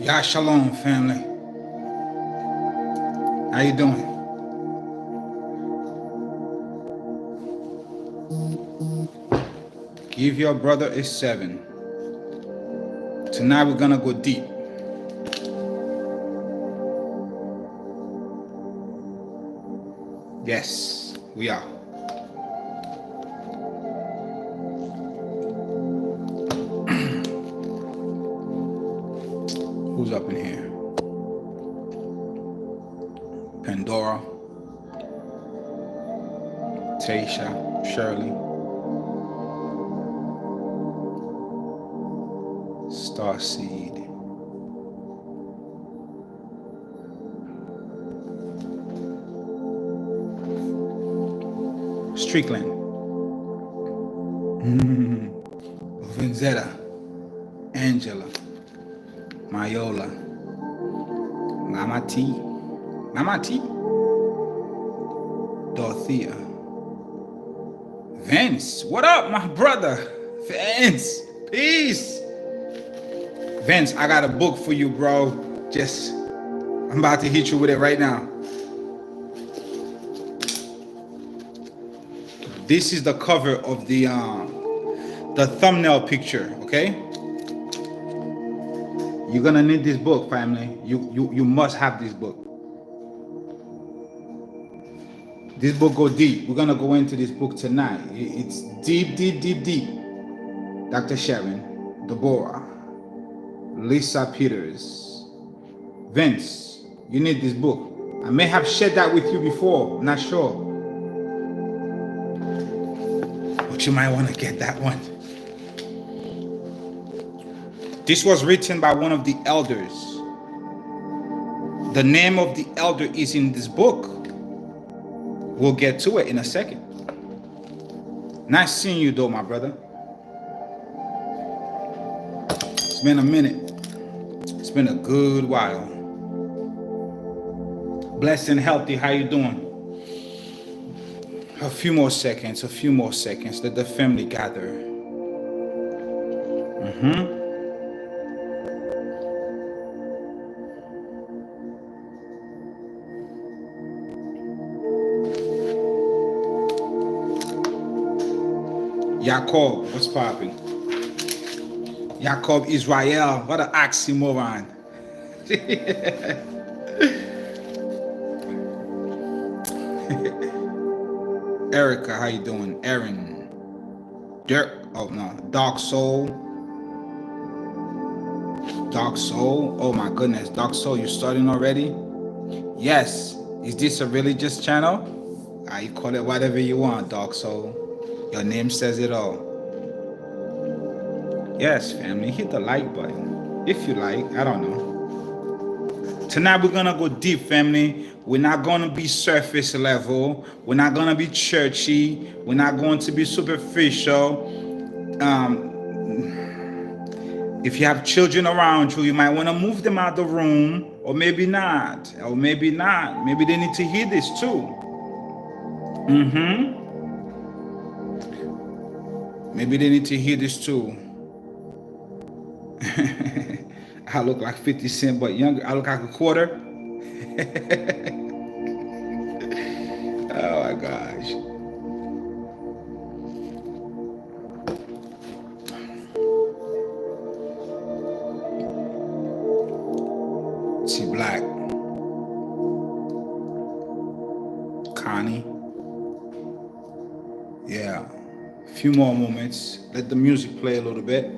God shalom, family. How you doing? Give your brother a 7. Tonight we're gonna go deep. Yes, we are. Who's up in here? Pandora, Tasha, Shirley, Starseed, Strickland, Vinzetta, Angela, Mayola, Mama T, Dorothea, Vince. What up, my brother? Vince, peace. Vince, I got a book for you, bro. I'm about to hit you with it right now. This is the cover of the thumbnail picture, okay? You're gonna need this book, family. You must have this book. This book go deep. We're gonna go into this book tonight. It's deep. Dr. Sharon, Deborah, Lisa Peters, Vince, you need this book. I may have shared that with you before, I'm not sure. But you might want to get that one. This was written by one of the elders. The name of the elder is in this book. We'll get to it in a second. Nice seeing you though, my brother. It's been a minute. It's been a good while. Blessed and healthy, how you doing? A few more seconds. Let the family gather. Jacob, what's popping? Jacob Israel, what an oxymoron. Erica, how you doing? Aaron, Dark Soul. Oh my goodness, Dark Soul, you starting already? Yes. Is this a religious channel? You call it whatever you want, Dark Soul. Your name says it all. Yes, family, hit the like button if you like. I don't know. Tonight we're gonna go deep, family. We're not gonna be surface level. We're not gonna be churchy. We're not going to be superficial. If you have children around you, you might want to move them out of the room, or maybe not. Maybe they need to hear this too. Maybe they need to hear this too. I look like 50 Cent, but younger. I look like a quarter. Oh my gosh. T Black. Connie. Yeah. A few more moments. Let the music play a little bit.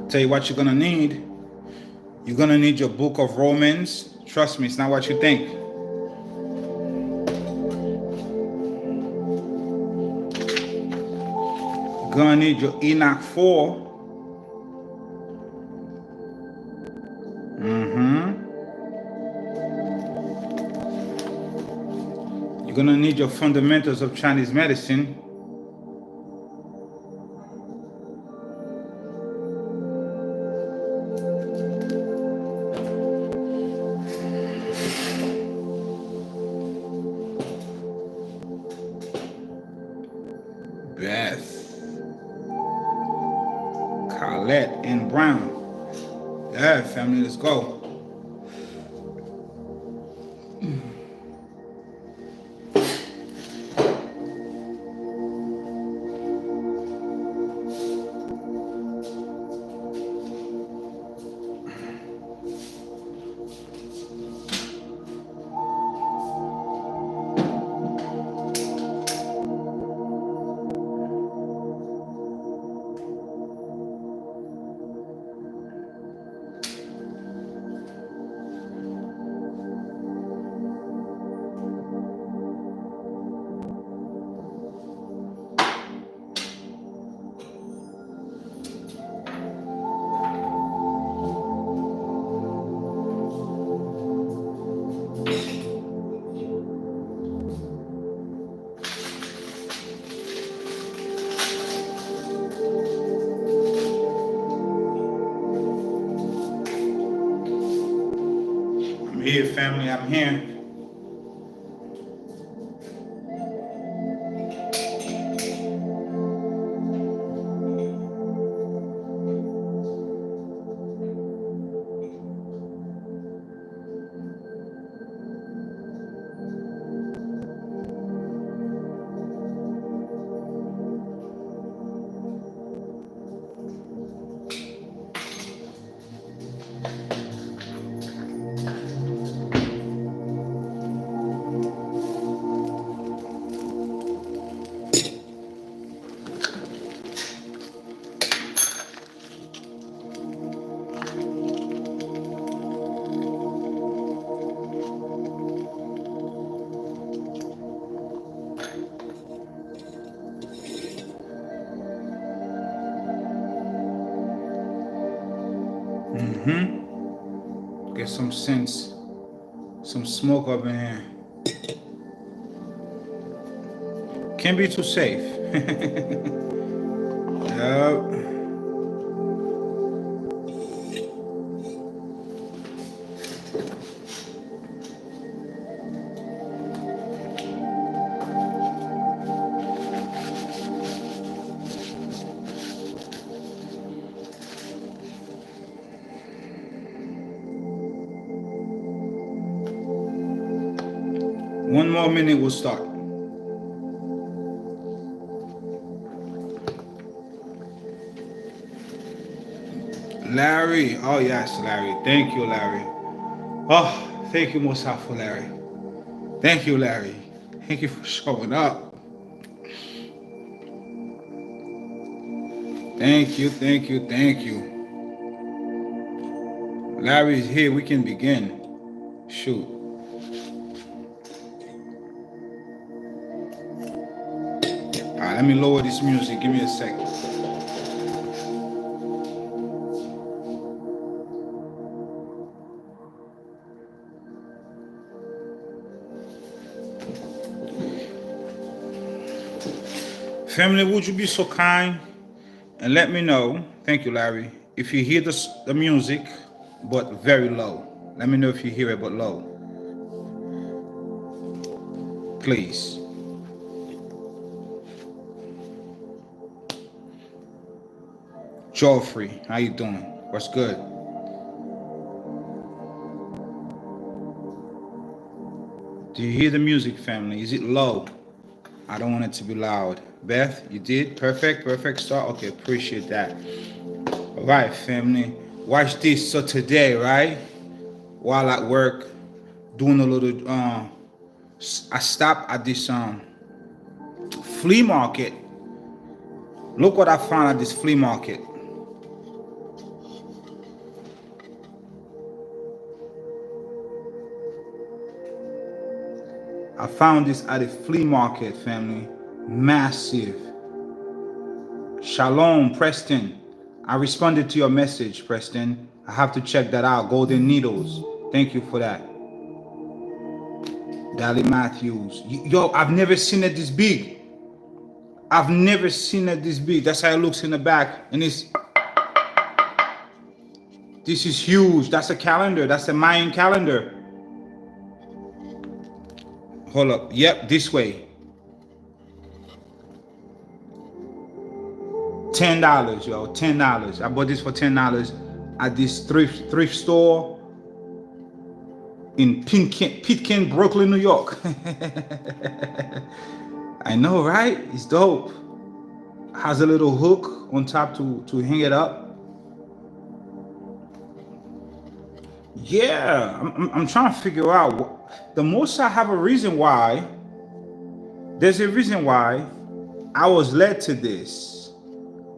Tell you what you're gonna need. You're gonna need your book of Romans. Trust me, it's not what you think. You're gonna need your Enoch 4. You're gonna need your fundamentals of Chinese medicine. violet, and brown. Yeah, family, let's go. I'm here, family, I'm here. Get some sense, some smoke up in here. Can't be too safe. Yep. One more minute, we'll start. Larry, oh yes, Larry. Thank you, Larry. Oh, thank you, Musa, for Larry. Thank you, Larry. Thank you for showing up. Thank you, thank you, thank you. Larry's here, we can begin. Shoot. Alright, let me lower this music. Give me a second. Family, would you be so kind and let me know, thank you, Larry, if you hear the music, but very low. Let me know if you hear it, but low. Please. Joffrey, how you doing? What's good? Do you hear the music, family? Is it low? I don't want it to be loud. Beth, you did? Perfect, perfect start. Okay, appreciate that. All right, family. Watch this. So today, right, while at work, doing a little, I stopped at this flea market. Look what I found at this flea market. I found this at a flea market, family. Massive. Shalom, Preston. I responded to your message, Preston. I have to check that out. Golden needles. Thank you for that. Dally Matthews. Yo, I've never seen it this big. I've never seen it this big. That's how it looks in the back. And this is huge. That's a calendar. That's a Mayan calendar. Hold up. Yep, this way. $10, yo, $10. I bought this for $10 at this thrift store in Pitkin, Brooklyn, New York. I know, right? It's dope. Has a little hook on top to hang it up. Yeah, I'm trying to figure out what, the most I have a reason why. There's a reason why I was led to this.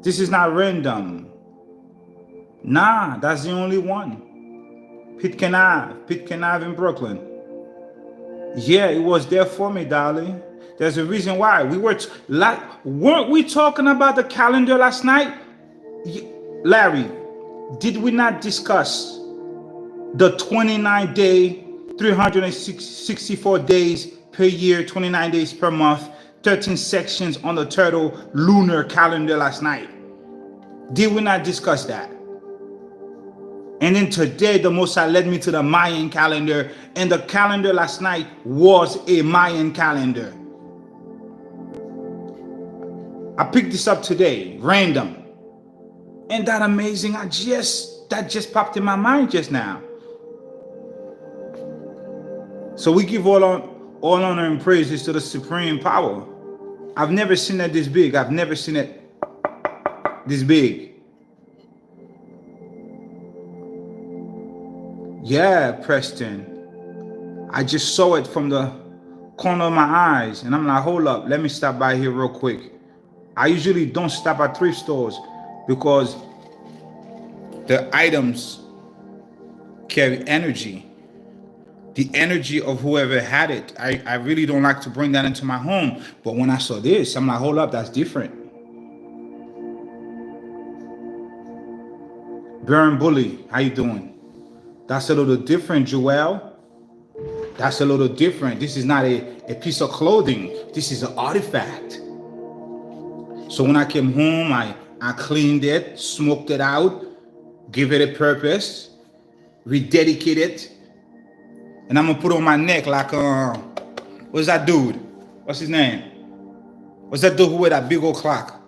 This is not random. Nah, that's the only one. Pitkin Ave in Brooklyn. Yeah, it was there for me, darling. There's a reason why. Weren't we talking about the calendar last night? Larry, did we not discuss the 29-day, 364 days per year, 29 days per month, 13 sections on the turtle lunar calendar last night? Did we not discuss that? And then today, the Most High led me to the Mayan calendar, and the calendar last night was a Mayan calendar. I picked this up today, random. Ain't that amazing? That just popped in my mind just now. So we give all honor and praises to the supreme power. I've never seen it this big. I've never seen it this big. Yeah, Preston. I just saw it from the corner of my eyes, and I'm like, hold up, let me stop by here real quick. I usually don't stop at thrift stores because the items carry energy. The energy of whoever had it. I really don't like to bring that into my home. But when I saw this, I'm like, hold up, that's different. Burn Bully, how you doing? That's a little different, Joel. That's a little different. This is not a piece of clothing. This is an artifact. So when I came home, I cleaned it, smoked it out, give it a purpose, rededicate it. And I'm gonna put it on my neck like, what's that dude? What's his name? What's that dude who wear that big old clock?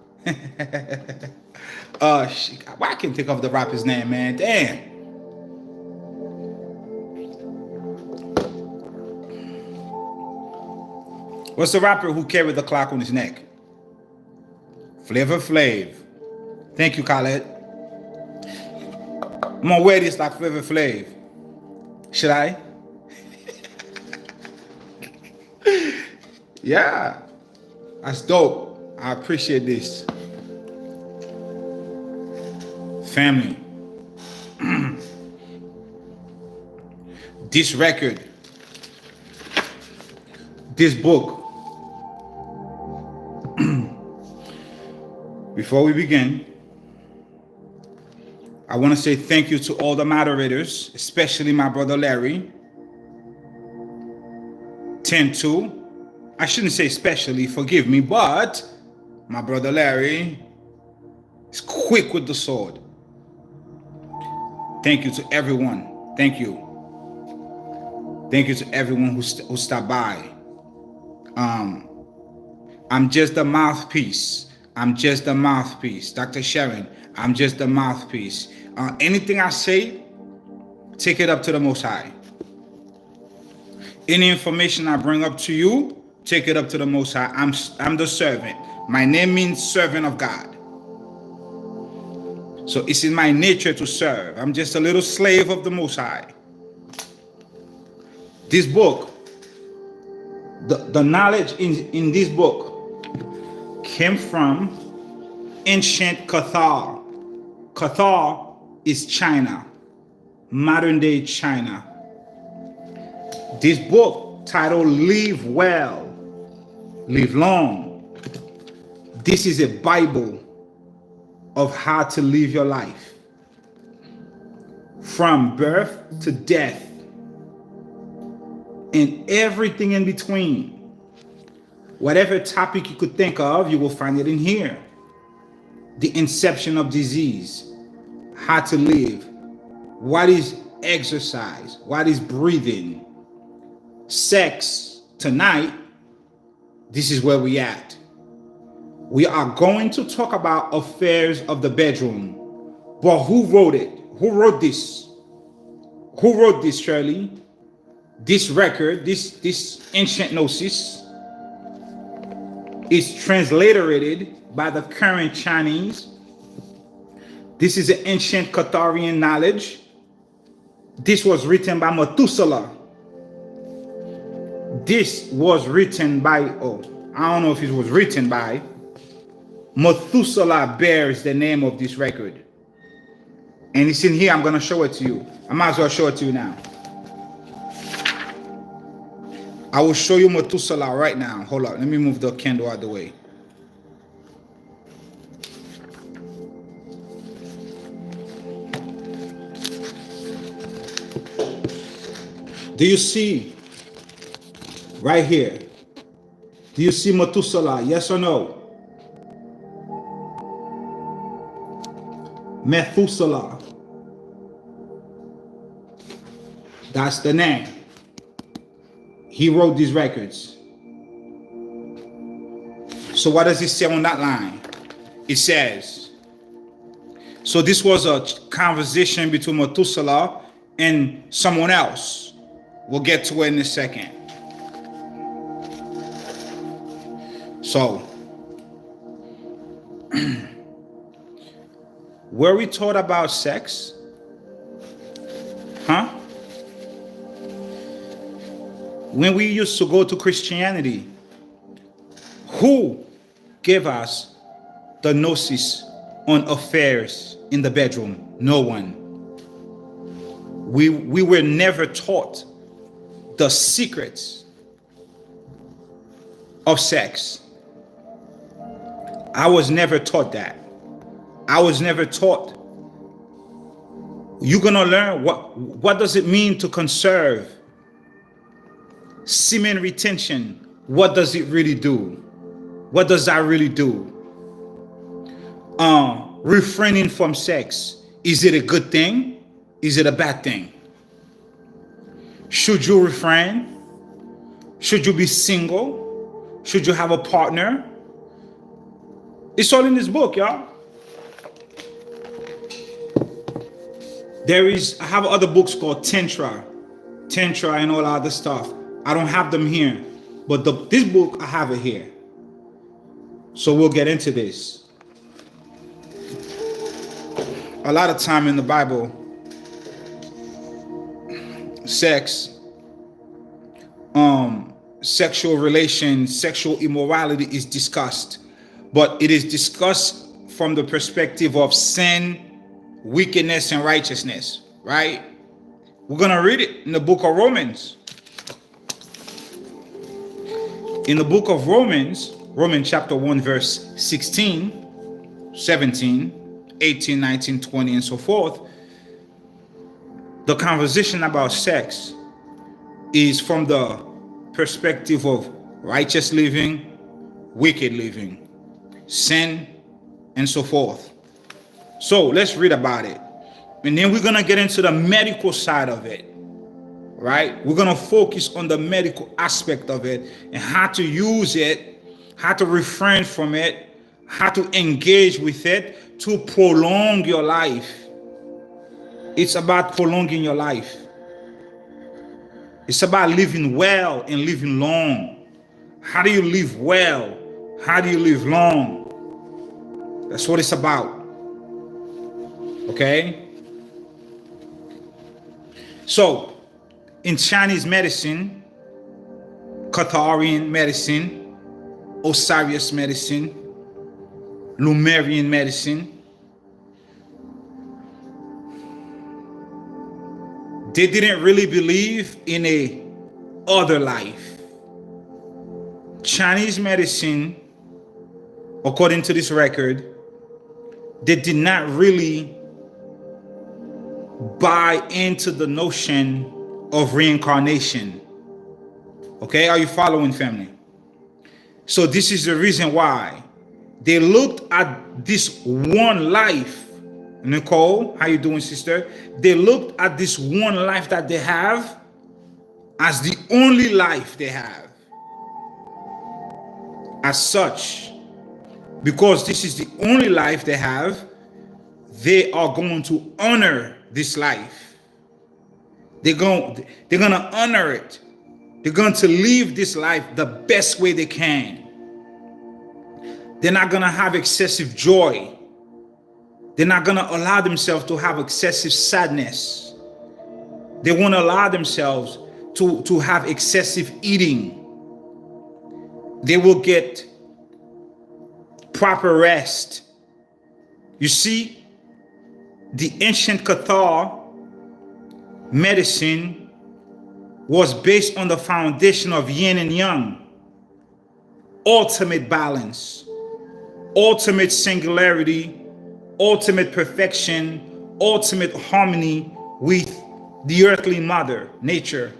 Why I can't think of the rapper's name, man? Damn. What's the rapper who carried the clock on his neck? Flavor Flav. Thank you, Khaled. I'm gonna wear this like Flavor Flav. Should I? Yeah, that's dope. I appreciate this. Family. This record, this book. Before we begin, I want to say thank you to all the moderators, especially my brother Larry. 10-2. I shouldn't say especially, forgive me, but my brother Larry is quick with the sword. Thank you to everyone. Thank you. Thank you to everyone who stopped by. I'm just a mouthpiece. I'm just a mouthpiece. Dr. Sharon, I'm just a mouthpiece. Anything I say, take it up to the Most High. Any information I bring up to you, take it up to the Most High. I'm the servant. My name means servant of God. So it's in my nature to serve. I'm just a little slave of the Most High. This book, the knowledge in this book came from ancient Kathar. Kathar is China, modern day China. This book titled Live Well, Live Long. This is a Bible of how to live your life. From birth to death. And everything in between. Whatever topic you could think of, you will find it in here. The inception of disease. How to live. What is exercise? What is breathing? Sex. Tonight, this is where we at. We are going to talk about affairs of the bedroom. But who wrote it? Who wrote this? Who wrote this, Shirley? This record, this ancient gnosis is transliterated by the current Chinese. This is an ancient Catharian knowledge. This was written by Methuselah. This was written by, I don't know if it was written by. Methuselah bears the name of this record. And it's in here. I'm going to show it to you. I might as well show it to you now. I will show you Methuselah right now. Hold on. Let me move the candle out of the way. Do you see right here? Do you see Methuselah? Yes or no? Methuselah. That's the name. He wrote these records. So what does it say on that line? It says, so this was a conversation between Methuselah and someone else. We'll get to it in a second. So, were we taught about sex? Huh? When we used to go to Christianity, who gave us the gnosis on affairs in the bedroom? No one. We were never taught the secrets of sex. I was never taught that. I was never taught. You're gonna learn what does it mean to conserve semen retention. What does it really do? What does that really do? Refraining from sex. Is it a good thing? Is it a bad thing? Should you refrain? Should you be single? Should you have a partner? It's all in this book, y'all. I have other books called Tantra and all other stuff. I don't have them here, but this book, I have it here. So we'll get into this. A lot of time in the Bible, sex, sexual relations, sexual immorality is discussed, but it is discussed from the perspective of sin, wickedness, and righteousness, right? We're going to read it in the book of Romans. In the book of Romans chapter 1, verse 16, 17, 18, 19, 20, and so forth, the conversation about sex is from the perspective of righteous living, wicked living, sin, and so forth. So let's read about it. And then we're going to get into the medical side of it, right? We're going to focus on the medical aspect of it and how to use it, how to refrain from it, how to engage with it to prolong your life. It's about prolonging your life. It's about living well and living long. How do you live well? How do you live long? That's what it's about. Okay? So, in Chinese medicine, Catharian medicine, Osiris medicine, Lumerian medicine, they didn't really believe in a other life. Chinese medicine, according to this record, they did not really buy into the notion of reincarnation. Okay, are you following, family? So this is the reason why they looked at this one life. Nicole, how you doing, sister? They looked at this one life that they have as the only life they have. As such, because this is the only life they have, they are going to honor this life. They're going to honor it. They're going to live this life the best way they can. They're not going to have excessive joy. They're not going to allow themselves to have excessive sadness. They won't allow themselves to have excessive eating. They will get proper rest. You see, the ancient Kathar medicine was based on the foundation of Yin and Yang, ultimate balance, ultimate singularity, ultimate perfection, ultimate harmony with the earthly mother, nature.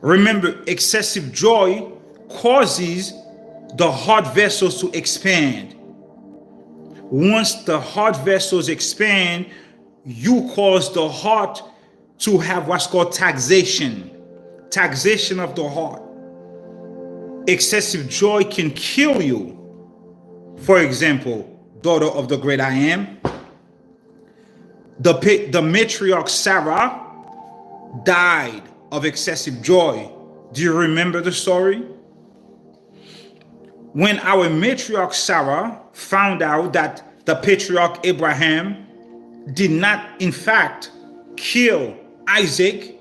Remember, excessive joy causes the heart vessels to expand. Once the heart vessels expand, you cause the heart to have what's called taxation of the heart. Excessive joy can kill you. For example, daughter of the great I am, the matriarch Sarah died of excessive joy. Do you remember the story? When our matriarch Sarah found out that the patriarch Abraham did not in fact kill Isaac,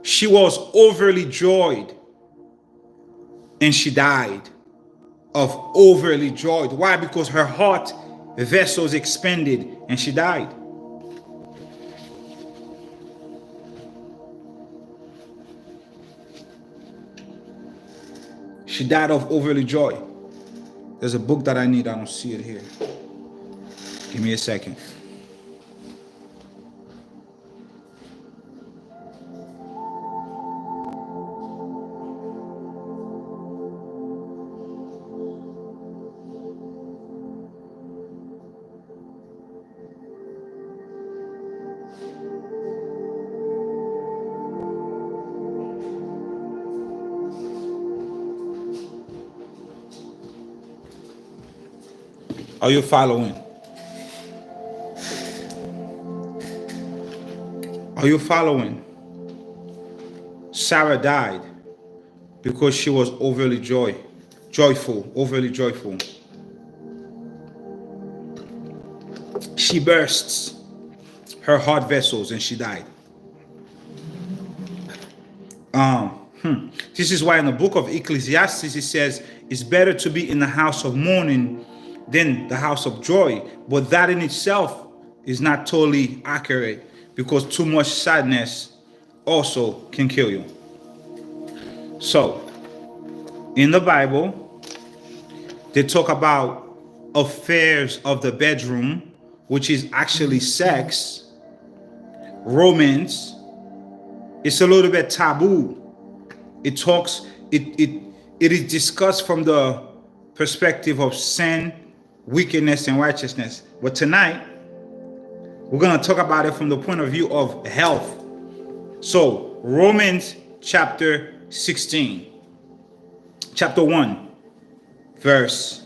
she was overly joyed and she died of overly joyed. Why? Because her heart vessels expanded and she died. She died of overly joy. There's a book that I need. I don't see it here. Give me a second. Are you following? Are you following? Sarah died because she was overly joyful, overly joyful. She bursts her heart vessels and she died. This is why in the book of Ecclesiastes it says it's better to be in the house of mourning than the house of joy. But that in itself is not totally accurate, because too much sadness also can kill you. So in the Bible, they talk about affairs of the bedroom, which is actually sex, romance. It's a little bit taboo. It is discussed from the perspective of sin, wickedness, and righteousness. But tonight, we're going to talk about it from the point of view of health. So, Romans chapter 16, chapter 1, verse,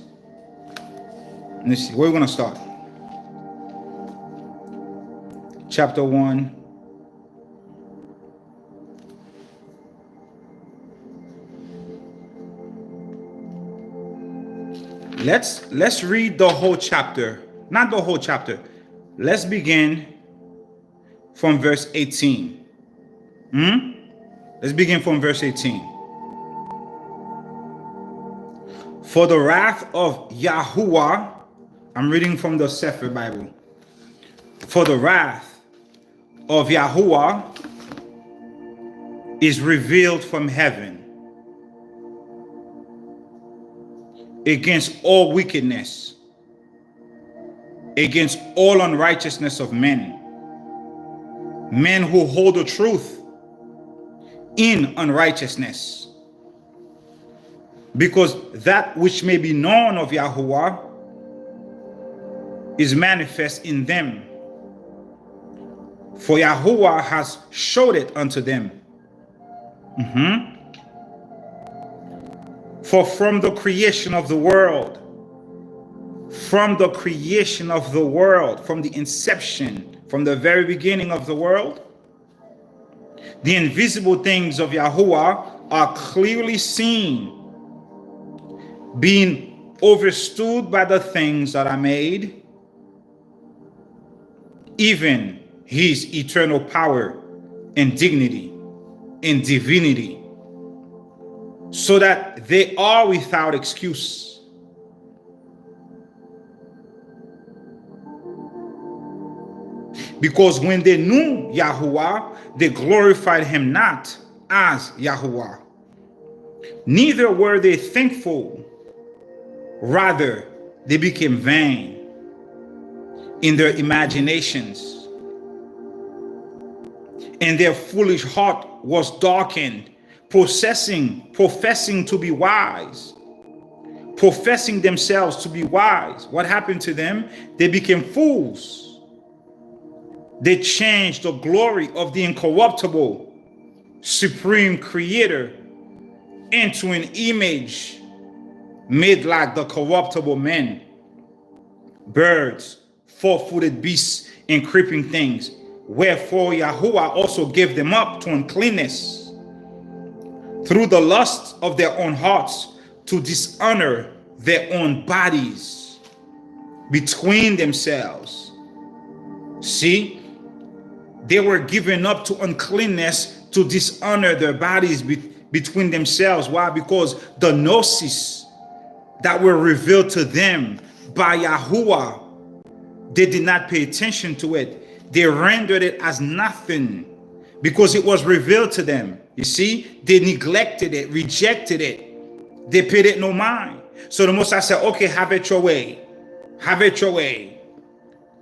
let me see, where are we going to start? Chapter 1. Let's read the whole chapter. Not the whole chapter. Let's begin from verse 18. Let's begin from verse 18. For the wrath of Yahuwah, I'm reading from the Sefer Bible. For the wrath of Yahuwah is revealed from heaven against all wickedness, against all unrighteousness of men who hold the truth in unrighteousness, because that which may be known of Yahuwah is manifest in them, for Yahuwah has showed it unto them. For from the creation of the world, from the creation of the world, from the inception, from the very beginning of the world, the invisible things of Yahuwah are clearly seen, being overstood by the things that are made, even his eternal power and dignity and divinity, so that they are without excuse. Because when they knew Yahuwah, they glorified him not as Yahuwah. Neither were they thankful. Rather, they became vain in their imaginations, and their foolish heart was darkened, professing to be wise, professing themselves to be wise. What happened to them? They became fools. They changed the glory of the incorruptible, supreme creator into an image made like the corruptible men, birds, four-footed beasts, and creeping things. Wherefore Yahuwah also gave them up to uncleanness through the lust of their own hearts, to dishonor their own bodies between themselves. See, they were given up to uncleanness to dishonor their bodies between themselves. Why? Because the gnosis that were revealed to them by Yahuwah, they did not pay attention to it. They rendered it as nothing because it was revealed to them. You see, they neglected it, rejected it. They paid it no mind. So the Most High said, okay, have it your way. Have it your way.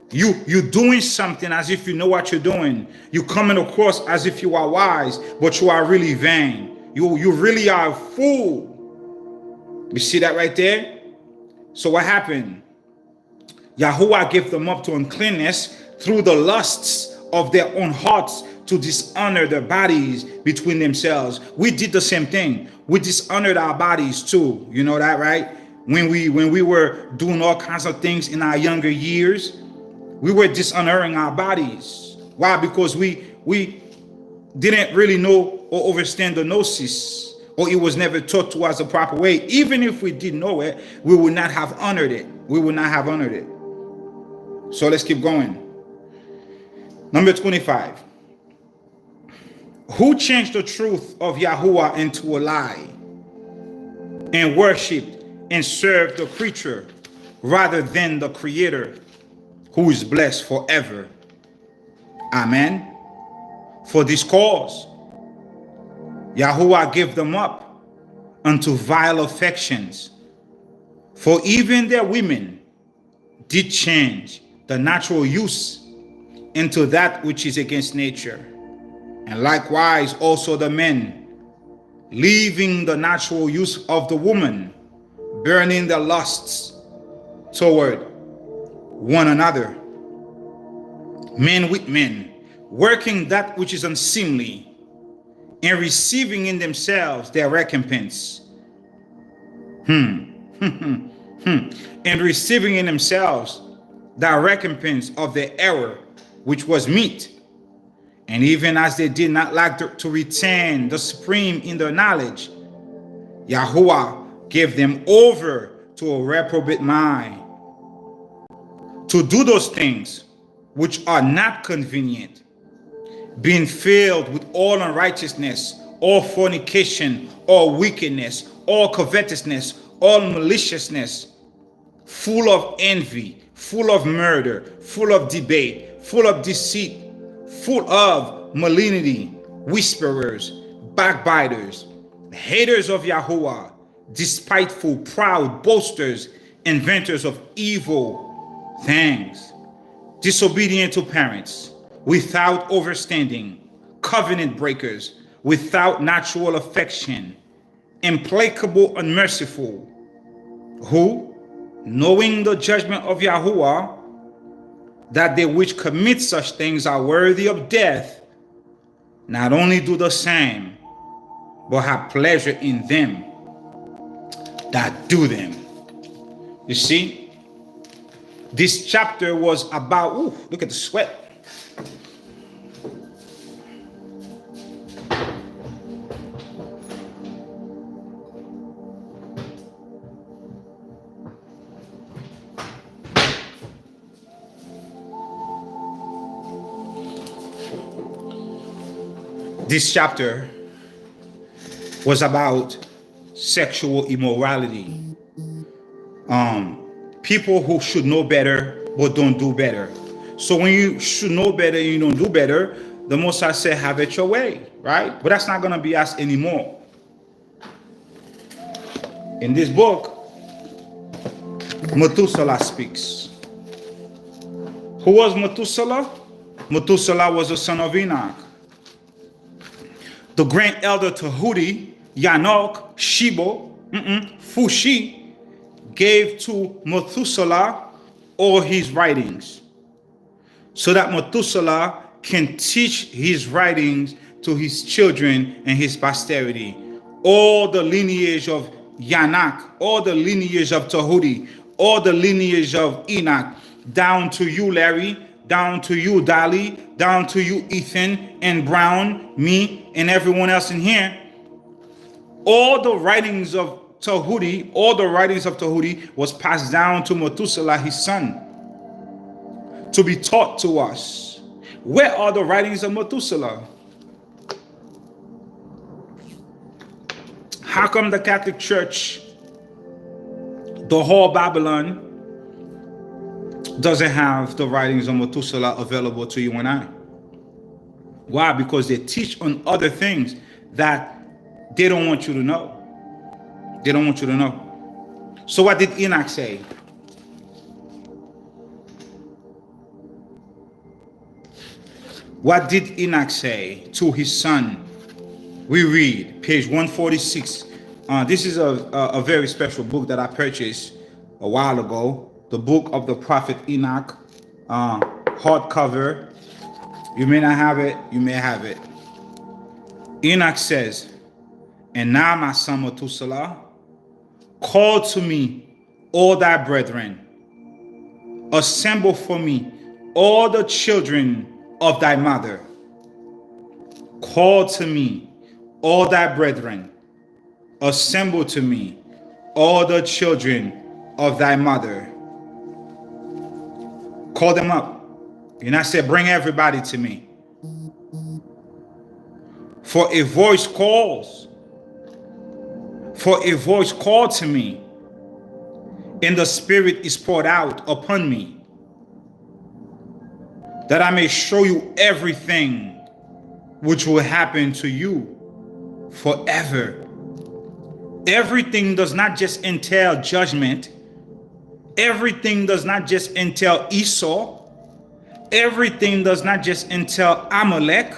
You're doing something as if you know what you're doing. You're coming across as if you are wise, but you are really vain. You really are a fool. You see that right there? So what happened? Yahuwah gave them up to uncleanness through the lusts of their own hearts to dishonor their bodies between themselves. We did the same thing. We dishonored our bodies too. You know that, right? When we were doing all kinds of things in our younger years, we were dishonoring our bodies. Why? Because we didn't really know or understand the gnosis, or it was never taught to us the proper way. Even if we did know it, we would not have honored it. We would not have honored it. So let's keep going. Number 25. Who changed the truth of Yahuwah into a lie and worshipped and served the creature rather than the creator, who is blessed forever. Amen. For this cause, Yahuwah gave them up unto vile affections. For even their women did change the natural use into that which is against nature. And likewise also the men, leaving the natural use of the woman, burning their lusts toward one another, men with men, working that which is unseemly, and receiving in themselves their recompense. And receiving in themselves the recompense of their error, which was meat. And even as they did not like to retain the supreme in their knowledge, Yahuwah gave them over to a reprobate mind, to do those things which are not convenient, being filled with all unrighteousness, all fornication, all wickedness, all covetousness, all maliciousness, full of envy, full of murder, full of debate, full of deceit, full of malignity, whisperers, backbiters, haters of Yahuwah, despiteful, proud, boasters, inventors of evil things, disobedient to parents, without understanding, covenant breakers, without natural affection, implacable, unmerciful, who, knowing the judgment of Yahuwah, that they which commit such things are worthy of death, not only do the same, but have pleasure in them. that do them. You see, this chapter was about, ooh, look at the sweat. This chapter was about sexual immorality. People who should know better but don't do better. So when you should know better and you don't do better, the Most High said, have it your way, right? But that's not going to be us anymore. In this book, Methuselah speaks. Who was Methuselah? Methuselah was the son of Enoch. The grand elder Tahuti, Yanok, Shibo, Fushi, gave to Methuselah all his writings, so that Methuselah can teach his writings to his children and his posterity. All the lineage of Yanak, all the lineage of Tahuti, all the lineage of Enoch, down to you, Larry, down to you, Dolly, down to you, Ethan and Brown, me, and everyone else in here. All the writings of Tahuti, was passed down to Methuselah, his son, to be taught to us. Where are the writings of Methuselah? How come the Catholic Church, the whole Babylon, doesn't have the writings of Methuselah available to you and I? Why? Because they teach on other things that they don't want you to know. They don't want you to know. So what did Enoch say? What did Enoch say to his son? We read page 146. This is a very special book that I purchased a while ago. The book of the prophet Enoch, hardcover. You may not have it, you may have it. Enoch says, and now my son Methuselah, call to me all thy brethren, assemble for me all the children of thy mother. Call to me all thy brethren, assemble to me all the children of thy mother. Call them up. And I said, bring everybody to me. For a voice calls. For a voice called to me, and the Spirit is poured out upon me, that I may show you everything which will happen to you forever. Everything does not just entail judgment. Everything does not just entail Esau. Everything does not just entail Amalek.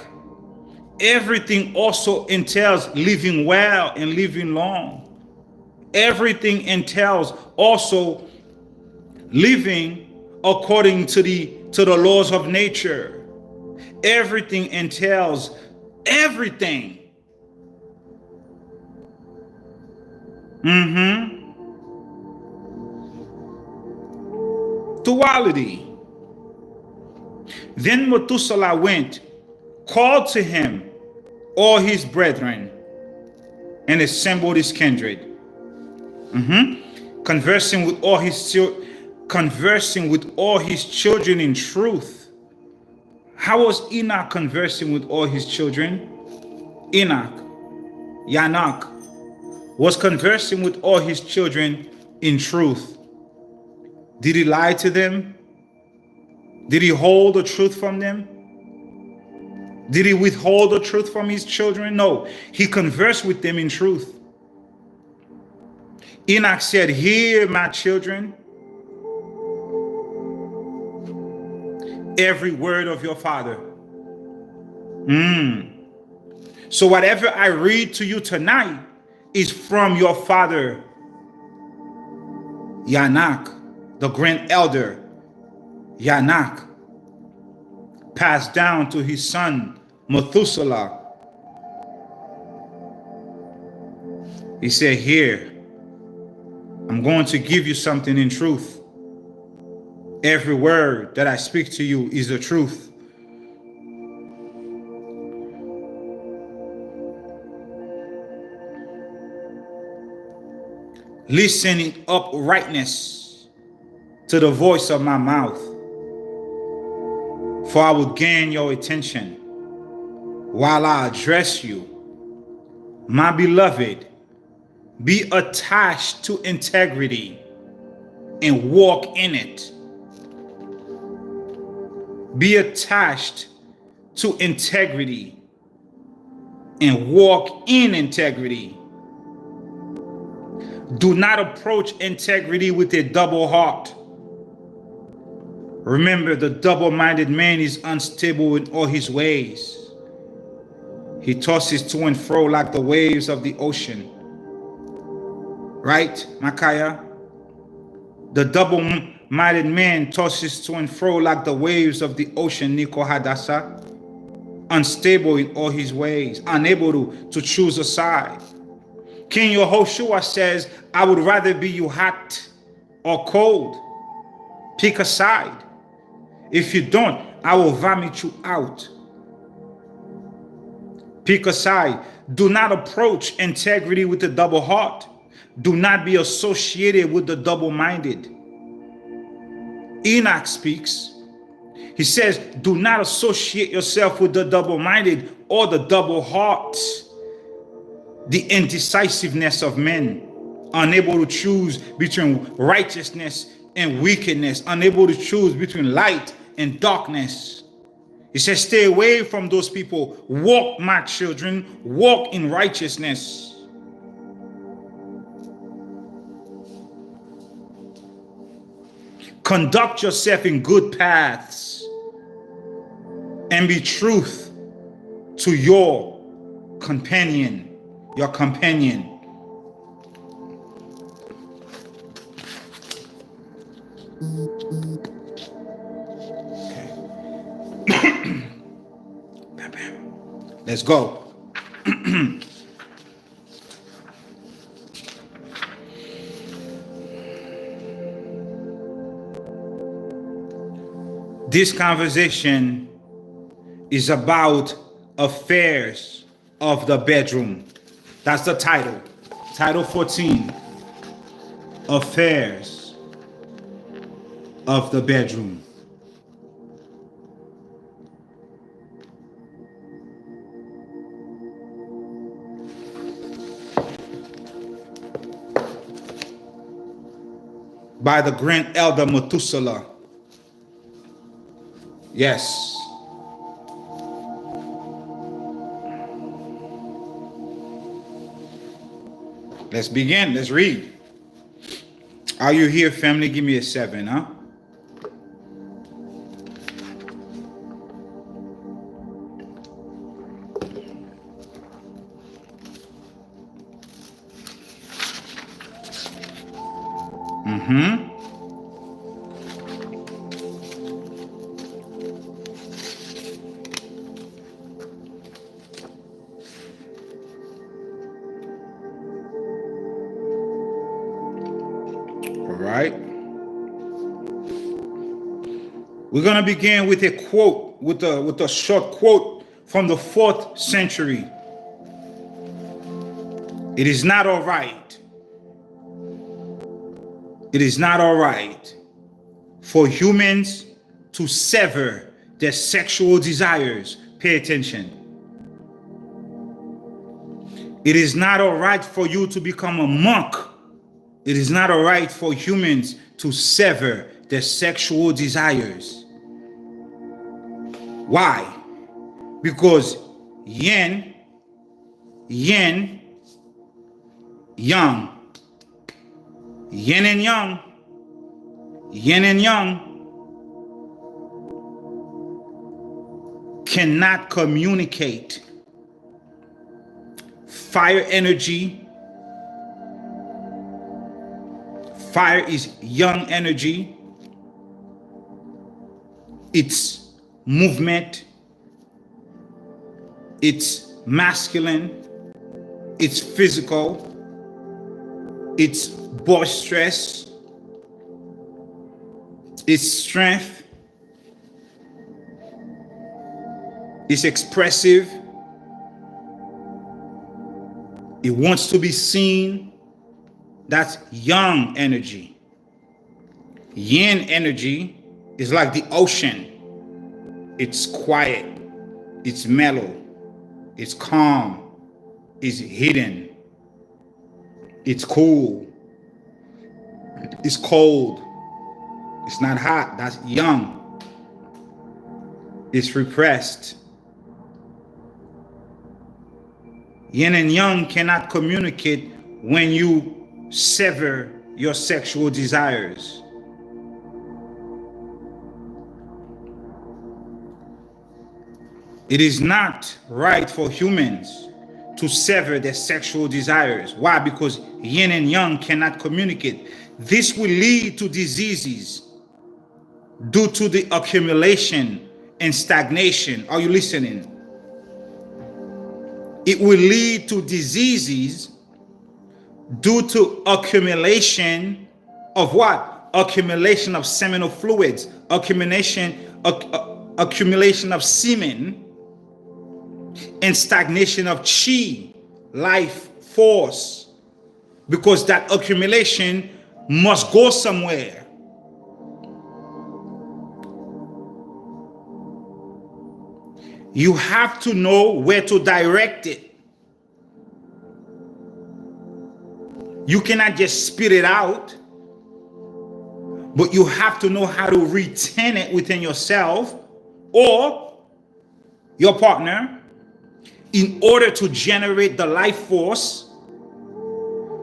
Everything also entails living well and living long. Everything entails also living according to the laws of nature. Everything entails everything. Duality. Then Methuselah went, called to him all his brethren, and assembled his kindred. Conversing with all his children in truth. How was Enoch conversing with all his children? Enoch, Yanok, was conversing with all his children in truth. Did he lie to them? Did he hold the truth from them? Did he withhold the truth from his children? No, he conversed with them in truth. Enoch said, hear my children, every word of your father. So whatever I read to you tonight is from your father, Yanak, the grand elder, Yanak, passed down to his son, Methuselah. He said, here, I'm going to give you something in truth. Every word that I speak to you is the truth. Listen in uprightness to the voice of my mouth, for I will gain your attention while I address you. My beloved, be attached to integrity and walk in it. Be attached to integrity and walk in integrity. Do not approach integrity with a double heart. Remember, the double-minded man is unstable in all his ways. He tosses to and fro like the waves of the ocean. Right, Makaya? The double-minded man tosses to and fro like the waves of the ocean, Niko Hadassah. Unstable in all his ways, unable to choose a side. King Yehoshua says, I would rather be you hot or cold. Pick a side. If you don't, I will vomit you out. Pick a side. Do not approach integrity with a double heart. Do not be associated with the double-minded. Enoch speaks. He says, do not associate yourself with the double-minded or the double heart. The indecisiveness of men, unable to choose between righteousness and wickedness, unable to choose between light and darkness. He says, stay away from those people. Walk, my children, walk in righteousness. Conduct yourself in good paths and be truth to your companion. Your companion. Okay. Let's go. This conversation is about affairs of the bedroom. That's the title. Title 14. Affairs of the bedroom. By the Grand Elder Methuselah. Yes. Let's begin. Let's read. Are you here, family? Give me a 7, huh? We're going to begin with a quote, with a short quote from the 4th century. It is not all right. It is not all right for humans to sever their sexual desires. Pay attention. It is not all right for you to become a monk. It is not all right for humans to sever their sexual desires. Why? Because yin, yang, yin and yang, yin and yang cannot communicate. Fire energy, fire is yang energy. It's movement, it's masculine, it's physical, it's boisterous, its strength, it's expressive, it wants to be seen. That's yang energy. Yin energy is like the ocean. It's quiet, it's mellow, it's calm, it's hidden, it's cool, it's cold, it's not hot. That's yang. It's repressed. Yin and yang cannot communicate when you sever your sexual desires. It is not right for humans to sever their sexual desires. Why? Because yin and yang cannot communicate. This will lead to diseases due to the accumulation and stagnation. Are you listening? It will lead to diseases due to accumulation of what? Accumulation of seminal fluids, accumulation of semen, and stagnation of chi, life force, because that accumulation must go somewhere. You have to know where to direct it. You cannot just spit it out, but you have to know how to retain it within yourself or your partner in order to generate the life force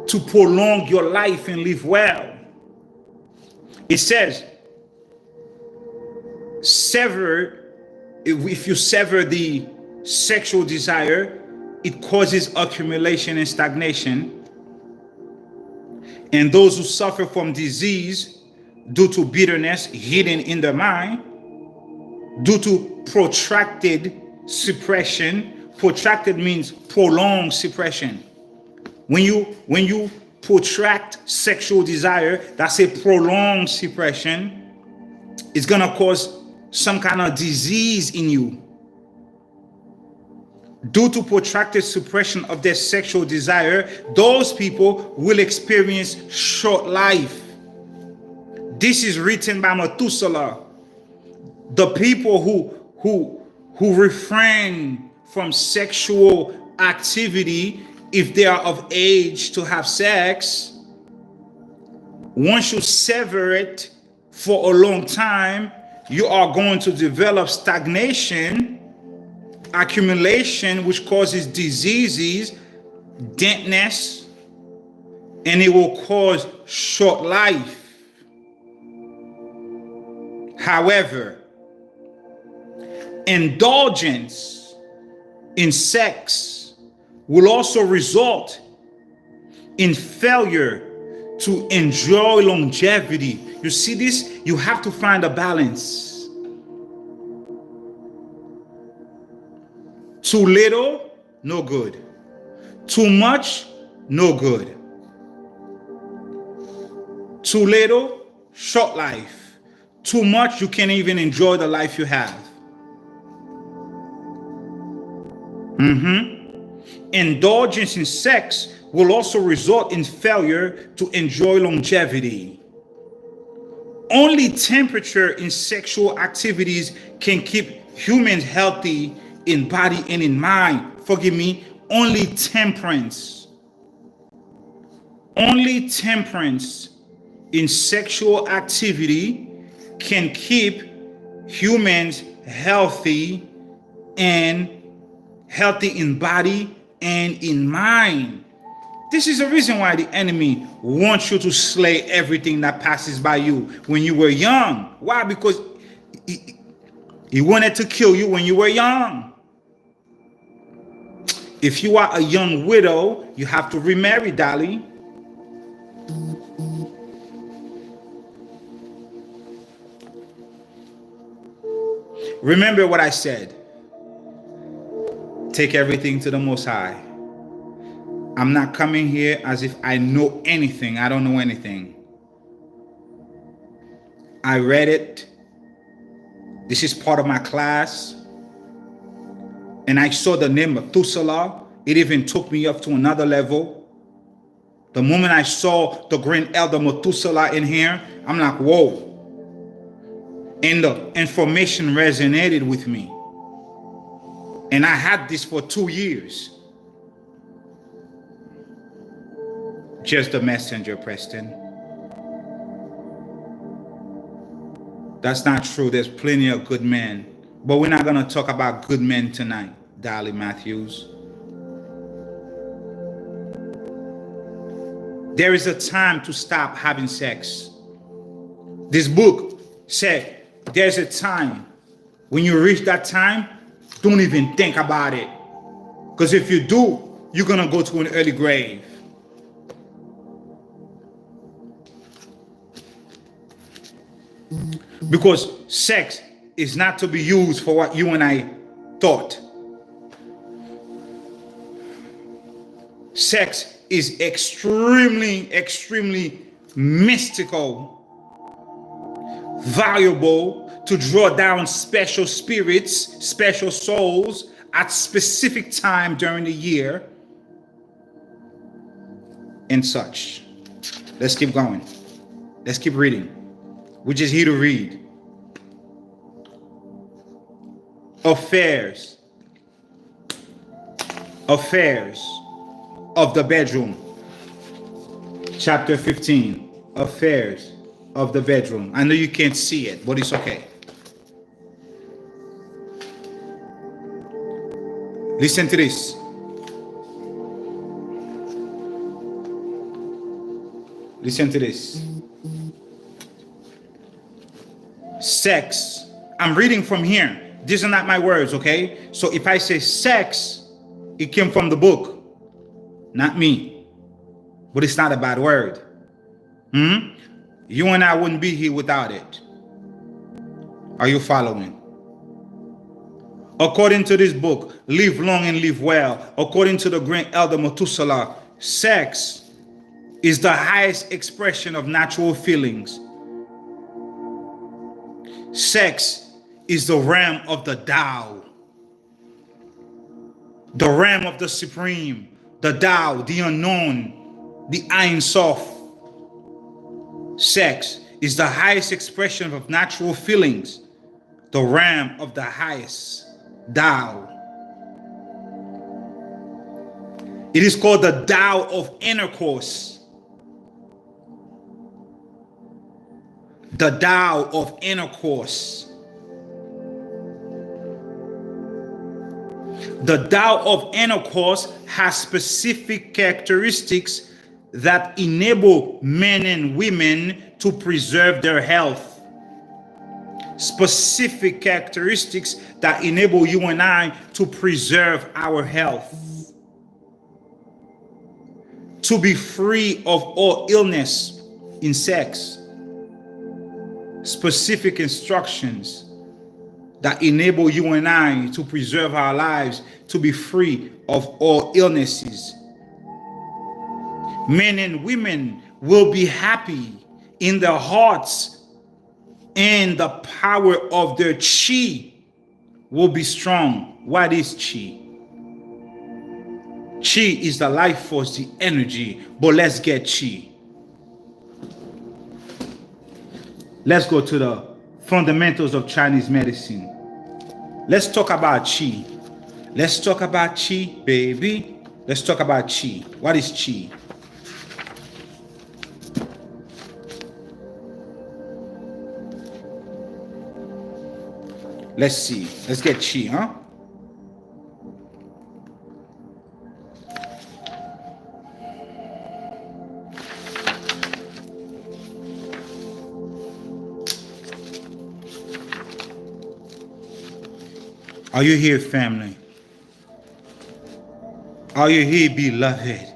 to prolong your life and live well. It says, if you sever the sexual desire, it causes accumulation and stagnation. And those who suffer from disease due to bitterness hidden in the mind, due to protracted suppression. Protracted means prolonged suppression. When you protract sexual desire, that's a prolonged suppression. It's gonna cause some kind of disease in you. Due to protracted suppression of their sexual desire, those people will experience short life. This is written by Methuselah. The people who refrain from sexual activity, if they are of age to have sex, once you sever it for a long time, you are going to develop stagnation, accumulation, which causes diseases, dampness, and it will cause short life. However, indulgence in sex will also result in failure to enjoy longevity. You see this? You have to find a balance. Too little, no good. Too much, no good. Too little, short life. Too much, you can't even enjoy the life you have. Indulgence in sex will also result in failure to enjoy longevity. Only temperature in sexual activities can keep humans healthy in body and in mind. Forgive me, only temperance. Only temperance in sexual activity can keep humans healthy in body and in mind. This is the reason why the enemy wants you to slay everything that passes by you when you were young. Why? Because he wanted to kill you when you were young. If you are a young widow, you have to remarry, darling. Remember what I said. Take everything to the Most High. I'm not coming here as if I know anything. I don't know anything. I read it. This is part of my class. And I saw the name Methuselah. It even took me up to another level. The moment I saw the Grand Elder Methuselah in here, I'm like, whoa. And the information resonated with me. And I had this for 2 years. Just the messenger, Preston. That's not true. There's plenty of good men. But we're not going to talk about good men tonight, Dolly Matthews. There is a time to stop having sex. This book said there's a time. When you reach that time, don't even think about it. Because if you do, you're going to go to an early grave. Because sex is not to be used for what you and I thought. Sex is extremely, extremely mystical, valuable to draw down special spirits, special souls at specific time during the year and such. Let's keep going. Let's keep reading. We're just here to read. Affairs of the bedroom. Chapter 15. Affairs of the bedroom. I know you can't see it, but it's okay. Listen to this. Listen to this. Sex. I'm reading from here. These are not my words, okay? So if I say sex, it came from the book, not me. But it's not a bad word. You and I wouldn't be here without it. Are you following? According to this book, Live Long and Live Well, according to the great elder Methuselah, sex is the highest expression of natural feelings. Sex is the realm of the Tao, the realm of the Supreme, the Tao, the unknown, the Ein Sof. Sex is the highest expression of natural feelings, the realm of the highest Tao. It is called the Tao of intercourse. The Tao of intercourse. The Tao of intercourse has specific characteristics that enable men and women to preserve their health. Specific characteristics that enable you and I to preserve our health. To be free of all illness in sex. Specific instructions that enable you and I to preserve our lives, to be free of all illnesses. Men and women will be happy in their hearts, and the power of their chi will be strong. What is chi? Chi is the life force, the energy, but let's get chi. Let's go to the fundamentals of Chinese medicine. Let's talk about chi. Let's talk about chi, baby. Let's talk about chi. What is chi? Let's see. Let's get chi, huh? Are you here, family? Are you here, beloved?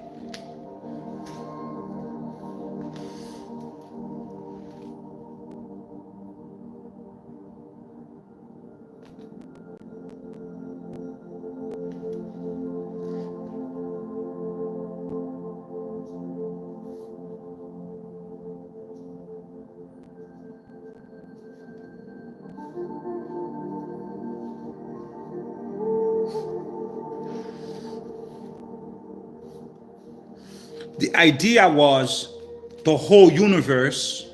The idea was the whole universe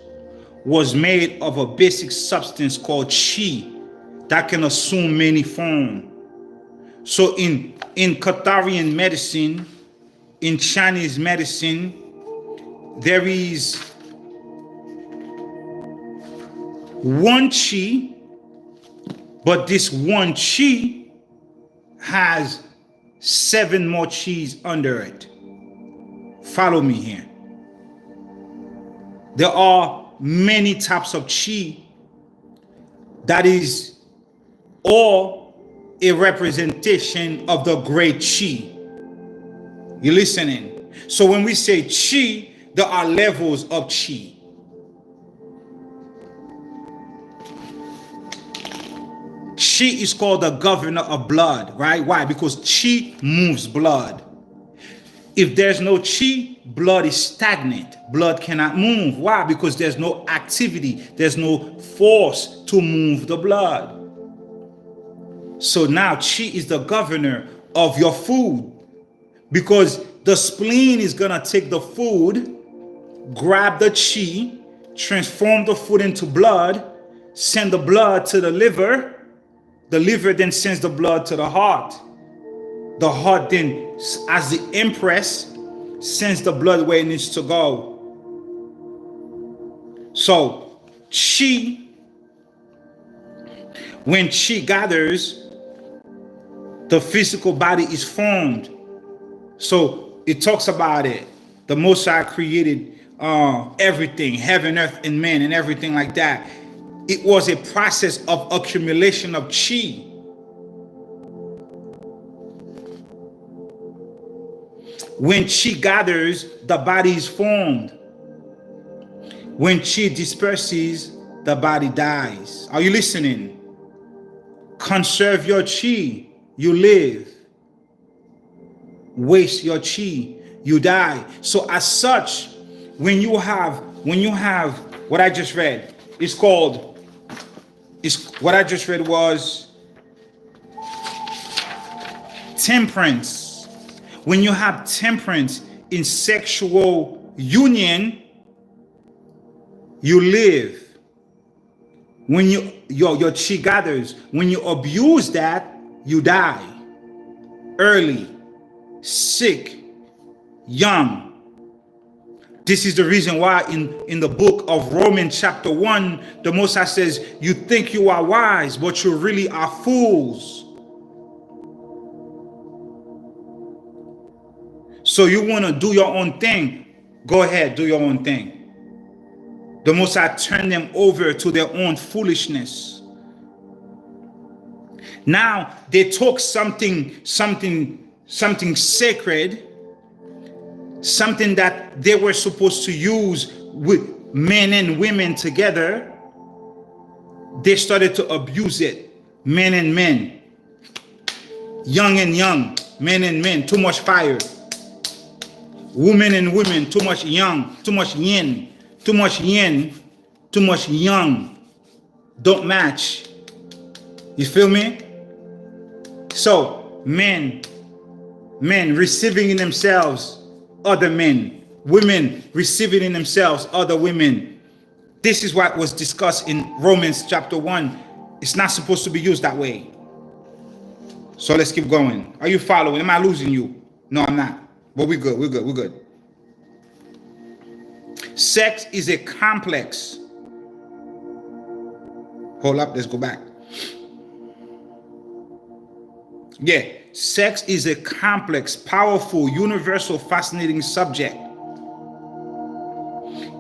was made of a basic substance called chi that can assume many forms. So in Catharian medicine, in Chinese medicine, there is one chi, but this one chi has 7 more chis under it. Follow me here. There are many types of chi that is all a representation of the great chi. You listening? So when we say chi, there are levels of chi. Chi is called the governor of blood, right? Why? Because chi moves blood. If there's no chi, blood is stagnant. Blood cannot move. Why? Because there's no activity. There's no force to move the blood. So now chi is the governor of your food, because the spleen is going to take the food, grab the chi, transform the food into blood, send the blood to the liver. The liver then sends the blood to the heart. The heart then, as the empress, sends the blood where it needs to go. So chi, when chi gathers, the physical body is formed. So it talks about it. The Most High created everything, heaven, earth, and man, and everything like that. It was a process of accumulation of chi. When chi gathers, the body is formed. When chi disperses, the body dies. Are you listening? Conserve your chi, you live. Waste your chi, you die. So as such, when you have what I just read, what I just read was temperance. When you have temperance in sexual union, you live. When your chi gathers, when you abuse that, you die. Early, sick, young. This is the reason why in the book of Romans chapter 1, the Most High says, you think you are wise, but you really are fools. So you want to do your own thing. Go ahead, do your own thing. The Most High turned them over to their own foolishness. Now they took something sacred, something that they were supposed to use with men and women together. They started to abuse it. Men and men, young and young, men and men, too much fire. Women and women, too much young, too much yin, too much yin, too much young. Don't match. You feel me? So men receiving in themselves other men, women receiving in themselves other women. This is what was discussed in Romans chapter 1. It's not supposed to be used that way. So let's keep going. Are you following? Am I losing you? No, I'm not. But we're good. Sex is a complex. Hold up, let's go back. Yeah, sex is a complex, powerful, universal, fascinating subject.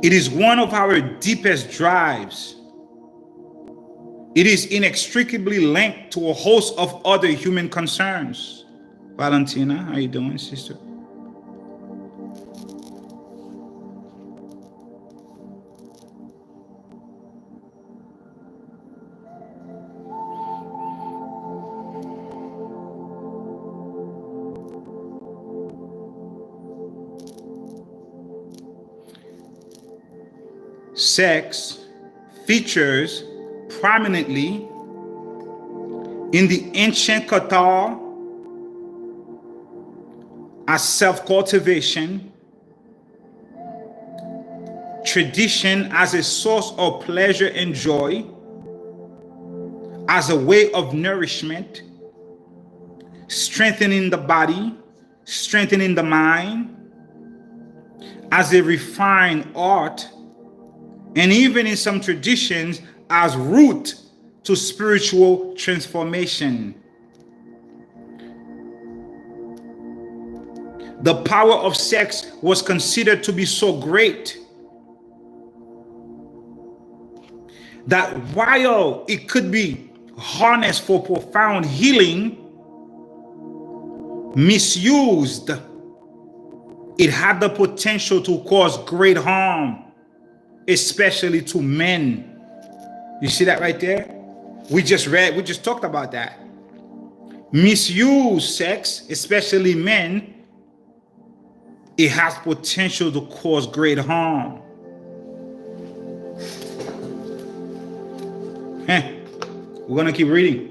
It is one of our deepest drives. It is inextricably linked to a host of other human concerns. Valentina, how you doing, sister? Sex features prominently in the ancient Kathar as self-cultivation tradition as a source of pleasure and joy, as a way of nourishment, strengthening the body, strengthening the mind, as a refined art, and even in some traditions as route to spiritual transformation. The power of sex was considered to be so great that while it could be harnessed for profound healing, misused, it had the potential to cause great harm, especially to men. You see that right there? We just talked about that. Misuse sex, especially men, it has potential to cause great harm. We're gonna keep reading.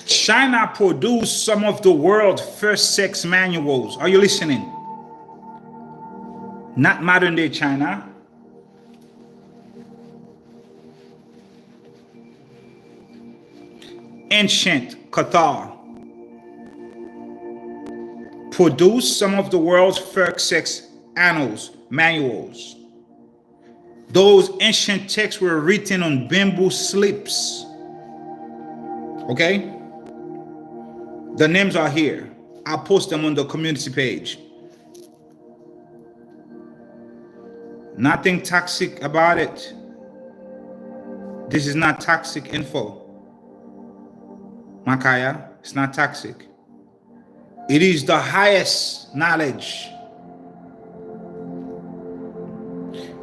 China produced some of the world's first sex manuals. Are you listening? Not modern day China. Ancient Kathar produced some of the world's first sex manuals. Those ancient texts were written on bamboo slips. Okay? The names are here. I'll post them on the community page. Nothing toxic about it. This is not toxic info. Makaya, it's not toxic. It is the highest knowledge.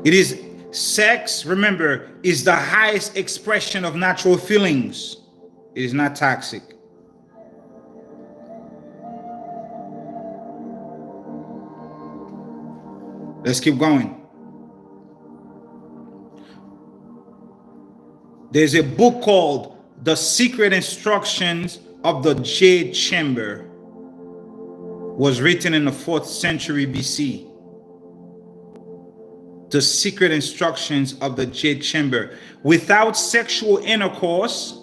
It is sex, remember, is the highest expression of natural feelings. It is not toxic. Let's keep going. There's a book called The Secret Instructions of the Jade Chamber. Was written in the 4th century BC. The Secret Instructions of the Jade Chamber. Without sexual intercourse,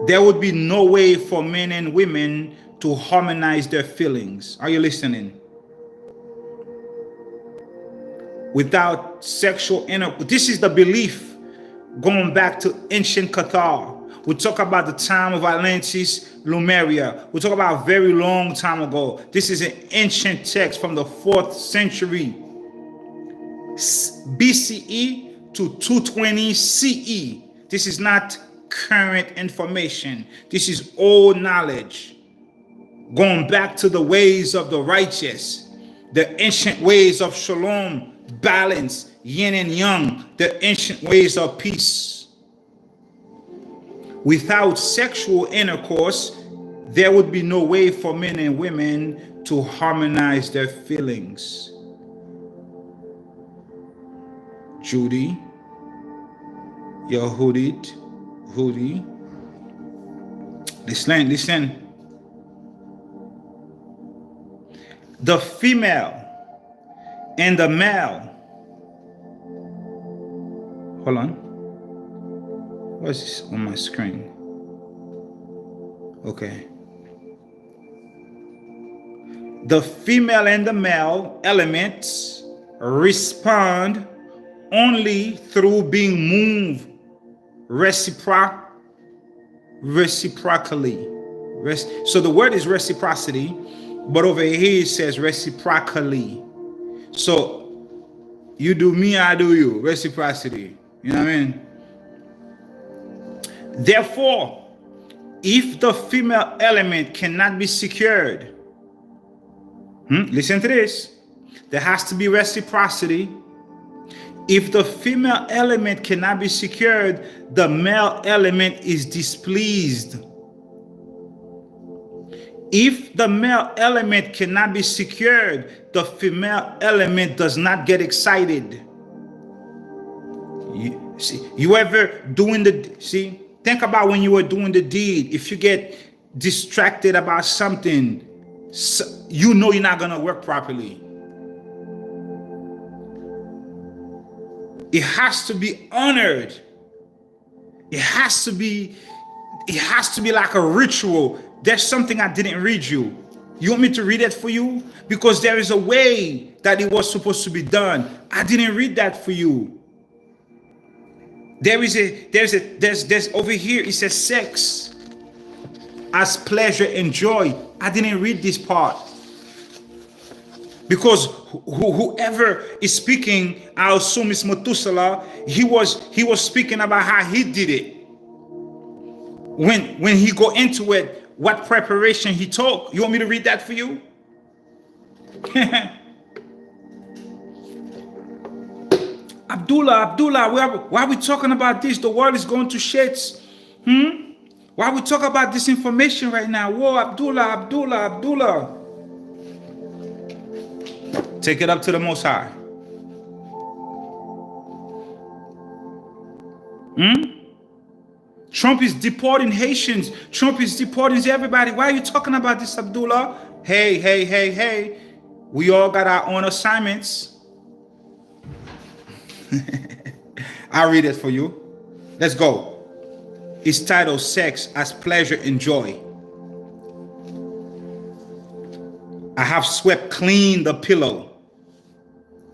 there would be no way for men and women to harmonize their feelings. Are you listening? Without sexual intercourse, this is the belief going back to ancient Kathar. We talk about the time of Atlantis, Lemuria. We talk about a very long time ago. This is an ancient text from the 4th century BCE to 220 CE. This is not current information. This is old knowledge. Going back to the ways of the righteous, the ancient ways of shalom, balance, yin and yang, the ancient ways of peace. Without sexual intercourse, there would be no way for men and women to harmonize their feelings. Judy, Yehudit, Hudi. Listen. The female and the male. Hold on. What's this on my screen? Okay. The female and the male elements respond only through being moved reciprocally. So the word is reciprocity, but over here it says reciprocally. So you do me, I do you. Reciprocity. You know what I mean? Therefore, if the female element cannot be secured, listen to this, there has to be reciprocity. If the female element cannot be secured, the male element is displeased. If the male element cannot be secured, the female element does not get excited. You ever doing think about when you were doing the deed. If you get distracted about something, you know you're not going to work properly. It has to be honored. It has to be like a ritual. There's something I didn't read you. You want me to read it for you? Because there is a way that it was supposed to be done. I didn't read that for you. There's over here, it says sex as pleasure and joy. I didn't read this part. Because whoever is speaking, I assume it's Methuselah, he was speaking about how he did it. When he go into it, what preparation he took. You want me to read that for you? Abdullah, why are we talking about this? The world is going to shits. Why are we talking about this information right now? Whoa, Abdullah. Take it up to the Most High. Trump is deporting Haitians. Trump is deporting everybody. Why are you talking about this, Abdullah? Hey. We all got our own assignments. I'll read it for you. Let's go. It's titled Sex as Pleasure and Joy. I have swept clean the pillow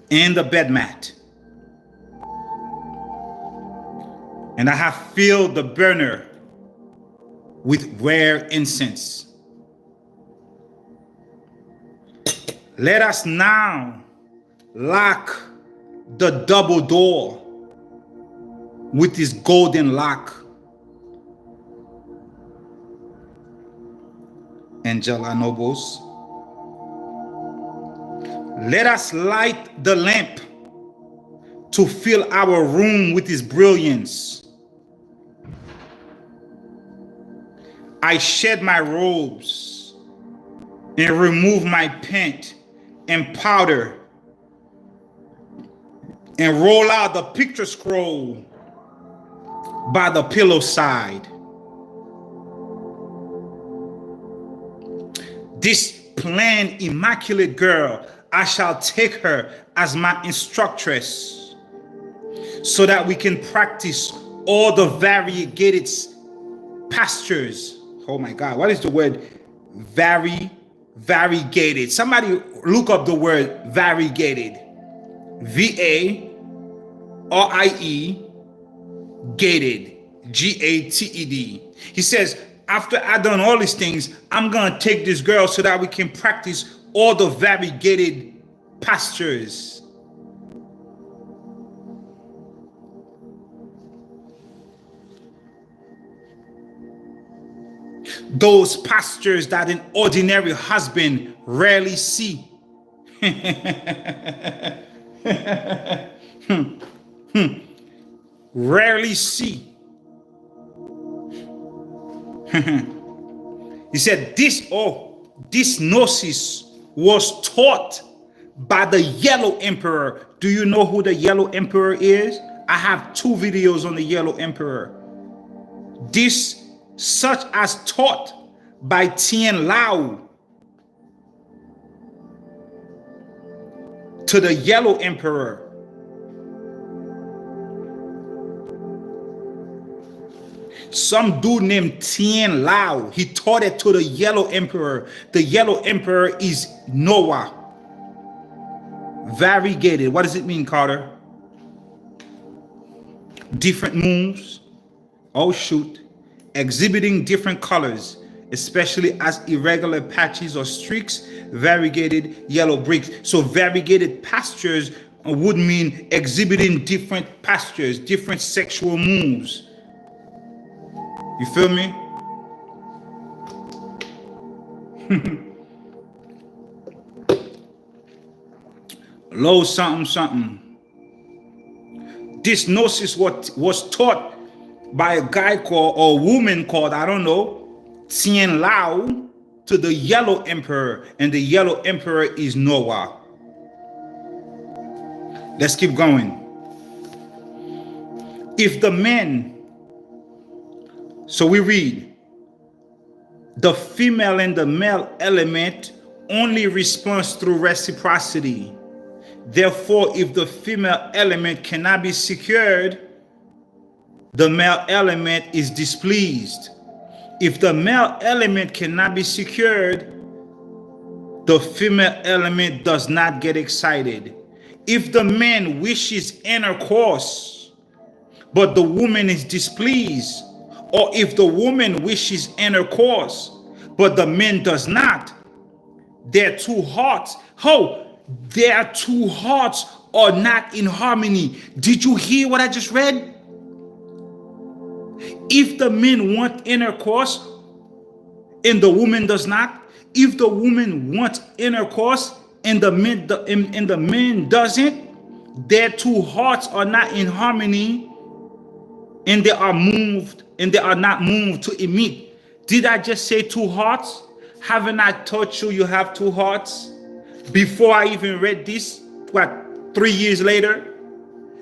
and the bed mat, and I have filled the burner with rare incense. Let us now lock the double door with his golden lock. Angela Nobles. Let us light the lamp to fill our room with his brilliance. I shed my robes and remove my paint and powder and roll out the picture scroll by the pillow side. This plain, immaculate girl, I shall take her as my instructress so that we can practice all the variegated pastures. Oh my God, what is the word variegated? Somebody look up the word variegated. V-A-R-I-E gated. G-A-T-E-D. He says, after I've done all these things, I'm going to take this girl so that we can practice all the variegated pastures. Those pastures that an ordinary husband rarely see. Rarely see. He said this gnosis was taught by the Yellow Emperor. Do you know who the Yellow Emperor is? I have 2 videos on the Yellow Emperor. This such as taught by Tien Lao to the Yellow Emperor. Some dude named Tien Lao, he taught it to the Yellow Emperor. The Yellow Emperor is Noah. Variegated. What does it mean, Carter? Different moons. Oh, shoot. Exhibiting different colors, especially as irregular patches or streaks, variegated yellow bricks. So variegated pastures would mean exhibiting different pastures, different sexual moves. You feel me? Low something something. This gnosis was taught by a guy called, or a woman called, I don't know, Tien Lao, to the Yellow Emperor, and the Yellow Emperor is Noah. Let's keep going. If the men, so we read, the female and the male element only responds through reciprocity. Therefore, if the female element cannot be secured, the male element is displeased. If the male element cannot be secured, the female element does not get excited. If the man wishes intercourse, but the woman is displeased, or if the woman wishes intercourse, but the man does not, their two hearts, their two hearts are not in harmony. Did you hear what I just read? If the men want intercourse and the woman does not, if the woman wants intercourse and the man doesn't, their two hearts are not in harmony, and they are not moved to emit. Did I just say two hearts? Haven't I taught you have two hearts before I even read this? 3 years later?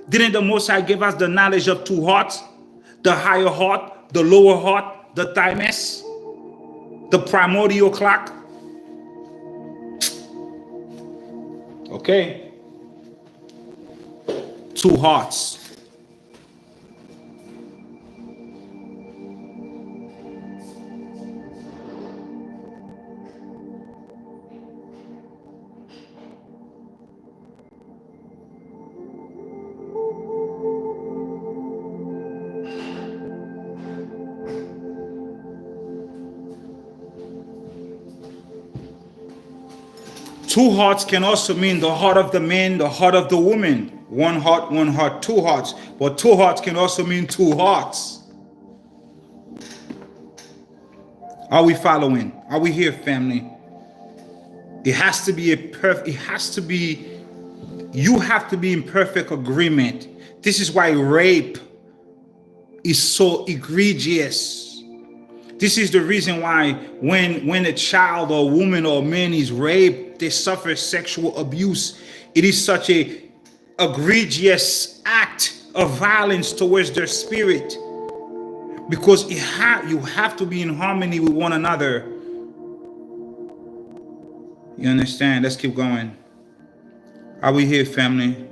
Didn't the Most High give us the knowledge of two hearts? The higher heart, the lower heart, the thymus, the primordial clock. Okay. Two hearts. Two hearts can also mean the heart of the man, the heart of the woman. One heart, two hearts. But two hearts can also mean two hearts. Are we following? Are we here, family? It has to be you have to be in perfect agreement. This is why rape is so egregious. This is the reason why when a child or a woman or a man is raped, they suffer sexual abuse. It is such a egregious act of violence towards their spirit, because you have to be in harmony with one another. You understand? Let's keep going. Are we here, family?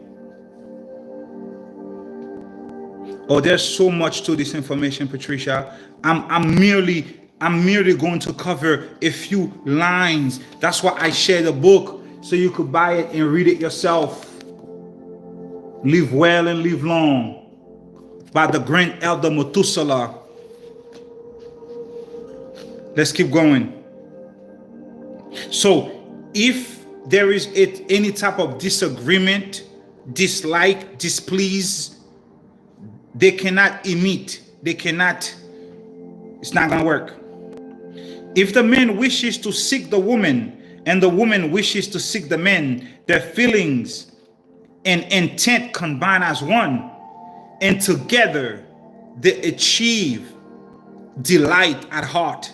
Oh, there's so much to this information, Patricia. I'm merely going to cover a few lines. That's why I share the book, so you could buy it and read it yourself. Live well and live long, by the Grand Elder Methuselah. Let's keep going. So if there is any type of disagreement, dislike, displease, they cannot emit. It's not going to work. If the man wishes to seek the woman and the woman wishes to seek the man, their feelings and intent combine as one, and together they achieve delight at heart.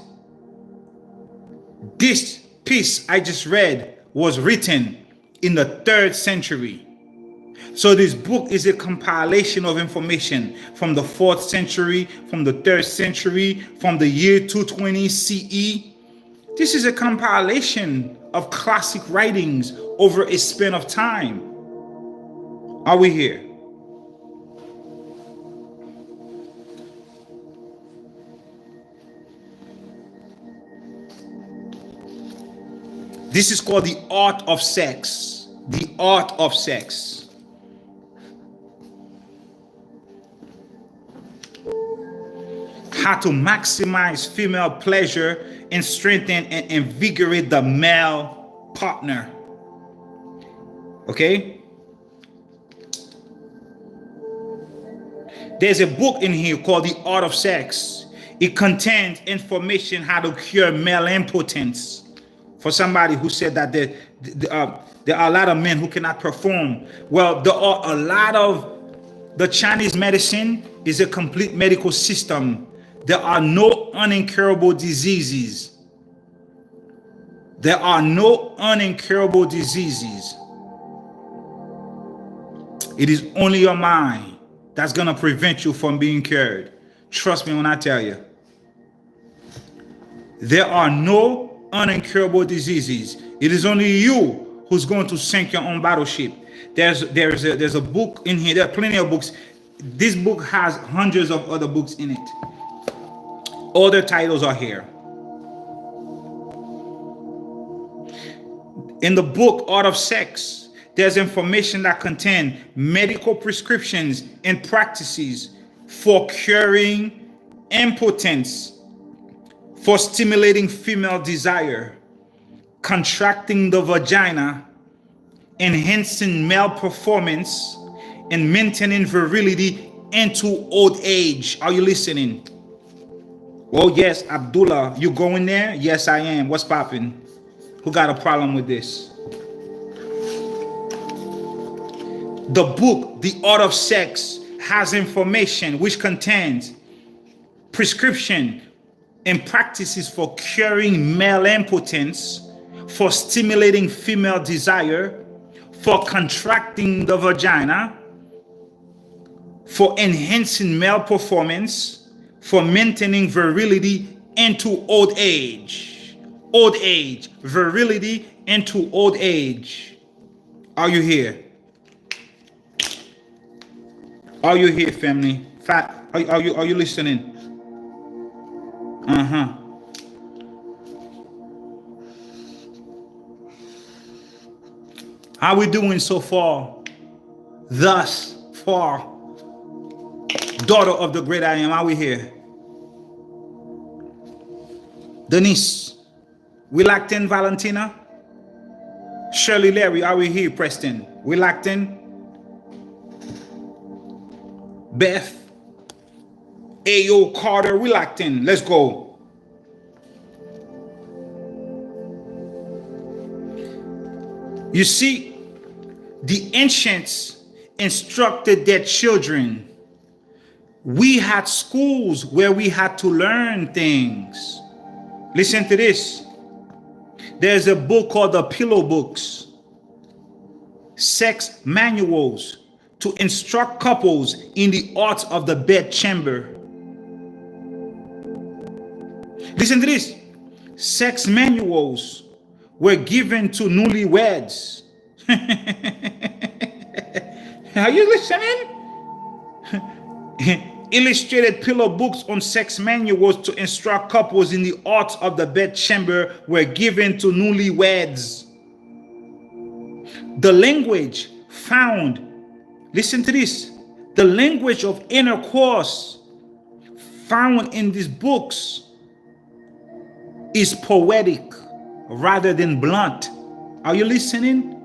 This piece I just read was written in the 3rd century. So this book is a compilation of information from the 4th century, from the 3rd century, from the year 220 CE. This is a compilation of classic writings over a span of time. Are we here? This is called the art of sex. The art of sex. How to maximize female pleasure and strengthen and invigorate the male partner. Okay? There's a book in here called The Art of Sex. It contains information how to cure male impotence. For somebody who said that there are a lot of men who cannot perform. Well, there are a lot of The Chinese medicine is a complete medical system. There are no unincurable diseases. There are no unincurable diseases. It is only your mind that's going to prevent you from being cured. Trust me when I tell you. There are no unincurable diseases. It is only you who's going to sink your own battleship. There's a book in here. There are plenty of books. This book has hundreds of other books in it. All the titles are here. In the book Art of Sex, there's information that contains medical prescriptions and practices for curing impotence, for stimulating female desire, contracting the vagina, enhancing male performance, and maintaining virility into old age. Are you listening? Oh yes, Abdullah, you going there? Yes, I am. What's popping? Who got a problem with this? The book, The Art of Sex, has information which contains prescription and practices for curing male impotence, for stimulating female desire, for contracting the vagina, for enhancing male performance, for maintaining virility into old age. Old age, virility into old age. Are you here? Are you here, family? Are you listening? How we doing so far? Thus far, daughter of the great I am. Are we here? Denise, we locked in. Valentina, Shirley, Larry, are we here? Preston, we locked in. Beth, Ayo, Carter, we locked in. Let's go. You see, the ancients instructed their children. We had schools where we had to learn things. Listen to this. There's a book called the Pillow Books, sex manuals to instruct couples in the art of the bed chamber. Listen to this. Sex manuals were given to newlyweds. Are you listening? Illustrated pillow books on sex manuals to instruct couples in the art of the bed chamber were given to newlyweds. The language found, listen to this, the language of intercourse found in these books is poetic rather than blunt. Are you listening?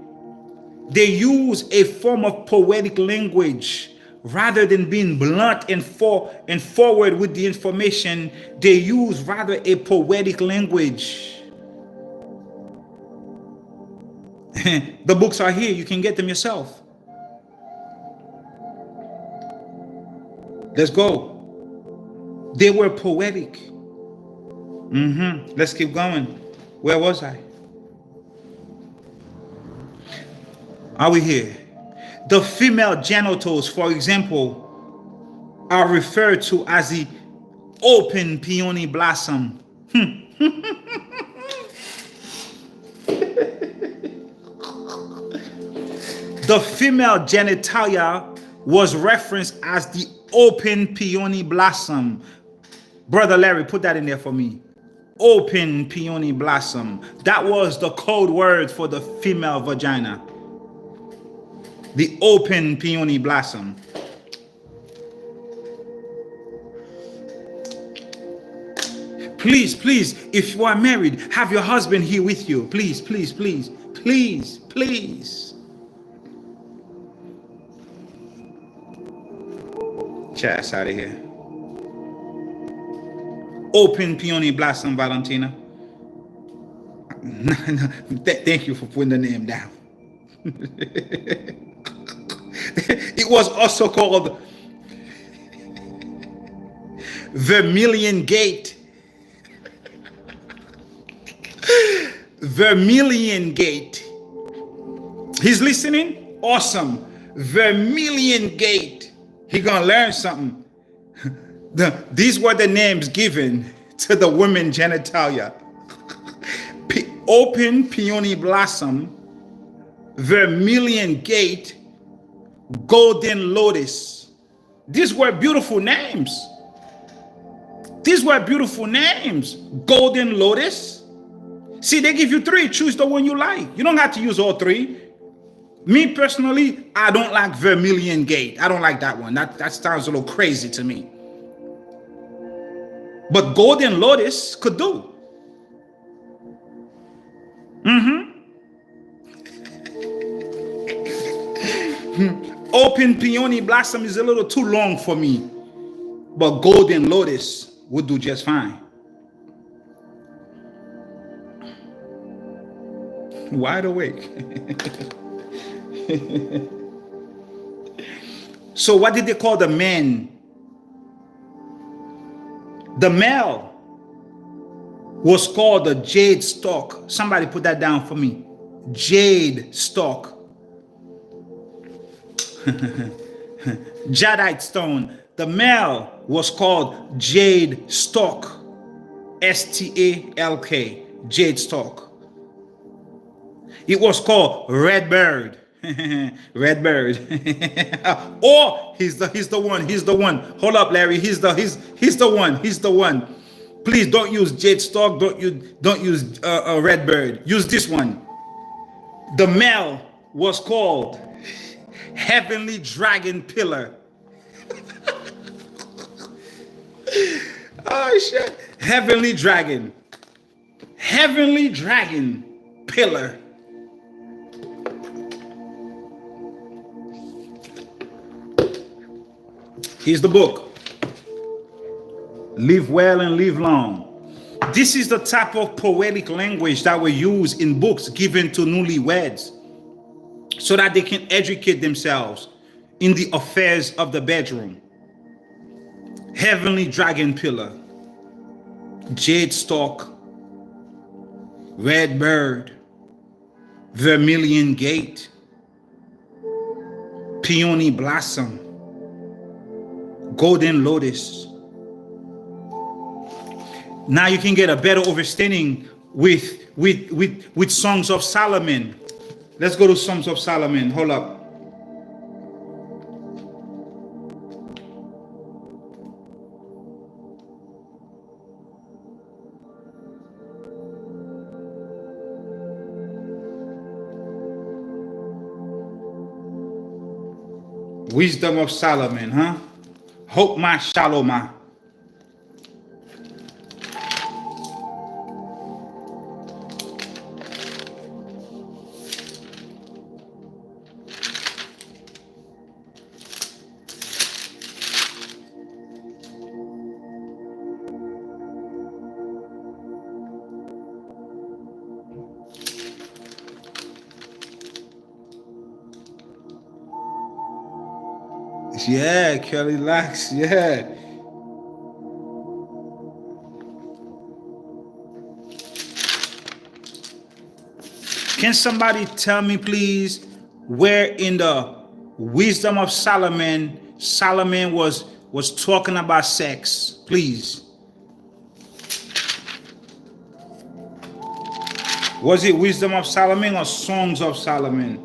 They use a form of poetic language rather than being blunt and forward with the information. They use rather a poetic language. The books are here. You can get them yourself. Let's go. They were poetic. Let's keep going. Where was I? Are we here? The female genitals, for example, are referred to as the open peony blossom. The female genitalia was referenced as the open peony blossom. Brother Larry, put that in there for me. Open peony blossom. That was the code word for the female vagina. The open peony blossom. Please, please, if you are married, have your husband here with you. Please, please, please, please, please. Chas out of here. Open peony blossom, Valentina. Thank you for putting the name down. It was also called Vermilion Gate. Vermilion Gate. He's listening? Awesome. Vermilion Gate. He gonna learn something. These were the names given to the women genitalia. Open peony blossom, vermilion gate, golden lotus. These were beautiful names. These were beautiful names. Golden lotus. See, they give you 3. Choose the one you like. You don't have to use all 3. Me personally, I don't like vermilion gate. I don't like that one. That sounds a little crazy to me. But golden lotus could do. Open peony blossom is a little too long for me, but golden lotus would do just fine. Wide awake. So what did they call the men? The male was called the jade stalk. Somebody put that down for me. Jade stalk. Jadeite stone. The male was called jade stalk. S-T-A-L-K. Jade stalk. It was called red bird. Red bird. Or he's the one. Hold up, Larry. He's the one. Please don't use jade stalk. Don't use red bird. Use this one. The male was called heavenly dragon pillar. Oh shit. Heavenly dragon pillar. Here's the book. Live well and live long. This is the type of poetic language that we use in books given to newlyweds so that they can educate themselves in the affairs of the bedroom. Heavenly dragon pillar, jade stalk, red bird, vermilion gate, peony blossom, golden lotus. Now you can get a better understanding with Songs of Solomon. Let's go to Songs of Solomon. Hold up. Wisdom of Solomon, huh? Hope my shalom. Yeah, Kelly Lax, yeah. Can somebody tell me, please, where in the Wisdom of Solomon, Solomon was talking about sex, please? Was it Wisdom of Solomon or Songs of Solomon?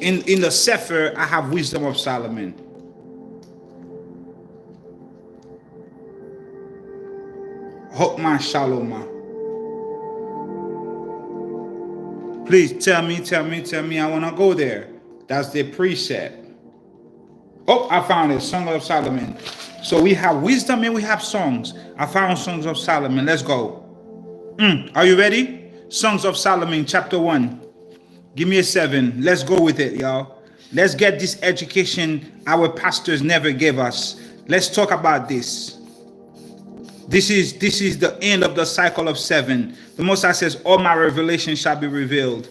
In the Sefer, I have Wisdom of Solomon. Hokma Shaloma. Please tell me. I want to go there. That's the precept. Oh, I found it. Song of Solomon. So we have wisdom and we have songs. I found Songs of Solomon. Let's go. Are you ready? Songs of Solomon, chapter 1. Give me a 7. Let's go with it, y'all. Let's get this education our pastors never gave us. Let's talk about this. This is the end of the cycle of 7. The Most High says, all my revelation shall be revealed.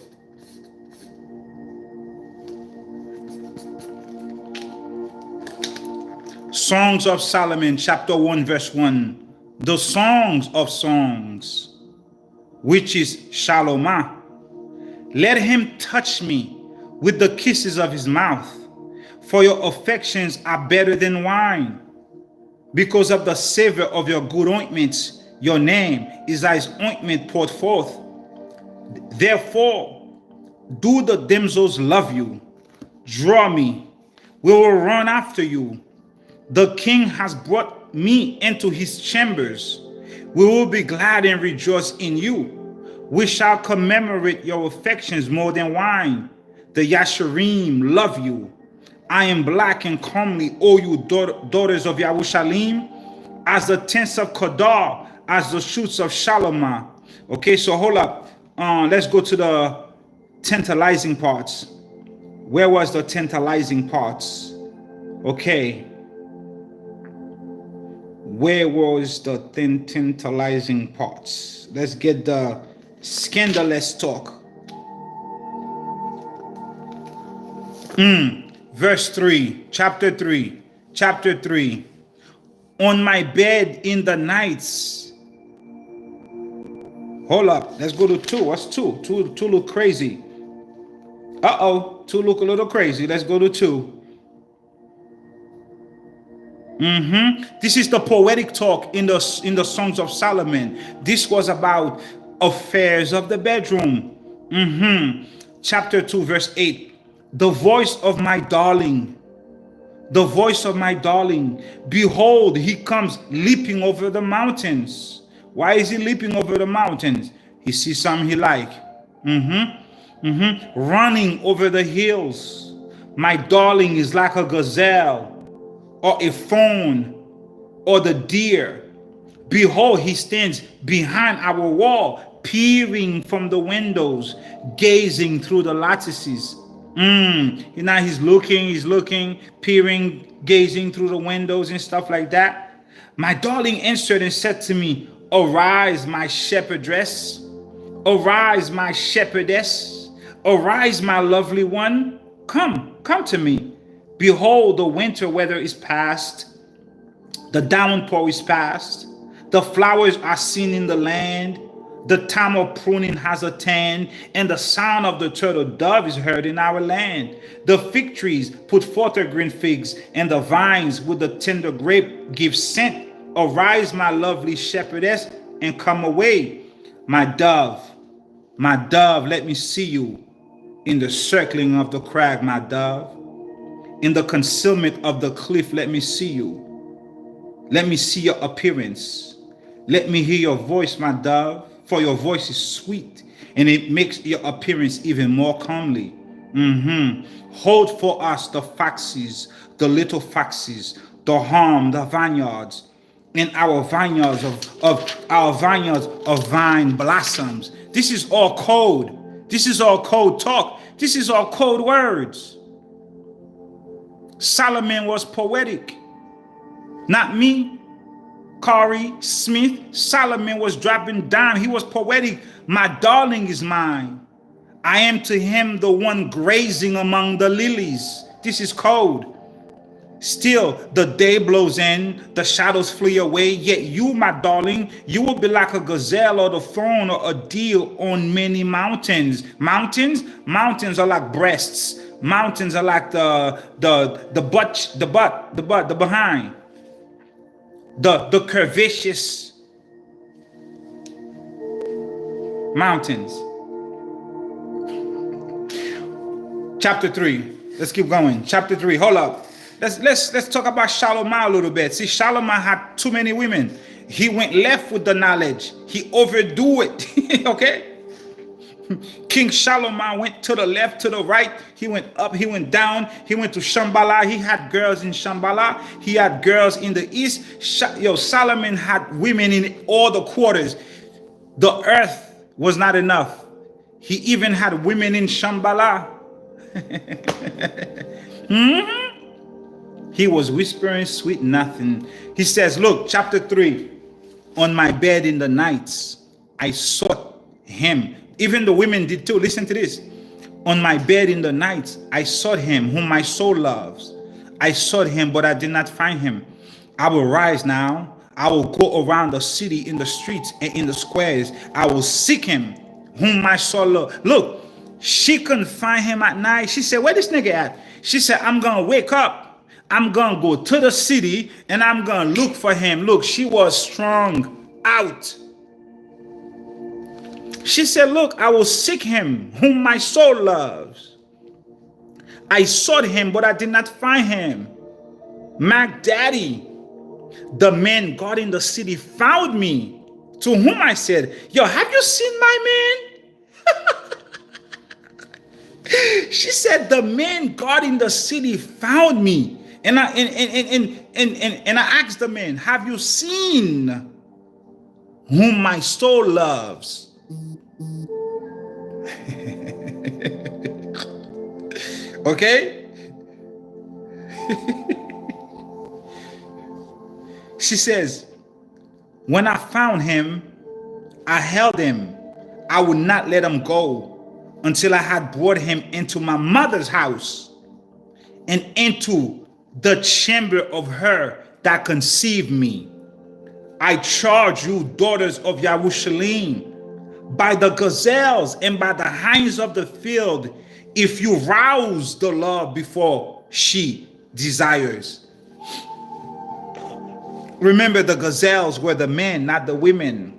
Songs of Solomon, chapter 1, verse 1. The songs of songs, which is Shalomah. Let him touch me with the kisses of his mouth, for your affections are better than wine. Because of the savor of your good ointments, your name is as ointment poured forth. Therefore, do the damsels love you? Draw me, we will run after you. The king has brought me into his chambers. We will be glad and rejoice in you. We shall commemorate your affections more than wine. The Yasharim love you. I am black and comely, O you daughters of Yerushalayim, as the tents of Kathar, as the shoots of Shalomah. Okay, so hold up. Let's go to the tantalizing parts. Where was the tantalizing parts? Okay. Where was the tantalizing parts? Let's get the scandalous talk. Verse 3, chapter 3. On my bed in the nights. Hold up. Let's go to 2. What's 2? 2 look crazy. Uh-oh. 2 look a little crazy. Let's go to 2. This is the poetic talk in the Songs of Solomon. This was about affairs of the bedroom. Chapter 2, verse 8. The voice of my darling. The voice of my darling. Behold, he comes leaping over the mountains. Why is he leaping over the mountains? He sees something he like. Running over the hills. My darling is like a gazelle, or a fawn, or the deer. Behold, he stands behind our wall, peering from the windows, gazing through the lattices. Now he's looking, peering, gazing through the windows and stuff like that. My darling answered and said to me, arise, my shepherdess. Arise, my shepherdess. Arise, my lovely one. Come to me. Behold, the winter weather is past. The downpour is past. The flowers are seen in the land. The time of pruning has attained, and the sound of the turtle dove is heard in our land. The fig trees put forth their green figs, and the vines with the tender grape give scent. Arise, my lovely shepherdess, and come away. My dove, let me see you in the circling of the crag, my dove. In the concealment of the cliff, let me see you. Let me see your appearance. Let me hear your voice, my dove. For your voice is sweet, and it makes your appearance even more comely. Hold for us the foxes, the little foxes, the harm, the vineyards, and our vineyards of vine blossoms. This is all code. This is all code talk. This is all code words. Solomon was poetic. Not me. Corey Smith. Solomon was dropping down. He was poetic. My darling is mine. I am to him the one grazing among the lilies. This is code. Still, the day blows in, the shadows flee away. Yet you, my darling, you will be like a gazelle or the fawn or a deer on many mountains. Mountains are like breasts. Mountains are like the behind. The curvaceous mountains. Chapter 3. Let's keep going. Chapter 3. Hold up. Let's talk about Shalomah a little bit. See, Shalomah had too many women. He went left with the knowledge. He overdo it. Okay? King Shalomah went to the left, to the right. He went up, he went down. He went to Shambhala. He had girls in Shambhala. He had girls in the east. Solomon had women in all the quarters. The earth was not enough. He even had women in Shambhala. He was whispering sweet nothing. He says, look, chapter 3. On my bed in the nights, I sought him. Even the women did too. Listen to this. On my bed in the night, I sought him whom my soul loves. I sought him, but I did not find him. I will rise now. I will go around the city in the streets and in the squares. I will seek him whom my soul loves. Look, she couldn't find him at night. She said, where this nigga at? She said, I'm going to wake up. I'm going to go to the city and I'm going to look for him. Look, she was strung out. She said, look, I will seek him whom my soul loves. I sought him, but I did not find him. Mac Daddy, the man guarding the city, found me. To whom I said, yo, have you seen my man? She said, the man guarding the city found me. And I asked the man, have you seen whom my soul loves? Okay? She says, when I found him, I held him. I would not let him go until I had brought him into my mother's house and into the chamber of her that conceived me. I charge you, daughters of Jerusalem, by the gazelles and by the hinds of the field, if you rouse the love before she desires. Remember, the gazelles were the men, not the women.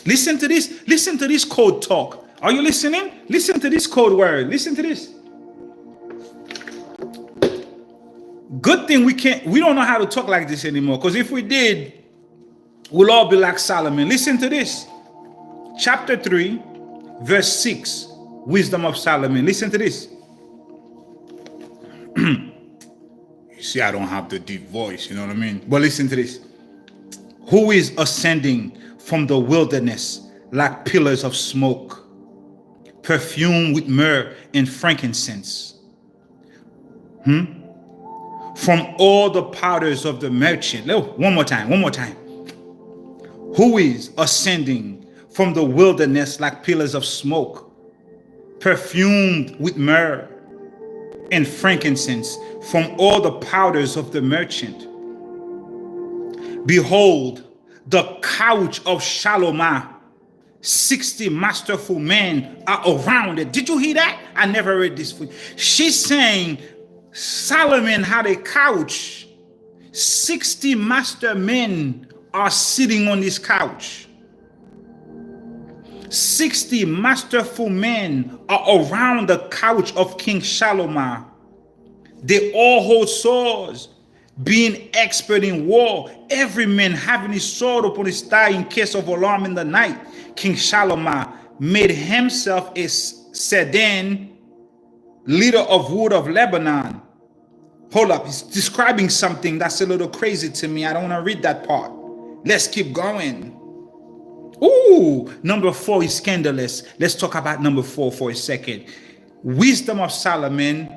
Listen to this. Listen to this code talk. Are you listening? Listen to this code word. Listen to this. Good thing we don't know how to talk like this anymore, because if we did, we'll all be like Solomon. Listen to this. Chapter 3, verse 6, Wisdom of Solomon. Listen to this. You see, I don't have the deep voice, you know what I mean? But listen to this. Who is ascending from the wilderness like pillars of smoke, perfumed with myrrh and frankincense? From all the powders of the merchant. One more time. Who is ascending from the wilderness like pillars of smoke, perfumed with myrrh and frankincense, from all the powders of the merchant? Behold, the couch of Shalomah, 60 masterful men are around it. Did you hear that? I never read this. She's saying Solomon had a couch. 60 master men are sitting on this couch. 60 masterful men are around the couch of King Shalomah. They all hold swords, being expert in war, every man having his sword upon his thigh in case of alarm in the night. King Shalomah made himself a sedan, leader of wood of Lebanon. Hold up, he's describing something that's a little crazy to me. I don't want to read that part. Let's keep going. Ooh, number 4 is scandalous. Let's talk about number 4 for a second. Wisdom of Solomon,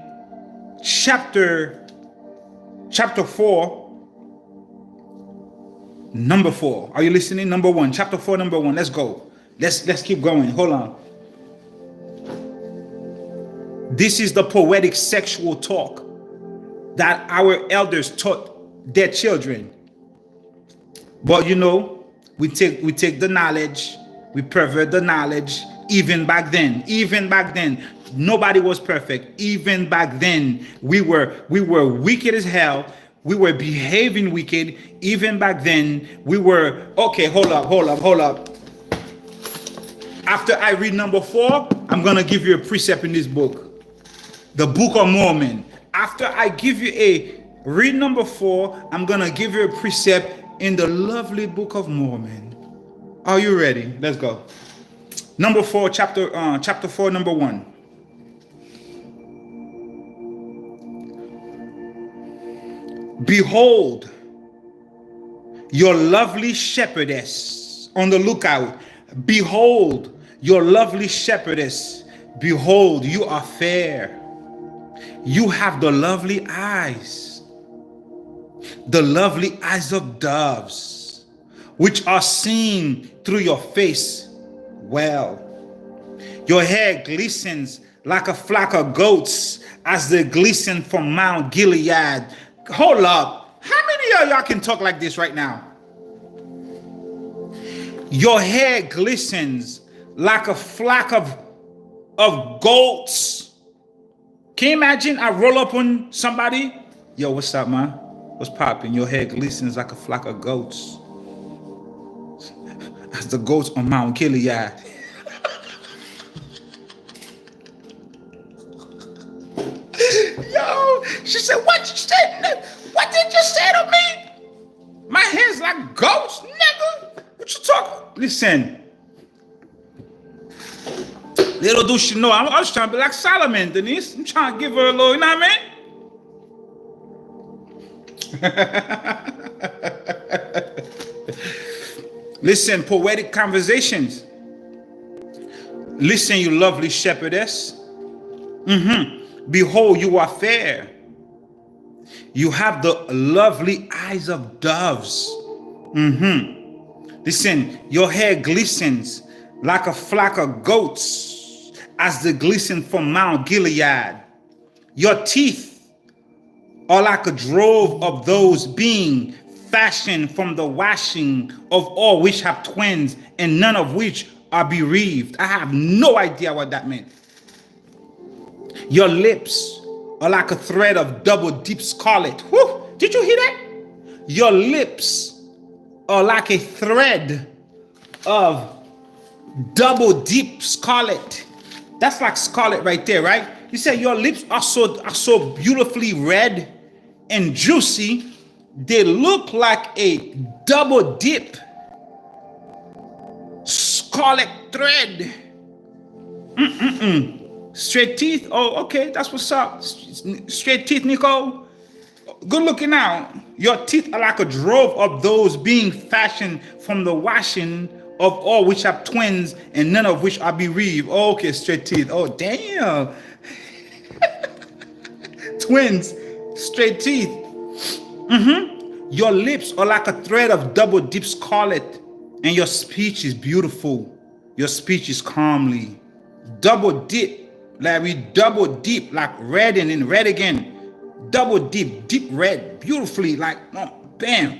chapter 4, number 4. Are you listening? Number 1, chapter 4, number 1. Let's go. Let's keep going. Hold on. This is the poetic sexual talk that our elders taught their children. But you know, we take the knowledge, we pervert the knowledge. Even back then, nobody was perfect. Even back then, we were wicked as hell. We were behaving wicked. Even back then, we were okay. Hold up. After I read number 4, I'm gonna give you a precept in this book, the Book of Mormon. After I give you read number 4, I'm gonna give you a precept in the lovely Book of Mormon. Are you ready? Let's go. Number 4, chapter 4, number 1. Behold, your lovely shepherdess on the lookout. Behold, your lovely shepherdess. Behold, you are fair. You have the lovely eyes of doves, which are seen through your face well. Your hair glistens like a flock of goats as they glisten from Mount Gilead. Hold up. How many of y'all can talk like this right now? Your hair glistens like a flock of goats. Can you imagine I roll up on somebody? Yo, what's up, man? What's popping? Your hair glistens like a flock of goats. As the goats on Mount Gilead. Yo, she said, what you say? What did you say to me? My hair's like goats, nigga. What you talking? Listen. Little do she know, I was trying to be like Solomon, Denise. I'm trying to give her a little, you know what I mean? Listen, poetic conversations. Listen, you lovely shepherdess. Behold, you are fair. You have the lovely eyes of doves. Listen, your hair glistens like a flock of goats as they glisten from Mount Gilead. Your teeth are like a drove of those being fashioned from the washing of all which have twins and none of which are bereaved. I have no idea what that meant. Your lips are like a thread of double deep scarlet. Whew, did you hear that? Your lips are like a thread of double deep scarlet. That's like scarlet right there, right? You said your lips are so beautifully red and juicy. They look like a double dip scarlet thread. Straight teeth. Oh, okay, that's what's up. Straight teeth, Nico. Good looking out. Your teeth are like a drove of those being fashioned from the washing of all which have twins and none of which are bereaved. Oh, okay, straight teeth. Oh, damn. Twins, straight teeth. Your lips are like a thread of double deep scarlet, and your speech is beautiful. Your speech is calmly. Double dip, Larry, double deep, like red and then red again. Double deep, deep red, beautifully, like, oh, bam.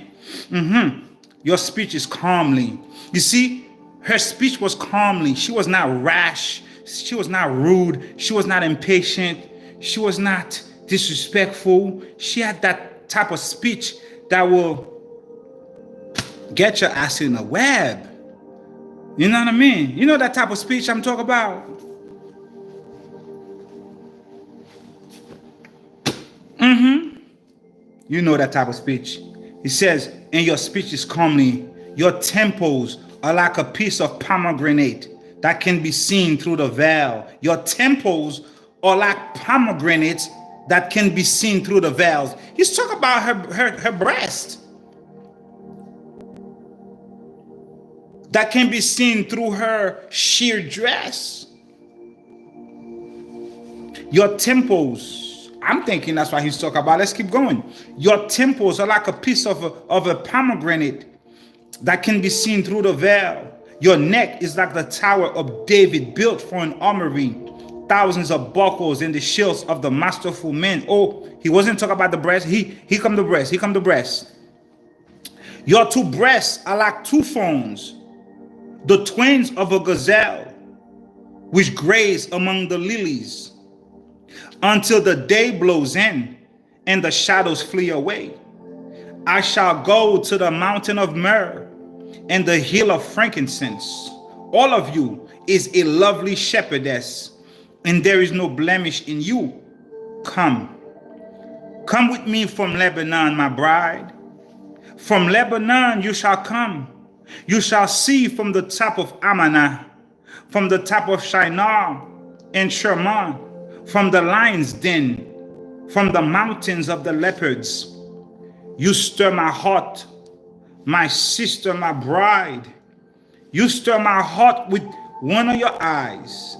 Your speech is calmly. You see, her speech was calmly. She was not rash. She was not rude. She was not impatient. She was not disrespectful. She had that type of speech that will get your ass in a web. You know what I mean? You know that type of speech I'm talking about? You know that type of speech. He says, and your speech is calmly. Your temples are like a piece of pomegranate that can be seen through the veil. Your temples are like pomegranates that can be seen through the veils. He's talking about her breast that can be seen through her sheer dress. Your temples, I'm thinking that's what he's talking about. Let's keep going. Your temples are like a piece of a pomegranate that can be seen through the veil. Your neck is like the Tower of David built for an armory. Thousands of buckles in the shields of the masterful men. Oh, he wasn't talking about the breast. Here come the breast. Here come the breast. Your two breasts are like two fawns, the twins of a gazelle, which graze among the lilies, until the day blows in and the shadows flee away. I shall go to the mountain of myrrh and the hill of frankincense. All of you is a lovely shepherdess, and there is no blemish in you. Come with me from Lebanon, my bride. From Lebanon you shall come. You shall see from the top of Amanah, from the top of Shinar and Sherman, from the lion's den, from the mountains of the leopards. You stir my heart, my sister, my bride. You stir my heart with one of your eyes,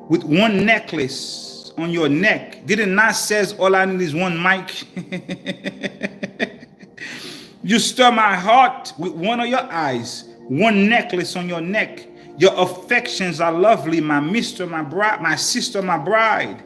with one necklace on your neck. Did it not says all I need is one mic? You stir my heart with one of your eyes, one necklace on your neck. Your affections are lovely, my mister, my bride, my sister, my bride.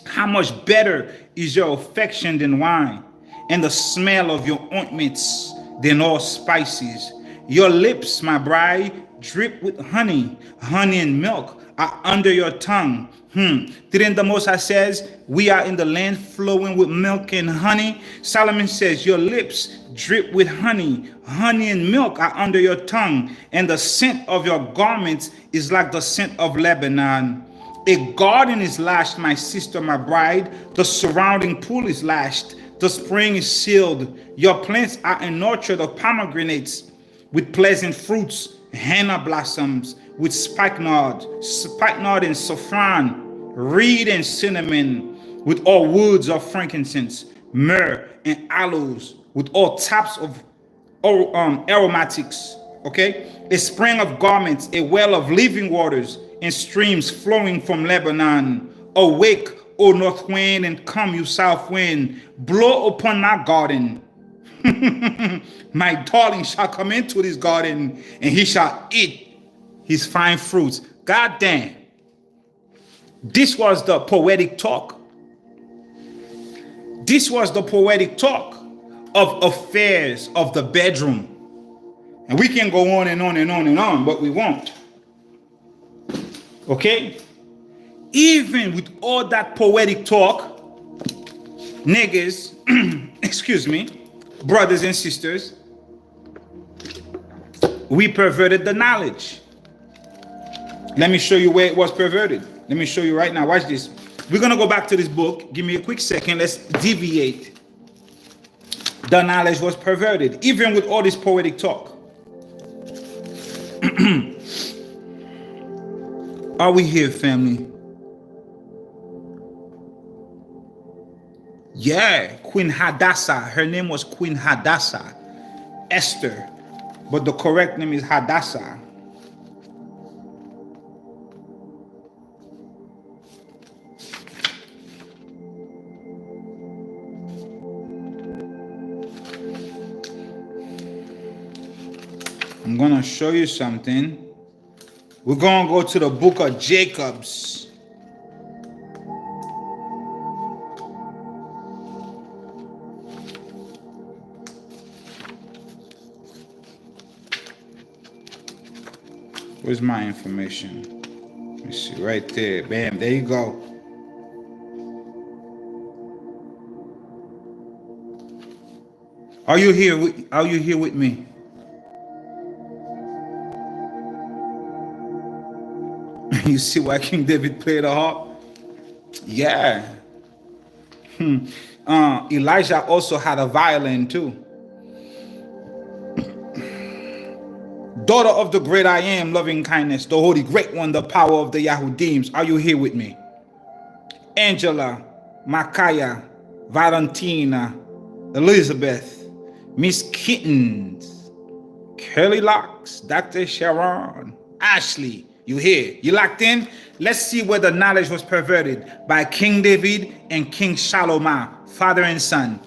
How much better is your affection than wine, and the smell of your ointments than all spices. Your lips, my bride, drip with honey. Honey and milk are under your tongue. Didn't the Most High says we are in the land flowing with milk and honey? Solomon says your lips drip with honey. Honey and milk are under your tongue, and the scent of your garments is like the scent of Lebanon. A garden is lashed, my sister, my bride. The surrounding pool is lashed. The spring is sealed. Your plants are an orchard of pomegranates with pleasant fruits, henna blossoms with spikenard and saffron, reed and cinnamon, with all woods of frankincense, myrrh and aloes, with all types of aromatics. Okay, a spring of garments, a well of living waters, and streams flowing from Lebanon. Awake, O north wind, and come, you south wind. Blow upon my garden. My darling shall come into this garden, and he shall eat his fine fruits. God damn. This was the poetic talk. This was the poetic talk of affairs of the bedroom. And we can go on and on and on and on, but we won't. Okay? Even with all that poetic talk, niggas, excuse me, brothers and sisters, we perverted the knowledge. Let me show you where it was perverted. Let me show you right now. Watch this. We're going to go back to this book. Give me a quick second. Let's deviate. The knowledge was perverted, even with all this poetic talk. Are we here, family? Yeah, Queen Hadassah. Her name was Queen Hadassah, Esther, but the correct name is Hadassah. I'm gonna show you something. We're gonna go to the book of Jacobs. Where's my information? Let me see, right there. Bam, there you go. Are you here with me? You see why King David played the harp? Yeah. Elijah also had a violin too. Daughter of the great I am, loving kindness, the holy great one, the power of the Yahudims. Are you here with me? Angela, Micaiah, Valentina, Elizabeth, Miss Kittens, Curly Locks, Dr. Sharon, Ashley. You here? You locked in? Let's see where the knowledge was perverted by King David and King Shalomah, father and son.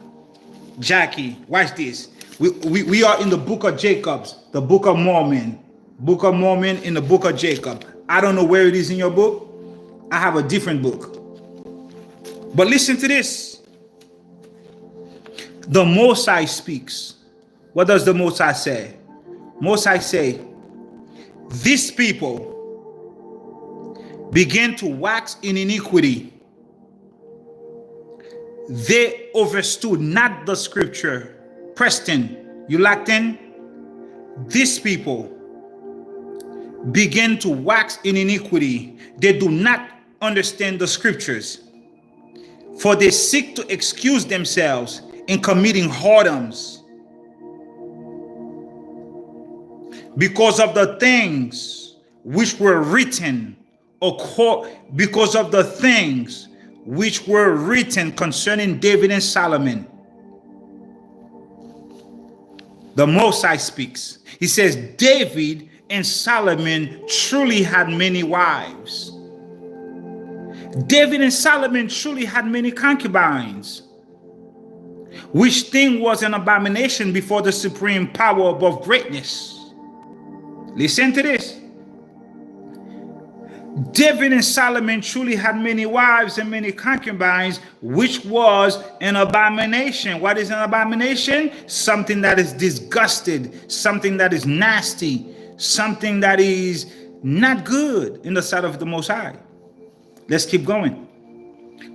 Jackie, watch this. We are in the book of Jacobs, the book of Mormon. Book of Mormon in the book of Jacob. I don't know where it is in your book. I have a different book. But listen to this. The Most High speaks. What does the Most High say? Most High say, these people begin to wax in iniquity. They overstood not the scripture. Preston, you locked in? These people begin to wax in iniquity. They do not understand the scriptures, for they seek to excuse themselves in committing whoredoms because of the things which were written, because of the things which were written concerning David and Solomon. The Most High speaks. He says, David and Solomon truly had many wives. David and Solomon truly had many concubines, which thing was an abomination before the supreme power above greatness. Listen to this. David and Solomon truly had many wives and many concubines, which was an abomination. What is an abomination? Something that is disgusted, something that is nasty, something that is not good in the sight of the Most High. Let's keep going.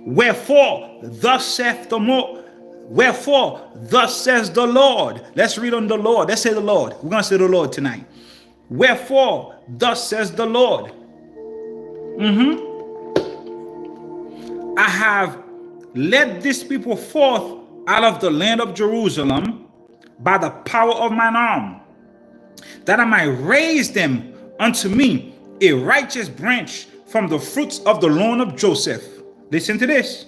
Wherefore, thus says the Lord. Let's read on the Lord. Let's say the Lord. We're going to say the Lord tonight. Wherefore, thus says the Lord. I have led this people forth out of the land of Jerusalem by the power of mine arm, that I might raise them unto me a righteous branch from the fruits of the loin of Joseph. Listen to this.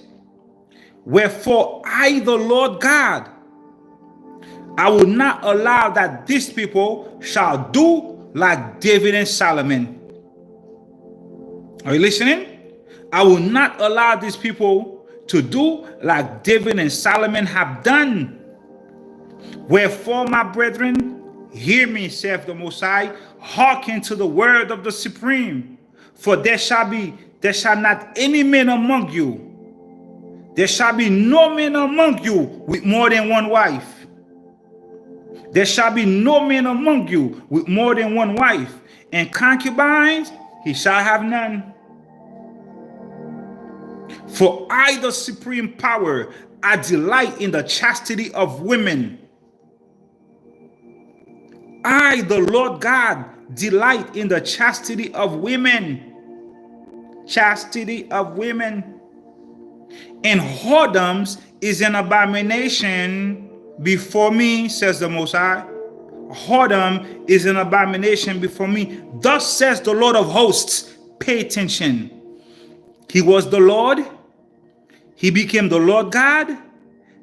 Wherefore I, the Lord God, I will not allow that these people shall do like David and Solomon. Are you listening? I will not allow these people to do like David and Solomon have done. Wherefore, my brethren, hear me, saith the Most High, hearken to the word of the Supreme. For there shall not any man among you. There shall be no man among you with more than one wife. There shall be no man among you with more than one wife, and concubines he shall have none. For I, the supreme power, I delight in the chastity of women. I, the Lord God, delight in the chastity of women. Chastity of women. And whoredoms is an abomination before me, says the Most High. Whoredom is an abomination before me. Thus says the Lord of hosts. Pay attention. He was the Lord. He became the Lord God.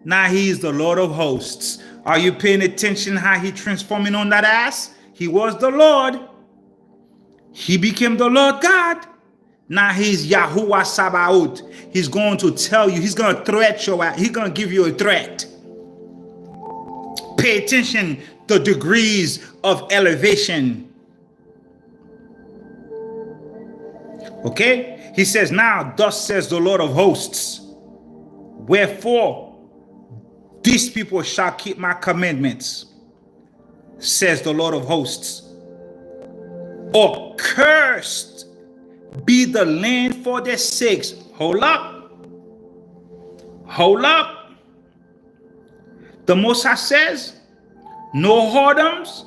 Now he is the Lord of hosts. Are you paying attention how he transforming on that ass? He was the Lord. He became the Lord God. Now he's Yahuwah Sabaoth. He's going to tell you. He's going to threat you. He's going to give you a threat. Pay attention to the degrees of elevation. Okay? He says, now thus says the Lord of hosts. Wherefore, these people shall keep my commandments, says the Lord of hosts. Or cursed be the land for their sakes. Hold up. Hold up. The Most High says, no whoredoms,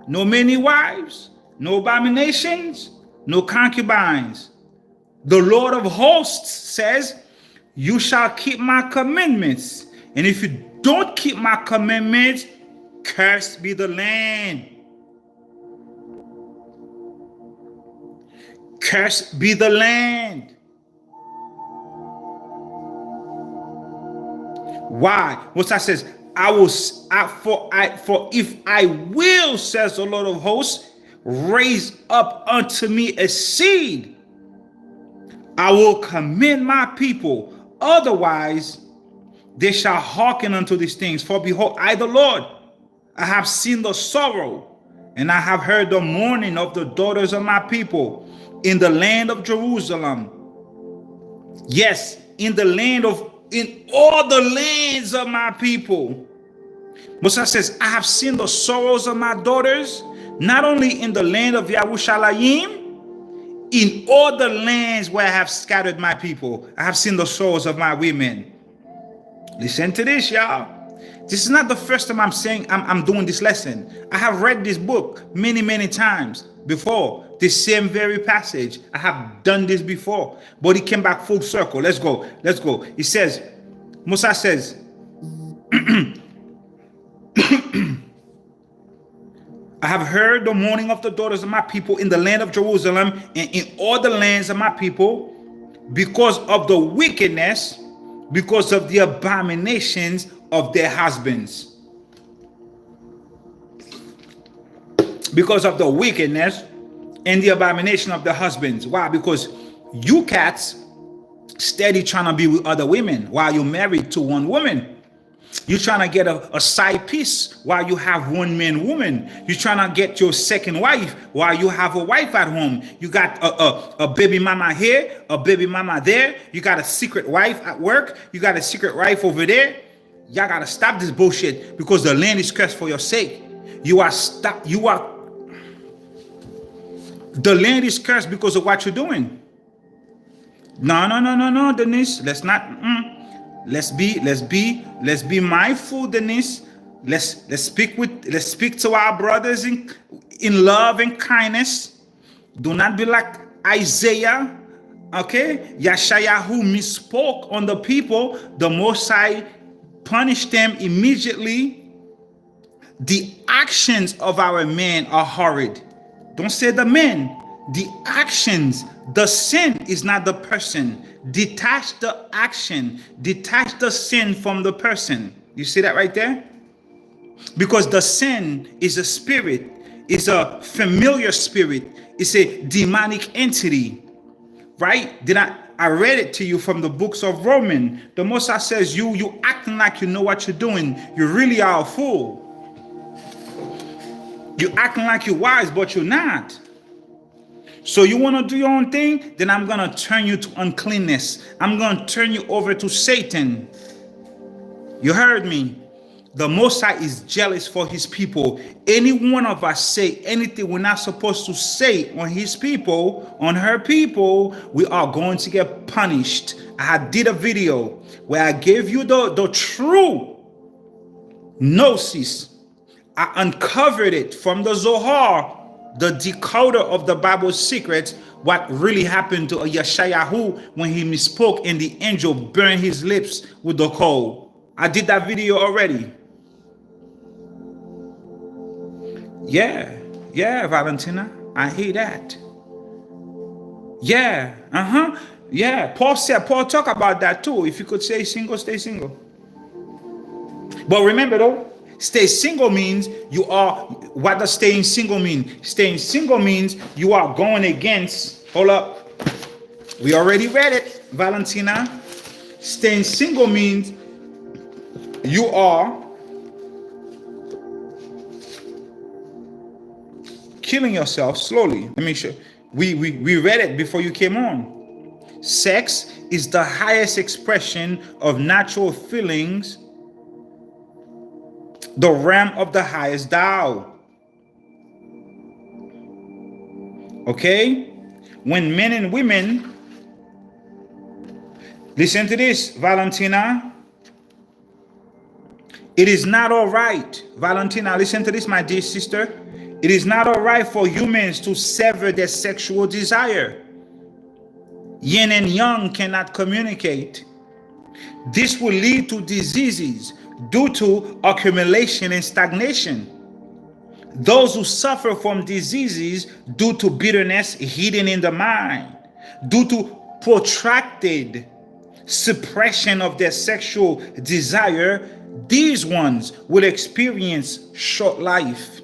no many wives, no abominations, no concubines. The Lord of hosts says, you shall keep my commandments. And if you don't keep my commandments, cursed be the land. Cursed be the land. Why? What's that says? For if I will, says the Lord of hosts, raise up unto me a seed, I will commend my people. Otherwise, they shall hearken unto these things. For behold, I, the Lord, I have seen the sorrow, and I have heard the mourning of the daughters of my people in the land of Jerusalem. Yes, in all the lands of my people. Moses says, I have seen the sorrows of my daughters, not only in the land of Yerushalayim, in all the lands where I have scattered my people. I have seen the sorrows of my women. Listen to this, y'all. This is not the first time I'm doing this lesson. I have read this book many, many times before. This same very passage. I have done this before. But it came back full circle. Let's go. Let's go. It says, Musa says, I have heard the mourning of the daughters of my people in the land of Jerusalem and in all the lands of my people, because of the wickedness, because of the abominations of their husbands. Because of the wickedness and the abomination of the husbands. Why? Because you cats steady trying to be with other women while you're married to one woman. You're trying to get a side piece while you have one man woman. You're trying to get your second wife while you have a wife at home. You got a baby mama here, a baby mama there. You got a secret wife at work. You got a secret wife over there. Y'all gotta stop this bullshit because the land is cursed for your sake. The land is cursed because of what you're doing. No, Denise. Let's not. Let's be mindful, Denise. Let's speak to our brothers in love and kindness. Do not be like Isaiah. Okay, Yeshayahu misspoke on the people. The Most High punished them immediately. The actions of our men are horrid. Don't say the men. The actions. The sin is not the person. Detach the action. Detach the sin from the person. You see that right there? Because the sin is a spirit. It's a familiar spirit. It's a demonic entity. Right? I read it to you from the books of Romans. The Most High says you acting like you know what you're doing. You really are a fool. You acting like you're wise, but you're not. So you want to do your own thing? Then I'm going to turn you to uncleanness. I'm going to turn you over to Satan. You heard me. The Most High is jealous for his people. Any one of us say anything we're not supposed to say on his people, on her people, we are going to get punished. I did a video where I gave you the true gnosis. I uncovered it from the Zohar, the decoder of the Bible's secrets, what really happened to Yeshayahu when he misspoke and the angel burned his lips with the coal. I did that video already. Yeah, Valentina, I hear that. Yeah, yeah. Paul talk about that too. If you could stay single, stay single. But remember though, stay single means you are, what does staying single mean? Staying single means you are going against, hold up, we already read it, Valentina. Staying single means you are killing yourself slowly. Let me show. We read it before you came on. Sex is the highest expression of natural feelings, the realm of the highest Tao. Okay? When men and women, listen to this, Valentina. It is not all right. Valentina, listen to this, my dear sister. It is not all right for humans to sever their sexual desire. Yin and Yang cannot communicate. This will lead to diseases due to accumulation and stagnation. Those who suffer from diseases due to bitterness hidden in the mind, due to protracted suppression of their sexual desire, these ones will experience short life.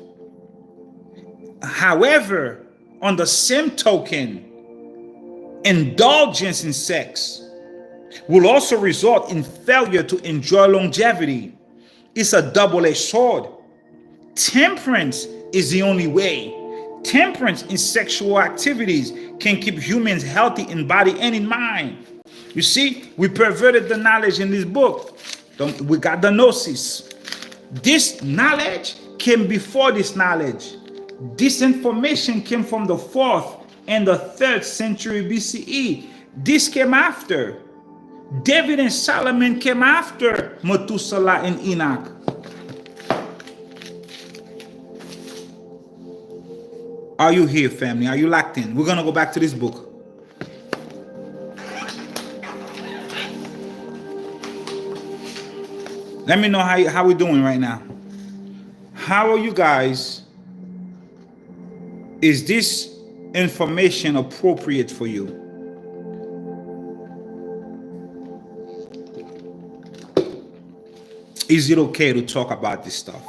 However, on the same token, indulgence in sex will also result in failure to enjoy longevity. It's a double-edged sword. Temperance is the only way. Temperance in sexual activities can keep humans healthy in body and in mind. You see, we perverted the knowledge in this book. We got the gnosis. This knowledge came before this knowledge. This information came from the 4th and the 3rd century BCE. This came after. David and Solomon came after Methuselah and Enoch. Are you here, family? Are you locked in? We're going to go back to this book. Let me know how we're doing right now. How are you guys? Is this information appropriate for you? Is it okay to talk about this stuff?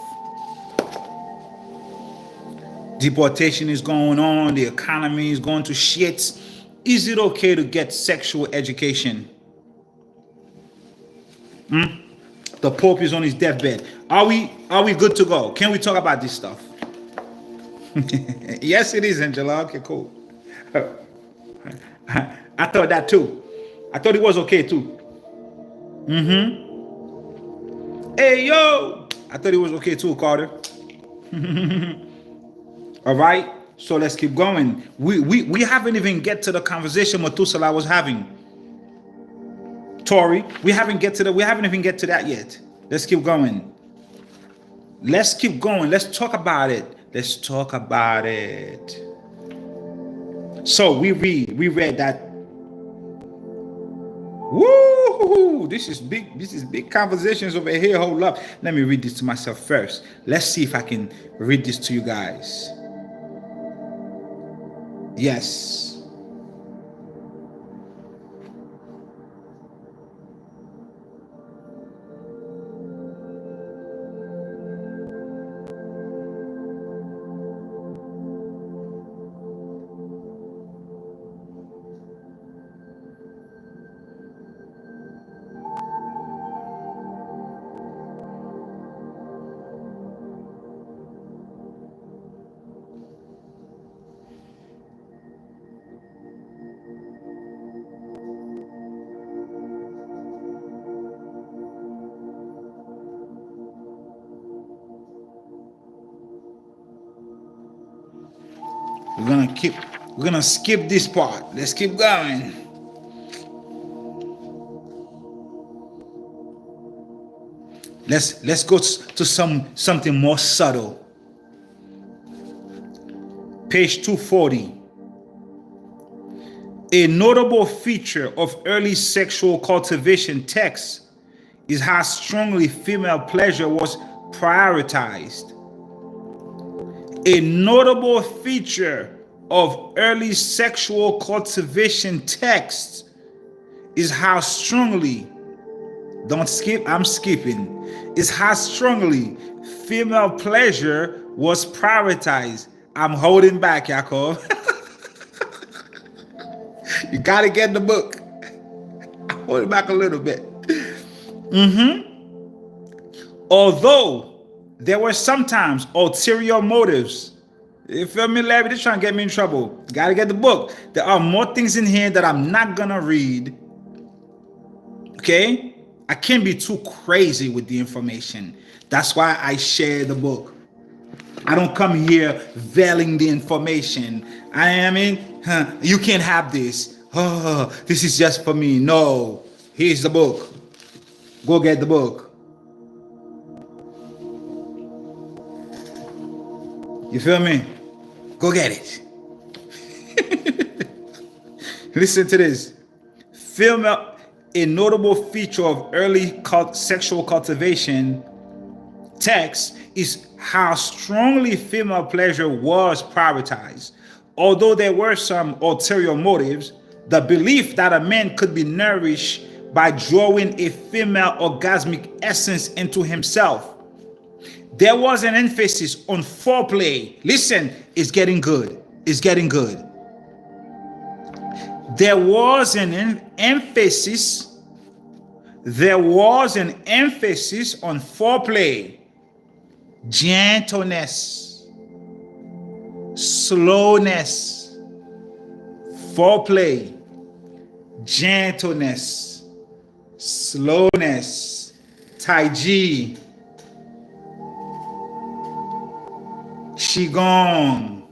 Deportation is going on. The economy is going to shit. Is it okay to get sexual education? The The Pope is on his deathbed. Are we good to go? Can we talk about this stuff? Yes, it is, Angela. Okay, cool. I thought that too. I thought it was okay too. Hey, yo! I thought it was okay too, Carter. All right, so let's keep going. We haven't even get to the conversation Methuselah was having. Tori, we haven't even get to that yet. Let's keep going. Let's keep going. Let's talk about it. Let's talk about it. So we read that. Woo! This is big conversations over here. Hold up. Let me read this to myself first. Let's see if I can read this to you guys. Yes. We're gonna skip this part. Let's keep going. Let's go to something more subtle. Page 240. A notable feature of early sexual cultivation texts is how strongly female pleasure was prioritized. A notable feature of early sexual cultivation texts is how strongly, don't skip, I'm skipping, is how strongly female pleasure was prioritized. I'm holding back, Yaakov. You gotta get the book. I'm holding back a little bit. Although there were sometimes ulterior motives. You feel me, Larry? They're trying to get me in trouble. Gotta get the book. There are more things in here that I'm not gonna read. Okay? I can't be too crazy with the information. That's why I share the book. I don't come here veiling the information. You can't have this. Oh, this is just for me. No. Here's the book. Go get the book. You feel me? Go get it. Listen to this. A notable feature of early sexual cultivation text is how strongly female pleasure was prioritized. Although there were some ulterior motives, the belief that a man could be nourished by drawing a female orgasmic essence into himself. There was an emphasis on foreplay. Listen, it's getting good. It's getting good. There was an emphasis on foreplay, gentleness, slowness, foreplay, gentleness, slowness, Tai Chi, Qigong,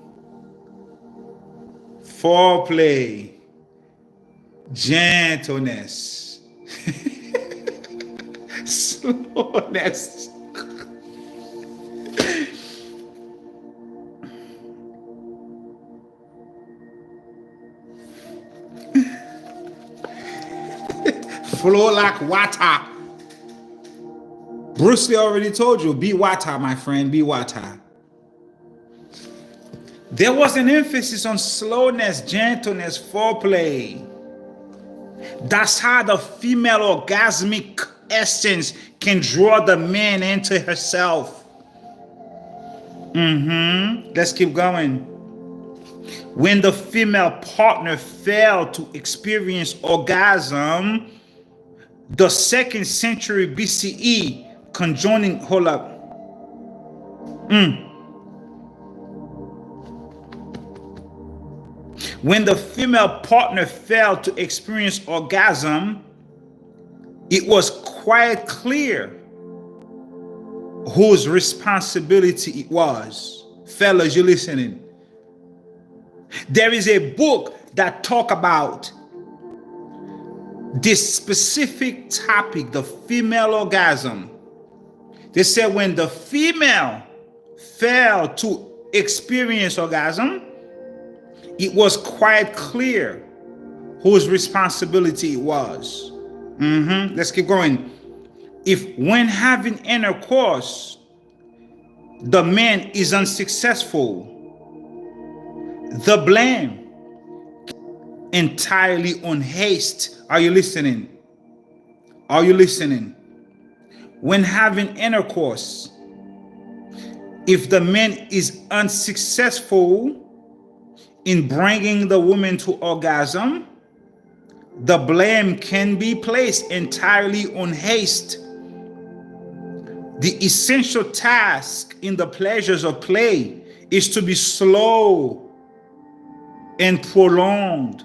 foreplay, gentleness, slowness. Flow like water. Bruce Lee already told you, be water, my friend, be water. There was an emphasis on slowness, gentleness, foreplay. That's how the female orgasmic essence can draw the man into herself. Let's keep going. When the female partner failed to experience orgasm, the 2nd century BCE, conjoining, hold up. When the female partner failed to experience orgasm, it was quite clear whose responsibility it was. Fellas, you listening? There is a book that talk about this specific topic, the female orgasm. They said when the female failed to experience orgasm, it was quite clear whose responsibility it was. Let's keep going. If when having intercourse, the man is unsuccessful, the blame entirely on haste. Are you listening? Are you listening? When having intercourse, if the man is unsuccessful in bringing the woman to orgasm, the blame can be placed entirely on haste. The essential task in the pleasures of play is to be slow and prolonged.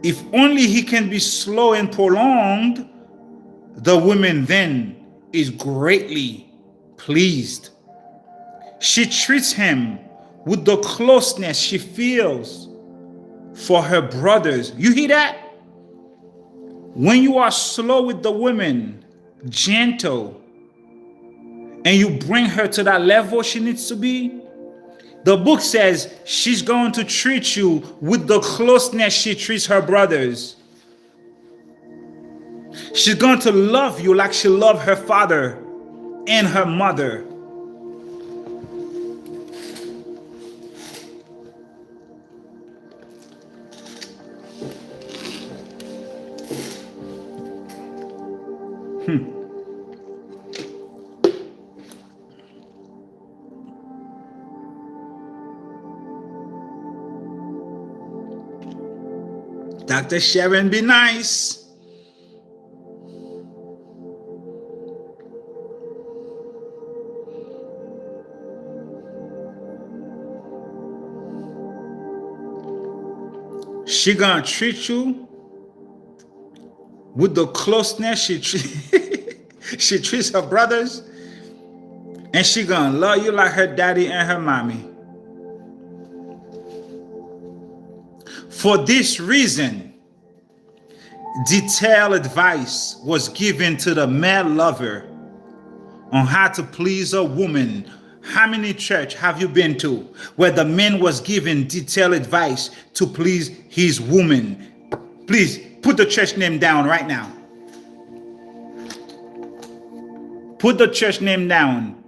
If only he can be slow and prolonged, the woman then is greatly pleased. She treats him with the closeness she feels for her brothers. You hear that? When you are slow with the woman, gentle, and you bring her to that level she needs to be, the book says she's going to treat you with the closeness she treats her brothers. She's going to love you like she loved her father and her mother. Dr. Sharon, be nice. She gonna treat you with the closeness she treats her brothers, and she gonna love you like her daddy and her mommy. For this reason, detailed advice was given to the male lover on how to please a woman. How many church have you been to where the man was given detailed advice to please his woman? Please put the church name down right now. Put the church name down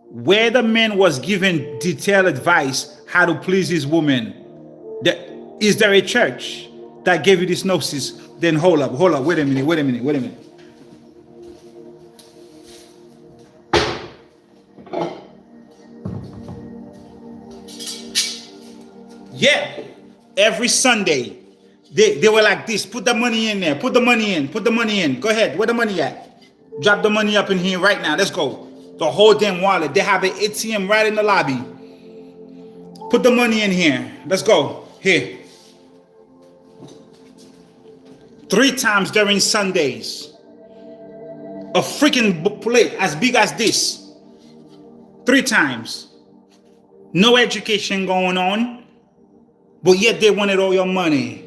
where the man was given detailed advice how to please his woman. Is there a church that gave you this gnosis? Then hold up, wait a minute. Yeah, every Sunday, they were like this, put the money in there, put the money in. Go ahead, where the money at? Drop the money up in here right now, let's go. The whole damn wallet, they have an ATM right in the lobby. Put the money in here, let's go, here. 3 times during Sundays. A freaking plate as big as this. 3 times. No education going on, but yet they wanted all your money.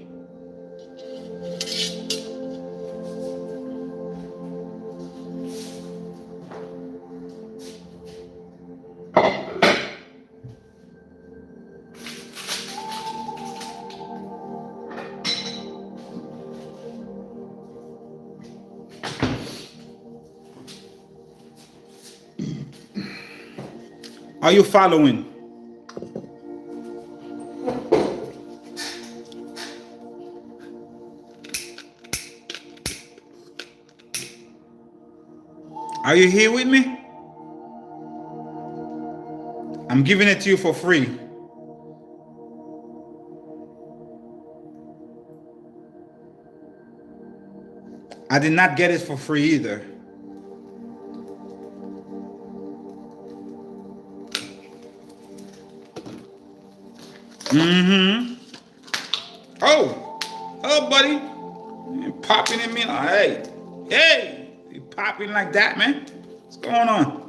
Are you following? Are you here with me? I'm giving it to you for free. I did not get it for free either. Oh, buddy. You popping in me like, hey, you popping like that, man? What's going on?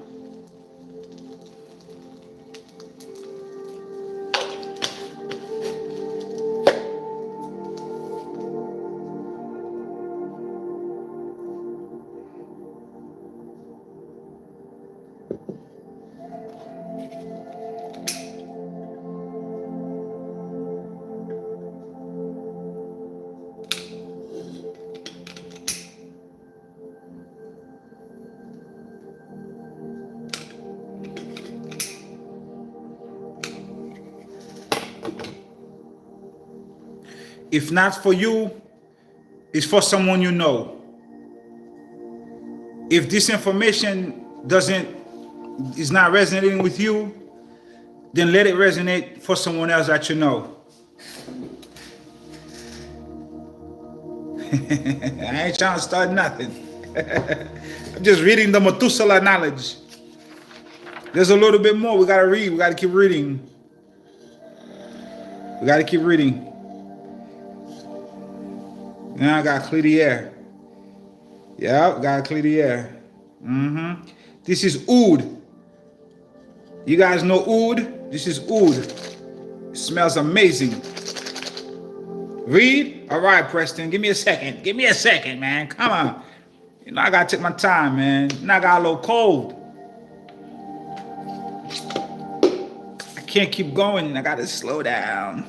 If not for you, it's for someone you know. If this information is not resonating with you, then let it resonate for someone else that you know. I ain't trying to start nothing. I'm just reading the Methuselah knowledge. There's a little bit more we gotta read. We gotta keep reading. We gotta keep reading. Now I gotta clear the air. Yeah, gotta clear the air. This is oud. You guys know oud? This is oud. It smells amazing. Read? All right, Preston. Give me a second. Give me a second, man. Come on. You know, I gotta take my time, man. You know, I got a little cold. I can't keep going. I gotta slow down.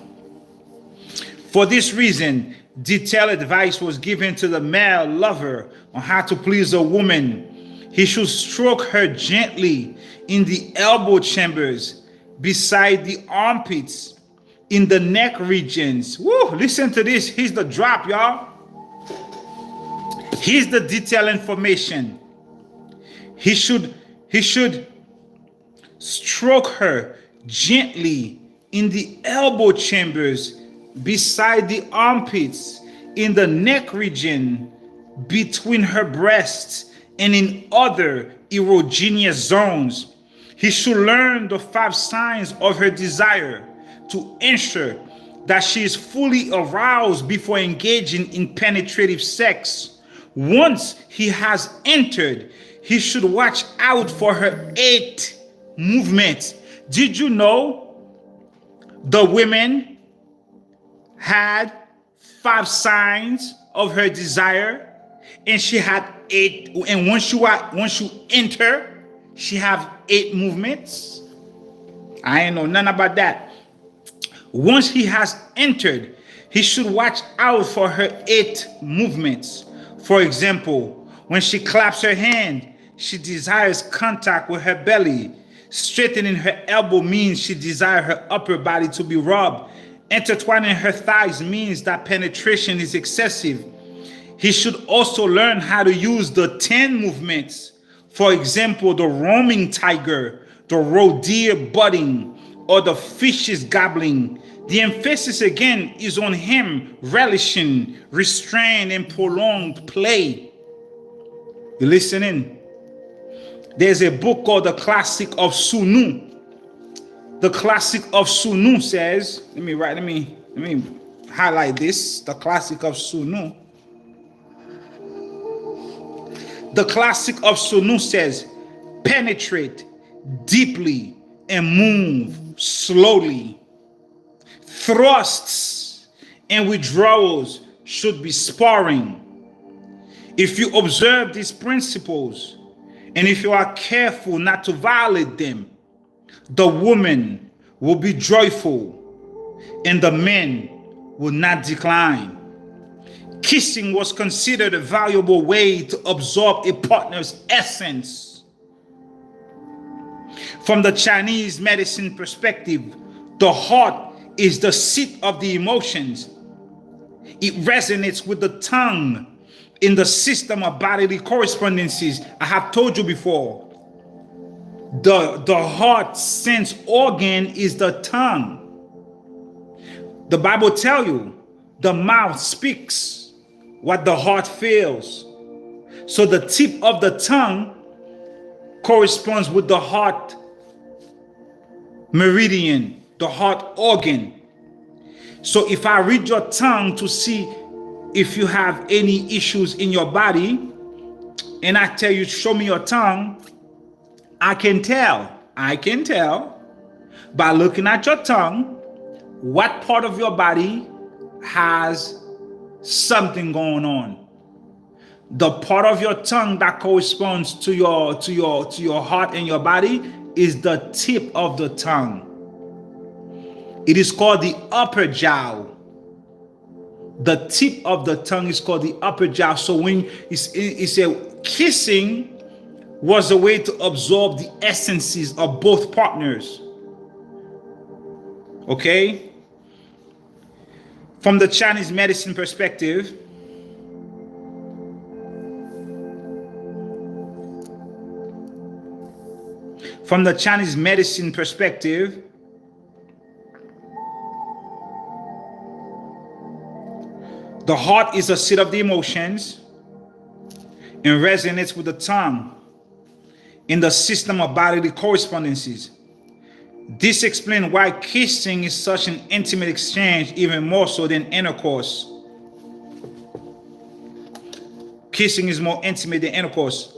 For this reason, detailed advice was given to the male lover on how to please a woman. He should stroke her gently in the elbow chambers, beside the armpits, in the neck regions. Woo, listen to this. Here's the drop, y'all. Here's the detailed information. He should stroke her gently in the elbow chambers, beside the armpits, in the neck region, between her breasts, and in other erogenous zones. He should learn the 5 signs of her desire to ensure that she is fully aroused before engaging in penetrative sex. Once he has entered, he should watch out for her 8 movements. Did you know the women had 5 signs of her desire, and she had 8, and once you enter, she have 8 movements? I ain't know none about that. Once he has entered, he should watch out for her 8 movements. For example, when she claps her hand, she desires contact with her belly. Straightening her elbow means she desires her upper body to be rubbed. Intertwining her thighs means that penetration is excessive. He should also learn how to use the 10 movements. For example, the roaming tiger, the roe deer butting, or the fishes gobbling. The emphasis again is on him relishing, restrained, and prolonged play. You listening? There's a book called The Classic of Sunu. The Classic of Sunu says, let me highlight this. The Classic of Sunu. The Classic of Sunu says, penetrate deeply and move slowly. Thrusts and withdrawals should be sparring. If you observe these principles, and if you are careful not to violate them, the woman will be joyful and the men will not decline. Kissing was considered a valuable way to absorb a partner's essence. From the Chinese medicine perspective, the heart is the seat of the emotions. It resonates with the tongue in the system of bodily correspondences. I have told you before, the heart sense organ is the tongue. The Bible tells you the mouth speaks what the heart feels. So the tip of the tongue corresponds with the heart meridian, the heart organ. So if I read your tongue to see if you have any issues in your body, and I tell you, show me your tongue, I can tell by looking at your tongue what part of your body has something going on. The part of your tongue that corresponds to your heart and your body is the tip of the tongue. It is called the upper jaw. The tip of the tongue is called the upper jaw. So when it's a kissing was a way to absorb the essences of both partners. Okay? From the Chinese medicine perspective, the heart is a seat of the emotions and resonates with the tongue in the system of bodily correspondences. This explains why kissing is such an intimate exchange, even more so than intercourse. Kissing is more intimate than intercourse.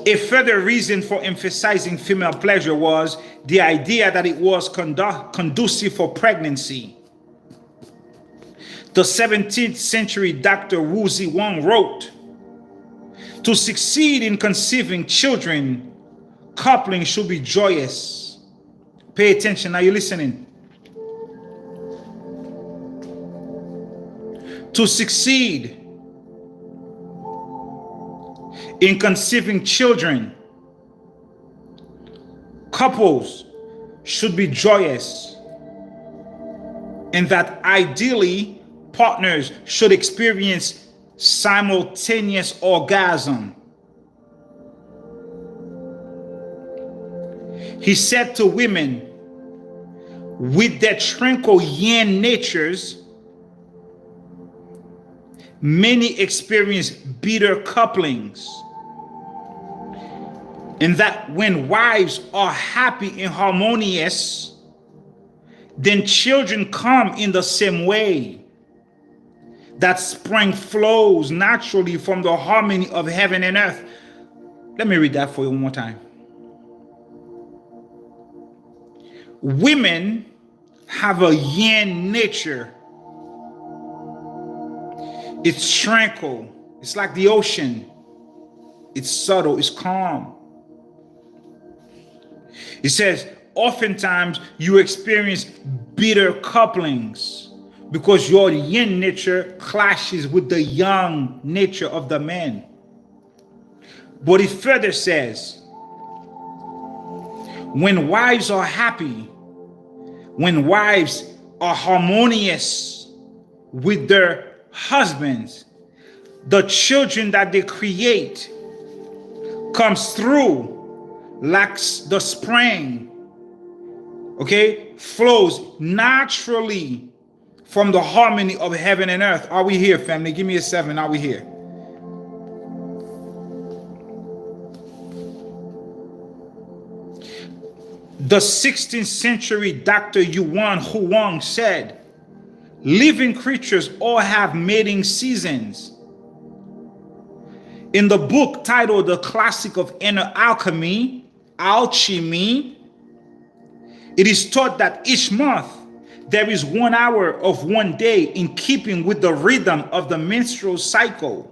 A further reason for emphasizing female pleasure was the idea that it was conducive for pregnancy. The 17th century Dr. Wu Ziwang wrote, "To succeed in conceiving children, coupling should be joyous." Pay attention, are you listening? To succeed in conceiving children, couples should be joyous, and that ideally partners should experience simultaneous orgasm. He said to women, with their tranquil yin natures, many experience bitter couplings, and that when wives are happy and harmonious, then children come in the same way. That spring flows naturally from the harmony of heaven and earth. Let me read that for you one more time. Women have a yin nature. It's tranquil. It's like the ocean. It's subtle. It's calm. It says, oftentimes you experience bitter couplings because your yin nature clashes with the yang nature of the man. But it further says, when wives are happy, when wives are harmonious with their husbands, the children that they create comes through like the spring, okay, flows naturally from the harmony of heaven and earth. Are we here, family? Give me a 7. Are we here? The 16th century Dr. Yuan Huang said, living creatures all have mating seasons. In the book titled The Classic of Inner Alchemy, it is taught that each month there is 1 hour of one day in keeping with the rhythm of the menstrual cycle.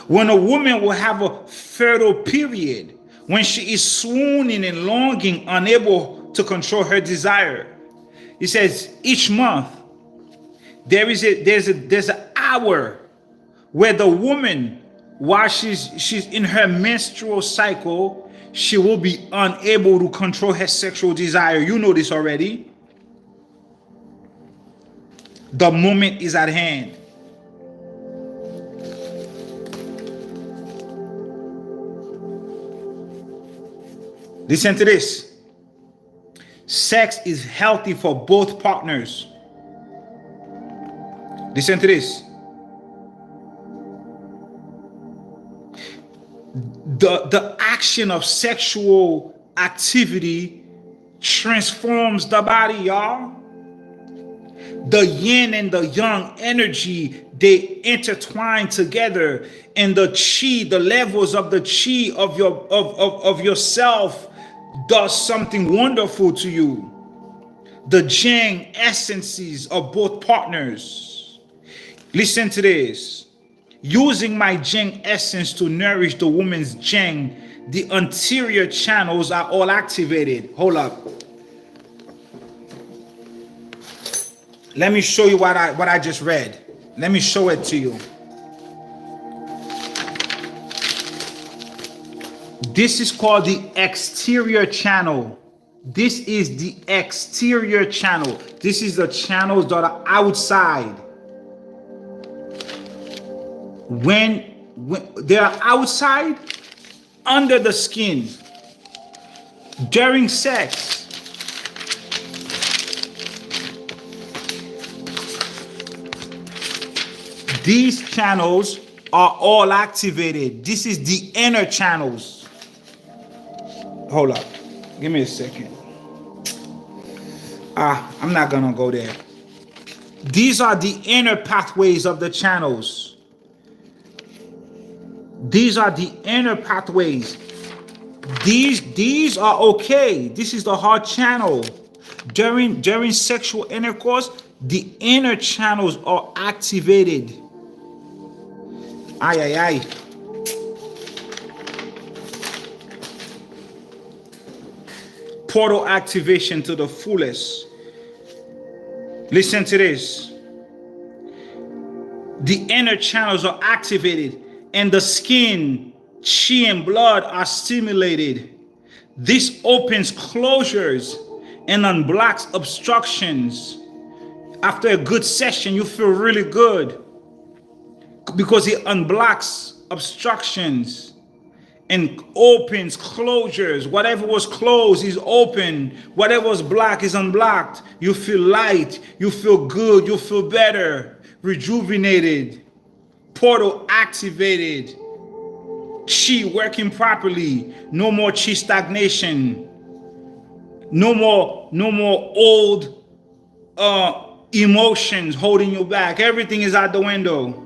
When a woman will have a fertile period, when she is swooning and longing, unable to control her desire. It says each month there's an hour where the woman, while she's in her menstrual cycle, she will be unable to control her sexual desire. You know this already. The moment is at hand. Listen to this. Sex is healthy for both partners. Listen to this. The action of sexual activity transforms the body, y'all. The yin and the yang energy, they intertwine together, and the chi, the levels of the chi of yourself does something wonderful to you. The yang essences of both partners. Listen to this. Using my Jing essence to nourish the woman's Jing, the anterior channels are all activated. Hold up. Let me show you what I just read. Let me show it to you. This is called the exterior channel. This is the exterior channel. This is the channels that are outside. When they are outside, under the skin, during sex, these channels are all activated. This is the inner channels. Hold up. Give me a second. I'm not gonna go there. These are the inner pathways of the channels. These are the inner pathways. These are okay. This is the heart channel. During sexual intercourse, the inner channels are activated. Ay, ay, ay. Portal activation to the fullest. Listen to this. The inner channels are activated, and the skin, chi, and blood are stimulated. This opens closures and unblocks obstructions. After a good session, you feel really good because it unblocks obstructions and opens closures. Whatever was closed is open. Whatever was blocked is unblocked. You feel light. You feel good. You feel better. Rejuvenated. Portal activated. Chi working properly. No more chi stagnation. No more old emotions holding you back. Everything is out the window.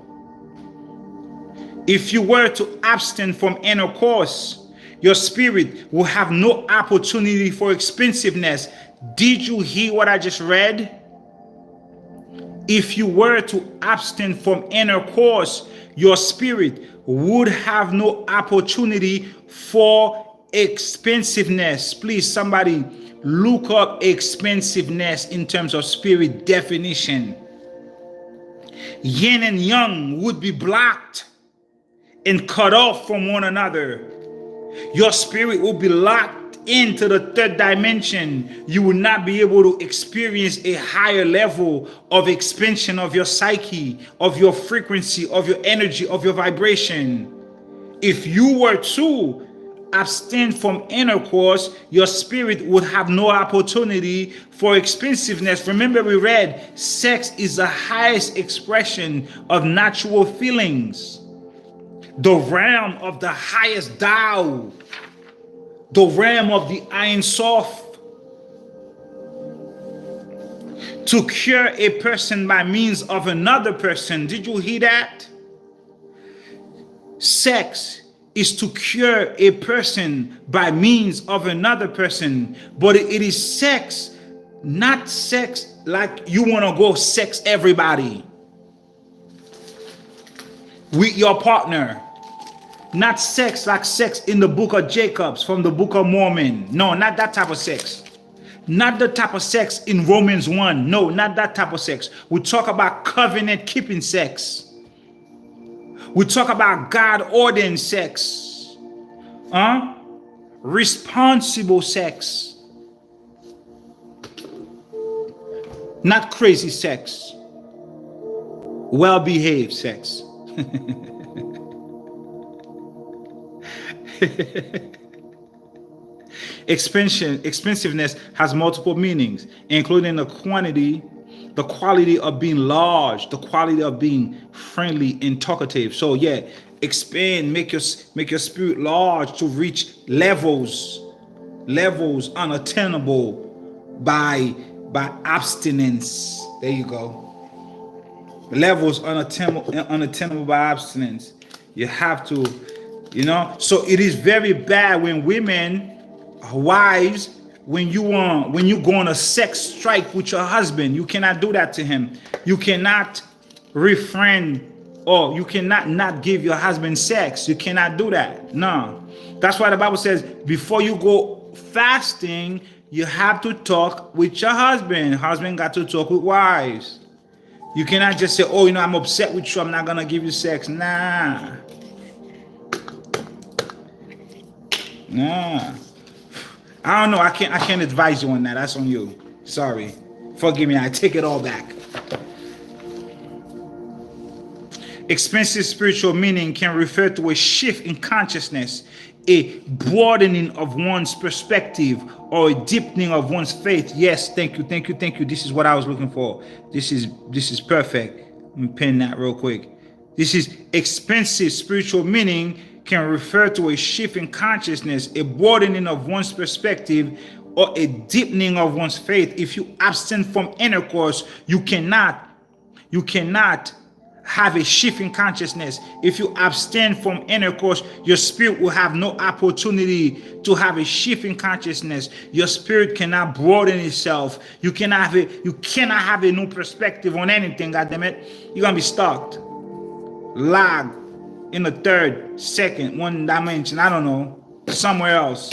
If you were to abstain from intercourse, your spirit will have no opportunity for expensiveness. Did you hear what I just read? If you were to abstain from intercourse, your spirit would have no opportunity for expensiveness. Please, somebody look up expensiveness in terms of spirit definition. Yin and Yang would be blocked and cut off from one another. Your spirit will be locked into the third dimension. You will not be able to experience a higher level of expansion of your psyche, of your frequency, of your energy, of your vibration. If you were to abstain from intercourse, your spirit would have no opportunity for expansiveness. Remember, we read sex is the highest expression of natural feelings. The realm of the highest Tao, the realm of the Ein Sof. To cure a person by means of another person. Did you hear that? Sex is to cure a person by means of another person. But it is sex, not sex like you want to go sex everybody with your partner. Not sex like sex in the book of Jacobs from the book of Mormon. No, not that type of sex. Not the type of sex in Romans 1. No, not that type of sex. We talk about covenant keeping sex. We talk about God-ordained sex. Responsible sex. Not crazy sex. Well-behaved sex. Expensiveness has multiple meanings, including the quantity the quality of being large, the quality of being friendly and talkative. So yeah, expand, make your spirit large to reach levels unattainable by abstinence. There you go. Levels unattainable by abstinence. You have to, So it is very bad when women, wives, when you go on a sex strike with your husband, you cannot do that to him. You cannot refrain, or you cannot not give your husband sex. You cannot do that. No. That's why the Bible says before you go fasting, you have to talk with your husband. Husband got to talk with wives. You cannot just say, oh, I'm upset with you, I'm not gonna give you sex. Nah. I don't know. I can't advise you on that. That's on you. Sorry. Forgive me. I take it all back. Expensive spiritual meaning can refer to a shift in consciousness, a broadening of one's perspective, or a deepening of one's faith. Yes, thank you. This is what I was looking for. This is perfect. Let me pen that real quick. This is expensive spiritual meaning can refer to a shift in consciousness, a broadening of one's perspective, or a deepening of one's faith. If you abstain from intercourse, you cannot have a shift in consciousness. If you abstain from intercourse, your spirit will have no opportunity to have a shift in consciousness. Your spirit cannot broaden itself. You cannot have a new perspective on anything. God damn it, you're gonna be stuck, locked in the third, second, one dimension. I don't know, somewhere else.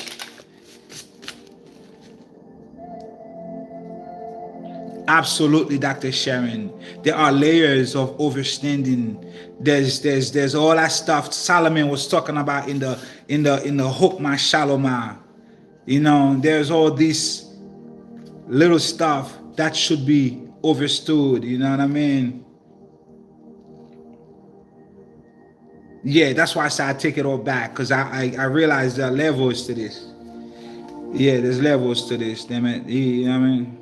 Absolutely, Dr. Sharon. There are layers of overstanding. There's all that stuff Solomon was talking about in the Hokmah Shalomah. There's all this little stuff that should be overstood. You know what I mean? Yeah, that's why I said I take it all back, because I realize there are levels to this. Yeah, there's levels to this. Damn it. You know what I mean?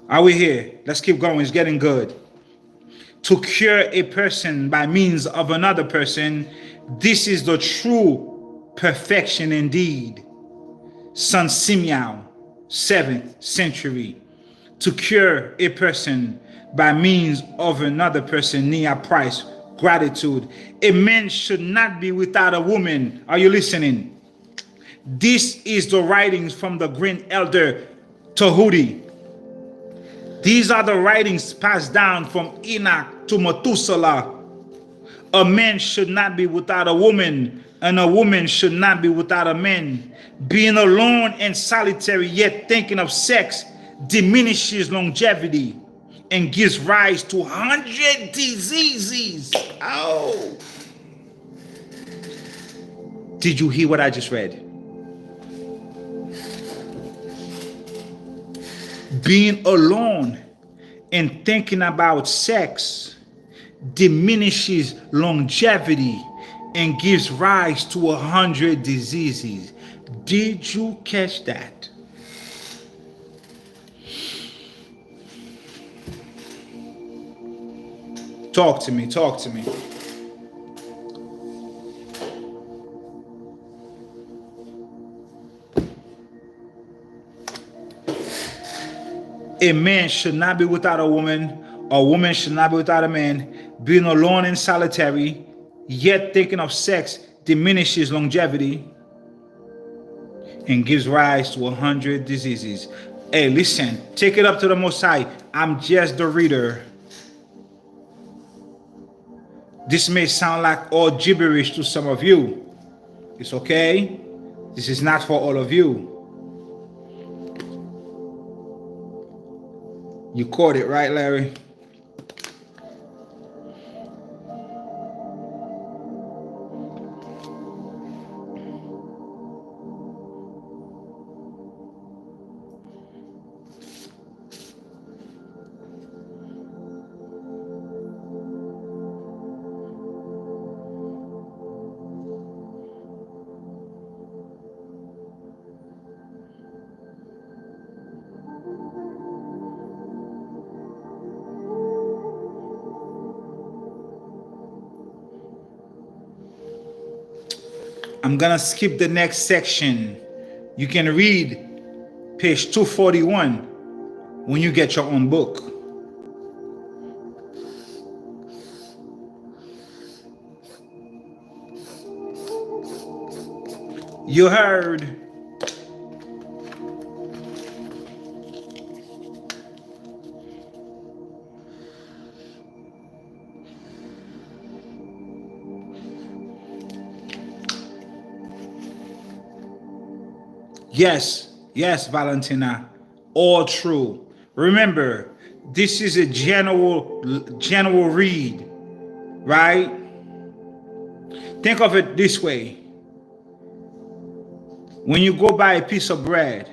Are we here? Let's keep going. It's getting good. To cure a person by means of another person, this is the true perfection indeed. Sun Simeon, 7th century. To cure a person by means of another person, Nia Price, gratitude. A man should not be without a woman. Are you listening? This is the writings from the great elder Tahuti. These are the writings passed down from Enoch to Methuselah. A man should not be without a woman, and a woman should not be without a man. Being alone and solitary, yet thinking of sex, diminishes longevity and gives rise to 100 diseases. Oh. Did you hear what I just read? Being alone and thinking about sex diminishes longevity and gives rise to 100 diseases. Did you catch that? Talk to me. A man should not be without a woman should not be without a man. Being alone and solitary, yet thinking of sex, diminishes longevity and gives rise to 100 diseases. Hey, listen, take it up to the Most High. I'm just the reader. This may sound like all gibberish to some of you. It's okay. This is not for all of you. You caught it, right, Larry? I'm gonna skip the next section. You can read page 241 when you get your own book. You heard. Yes, yes, Valentina, all true. Remember, this is a general read, right? Think of it this way. When you go buy a piece of bread,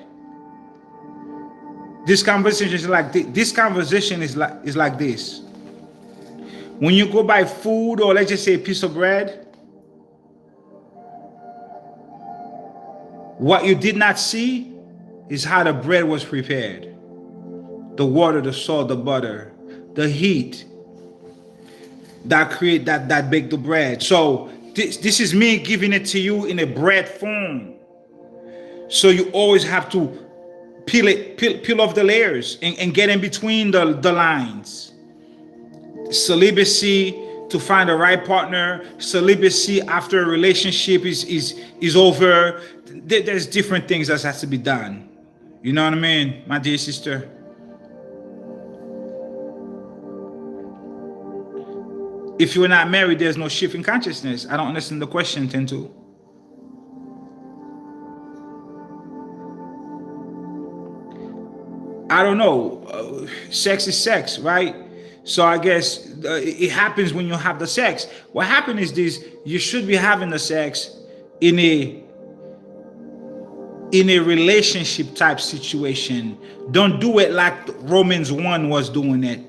this conversation is like this. This conversation is like this. When you go buy food, or let's just say a piece of bread, what you did not see is how the bread was prepared. The water, the salt, the butter, the heat that baked the bread. So this is me giving it to you in a bread form. So you always have to peel off the layers and get in between the lines. Celibacy to find the right partner, celibacy after a relationship is over. There's different things that has to be done. You know what I mean, my dear sister? If you're not married, there's no shift in consciousness. I don't understand the question, Tentu. I don't know. Sex is sex, right? So I guess it happens when you have the sex. What happened is this: you should be having the sex in a relationship type situation. Don't do it like Romans 1 was doing it.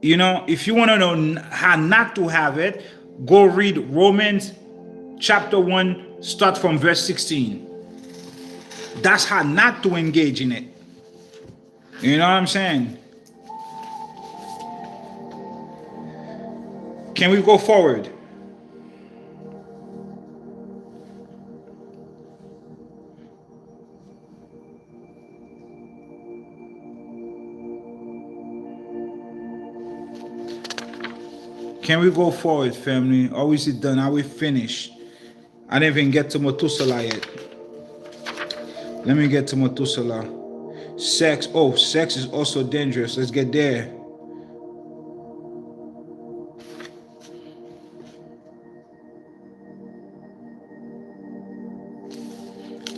You know, if you want to know how not to have it, go read Romans chapter 1, start from verse 16. That's how not to engage in it. You know what I'm saying? Can we go forward? Can we go forward, family? Or is it done? Are we finished? I didn't even get to Methuselah yet. Let me get to Methuselah. Sex. Oh, sex is also dangerous. Let's get there.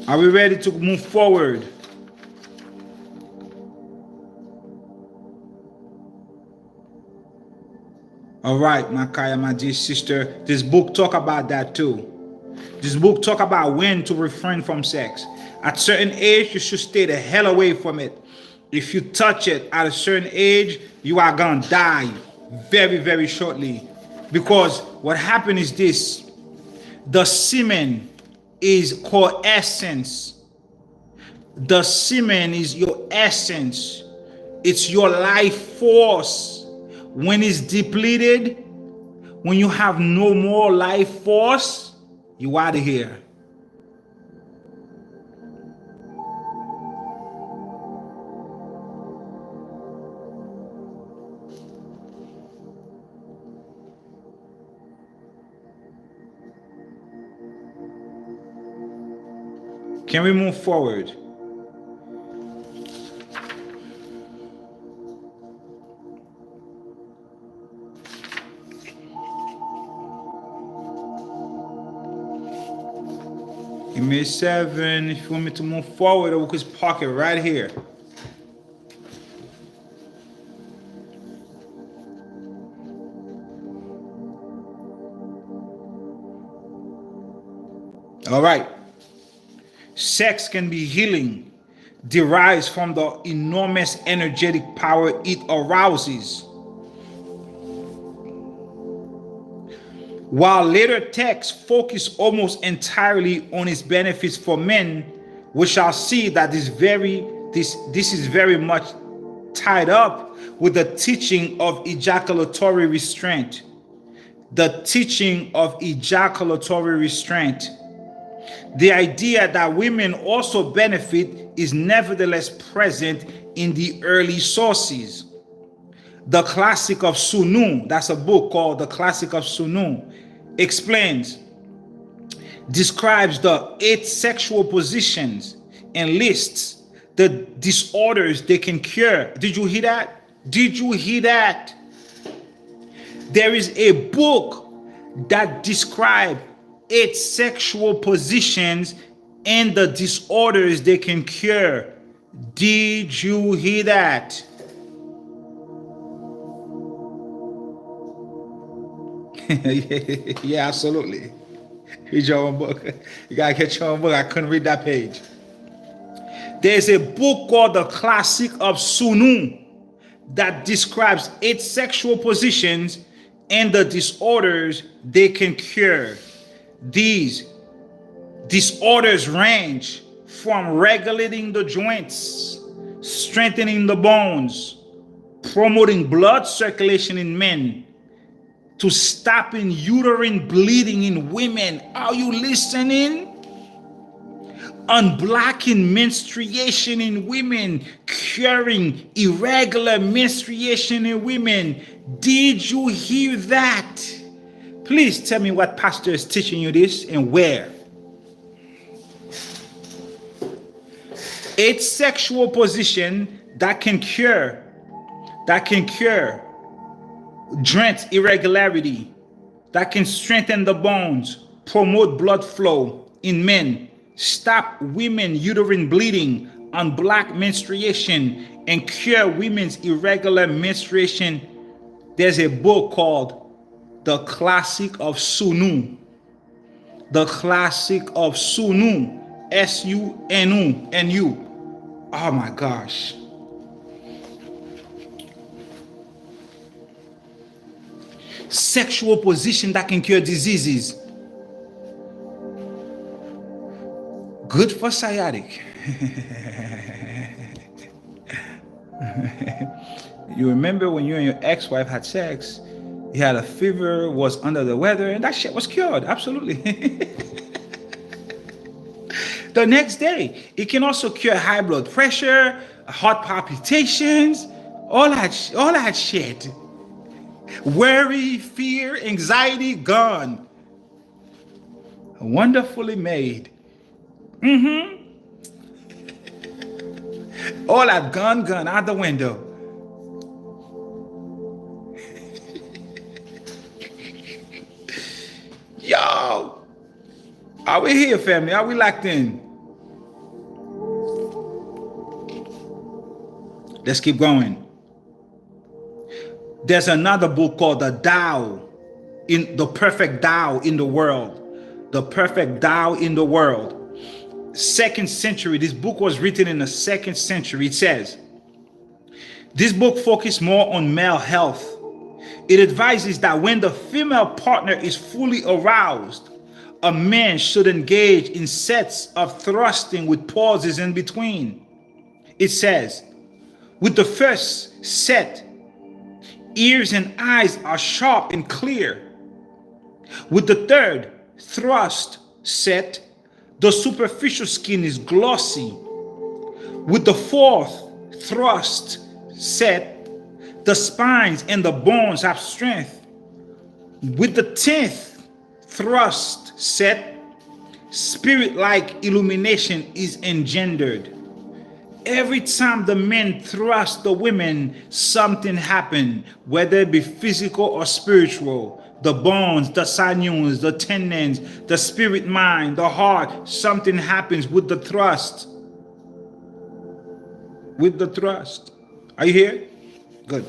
Are we ready to move forward? All right, Makaya, my dear sister. This book talk about that too. This book talk about when to refrain from sex. At certain age, you should stay the hell away from it. If you touch it at a certain age, you are gonna die very, very shortly. Because what happened is this: the semen is called essence. The semen is your essence. It's your life force. When it's depleted, when you have no more life force, you out of here. Can we move forward? Image 7, if you want me to move forward, we could park it right here. All right. Sex can be healing, derives from the enormous energetic power it arouses. While later texts focus almost entirely on its benefits for men, we shall see that this is very much tied up with the teaching of ejaculatory restraint. the teaching of ejaculatory restraint. The idea that women also benefit is nevertheless present in the early sources. The Classic of Sunu, that's a book called The Classic of Sunu, describes the 8 sexual positions and lists the disorders they can cure. Did you hear that? Did you hear that? There is a book that describes 8 sexual positions and the disorders they can cure. Did you hear that? Yeah, absolutely. Read your own book. You gotta get your own book. I couldn't read that page. There's a book called The Classic of Sunu that describes 8 sexual positions and the disorders they can cure. These disorders range from regulating the joints, strengthening the bones, promoting blood circulation in men, to stopping uterine bleeding in women. Are you listening? Unblocking menstruation in women, curing irregular menstruation in women. Did you hear that? Please tell me what pastor is teaching you this and where. 8 sexual position that can cure joint irregularity, that can strengthen the bones, promote blood flow in men, stop women uterine bleeding, unblock menstruation, and cure women's irregular menstruation. There's a book called The Classic of Sunu. The Classic of Sunu. S-U-N-U. Oh my gosh. Sexual position that can cure diseases. Good for sciatic. You remember when you and your ex-wife had sex, you had a fever, was under the weather, and that shit was cured. Absolutely. The next day, it can also cure high blood pressure, heart palpitations, all that shit. Worry, fear, anxiety, gone. Wonderfully made. All that gone out the window. Yo, are we here, family? Are we locked in? Let's keep going. There's another book called The Perfect Tao in the World. The Perfect Tao in the World. 2nd century. This book was written in the 2nd century. It says, this book focuses more on male health. It advises that when the female partner is fully aroused, a man should engage in sets of thrusting with pauses in between. It says, with the first set, ears and eyes are sharp and clear. With the third thrust set, the superficial skin is glossy. With the 4th thrust set, the spines and the bones have strength. With the 10th thrust set, spirit-like illumination is engendered. Every time the men thrust the women, something happened, whether it be physical or spiritual. The bones, the sinews, the tendons, the spirit mind, the heart, something happens with the thrust. With the thrust. Are you here? Good.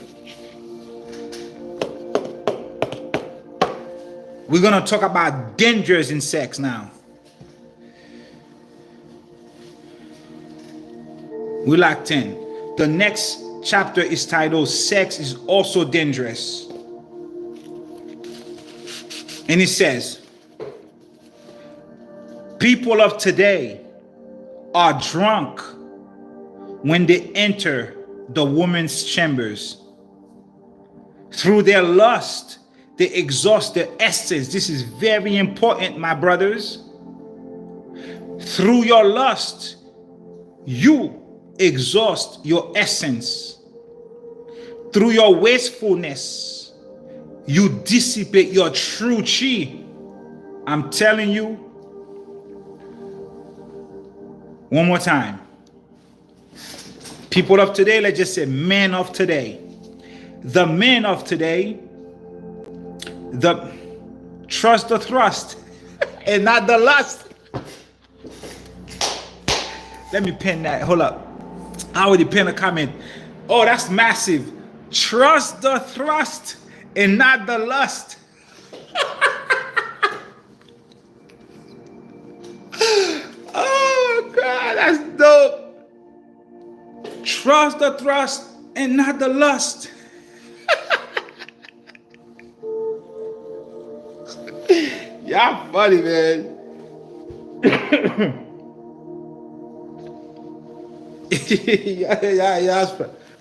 We're going to talk about dangers in sex now. We locked in. The next chapter is titled Sex is Also Dangerous. And it says, people of today are drunk when they enter the woman's chambers. Through their lust, they exhaust their essence. This is very important, my brothers. Through your lust, you exhaust your essence. Through your wastefulness, you dissipate your true chi. I'm telling you, one more time. People of today, let's just say men of today. The men of today, trust the thrust and not the lust. Let me pin that. Hold up. I already pinned a comment. Oh, that's massive. Trust the thrust and not the lust. Oh, God, that's dope. Trust the thrust and not the lust. Y'all funny, man. Yeah.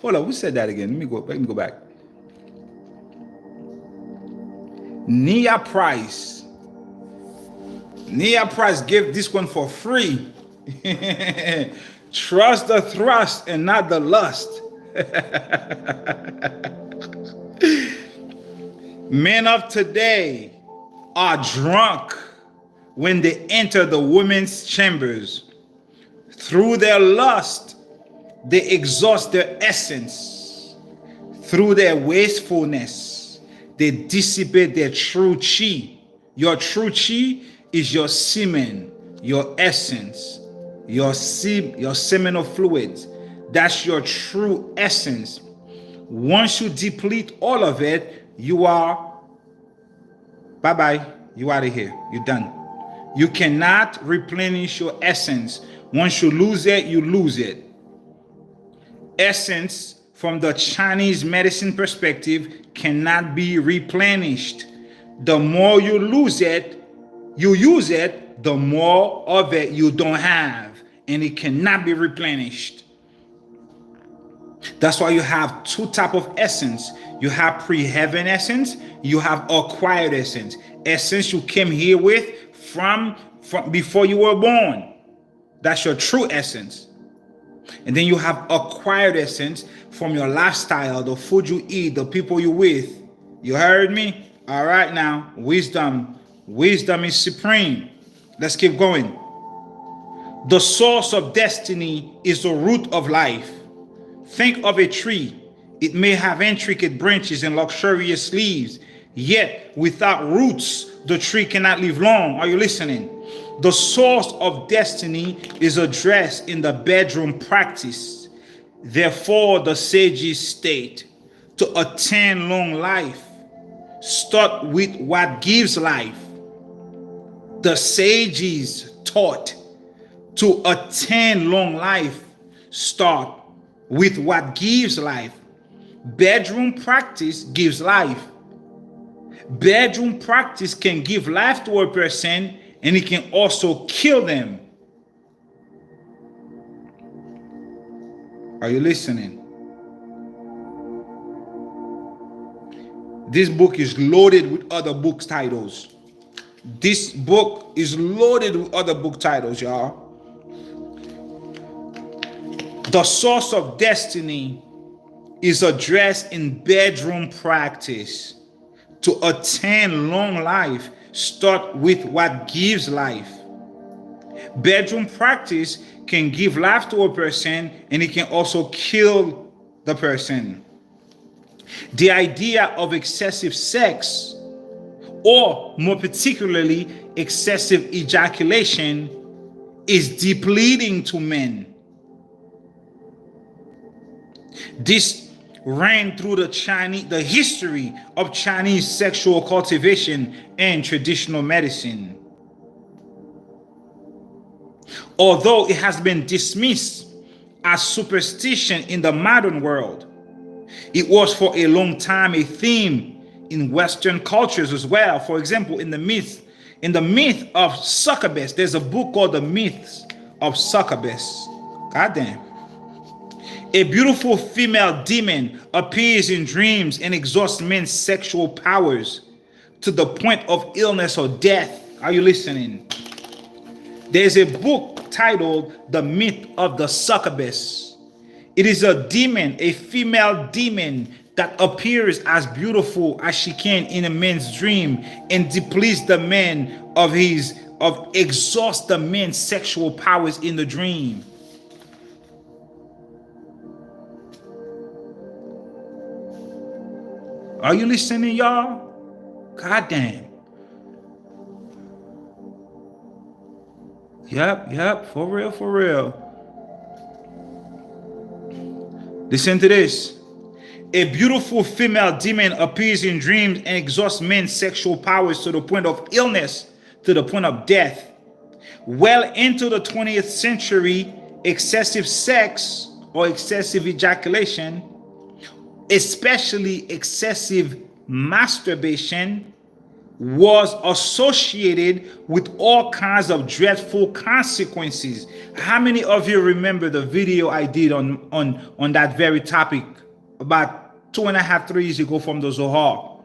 Hold on, who said that again? Let me go back. Nia Price gave this one for free. Trust the thrust and not the lust. Men of today are drunk when they enter the women's chambers. Through their lust, they exhaust their essence. Through their wastefulness, they dissipate their true chi. Your true chi is your semen, your essence, your seminal fluids. That's your true essence. Once you deplete all of it, you are bye-bye. You out of here. You're done. You cannot replenish your essence. Once you lose it, you lose it. Essence, from the Chinese medicine perspective, cannot be replenished. The more you lose it, you use it, the more of it you don't have, and it cannot be replenished. That's why you have two types of essence. You have pre-heaven essence, you have acquired essence. Essence you came here with from before you were born. That's your true essence. And then you have acquired essence from your lifestyle, the food you eat, the people you with. You heard me? All right now, wisdom. Wisdom is supreme. Let's keep going. The source of destiny is the root of life. Think of a tree. It may have intricate branches and luxurious leaves, yet without roots, the tree cannot live long. Are you listening? The source of destiny is addressed in the bedroom practice. Therefore, the sages state, to attain long life, start with what gives life. The sages taught, to attain long life, start with what gives life. Bedroom practice gives life. Bedroom practice can give life to a person, and it can also kill them. Are you listening? This book is loaded with other book titles. This book is loaded with other book titles, y'all. The source of destiny is addressed in bedroom practice. To attain long life, start with what gives life. Bedroom practice can give life to a person, and it can also kill the person. The idea of excessive sex, or more particularly excessive ejaculation, is depleting to men. This ran through the history of Chinese sexual cultivation and traditional medicine. Although it has been dismissed as superstition in the modern world, it was for a long time a theme in Western cultures as well. For example, in the myth of succubus, there's a book called The Myths of Succubus. Goddamn. A beautiful female demon appears in dreams and exhausts men's sexual powers. to the point of illness or death. Are you listening? There's a book titled The Myth of the Succubus. It is a demon, a female demon that appears as beautiful as she can in a man's dream and depletes the man of exhaust the man's sexual powers in the dream. Are you listening, y'all? God damn. Yep, for real. Listen to this. A beautiful female demon appears in dreams and exhausts men's sexual powers to the point of illness, to the point of death. Well into the 20th century, excessive sex or excessive ejaculation, especially excessive masturbation, was associated with all kinds of dreadful consequences. How many of you remember the video I did on that very topic about 2.5, 3 years ago from the Zohar?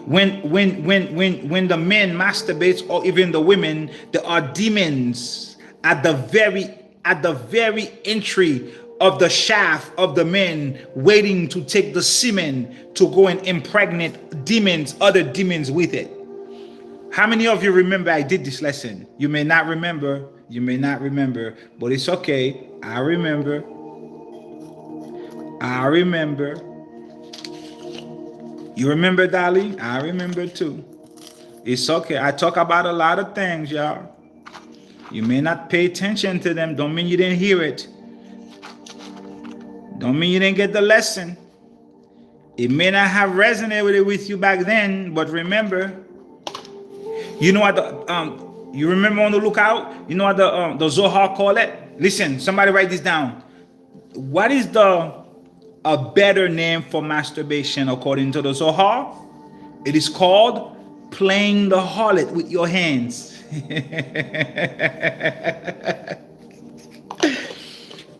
When the men masturbates, or even the women, there are demons at the very entry of the shaft of the men, waiting to take the semen to go and impregnate demons, other demons with it. How many of you remember I did this lesson? You may not remember, but it's okay. I remember. You remember, Dolly? I remember too. It's okay. I talk about a lot of things, y'all. You may not pay attention to them. Don't mean you didn't hear it. Don't mean you didn't get the lesson. It may not have resonated with you back then, but remember. You know what you remember on the lookout? You know what the Zohar call it? Listen, somebody write this down. What is a better name for masturbation according to the Zohar? It is called playing the harlot with your hands.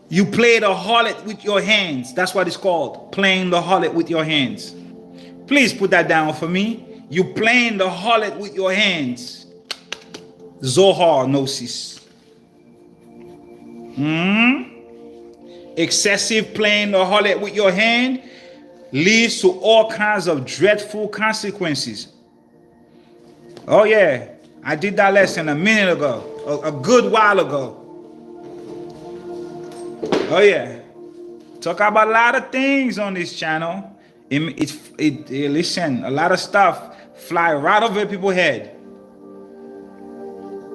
You play the harlot with your hands. That's what it's called. Playing the harlot with your hands. Please put that down for me. You playing the harlot with your hands. Zohar gnosis. Excessive playing the harlot with your hand leads to all kinds of dreadful consequences. Oh yeah, I did that lesson a minute ago, a good while ago. Oh yeah, talk about a lot of things on this channel. Listen, a lot of stuff fly right over people's head.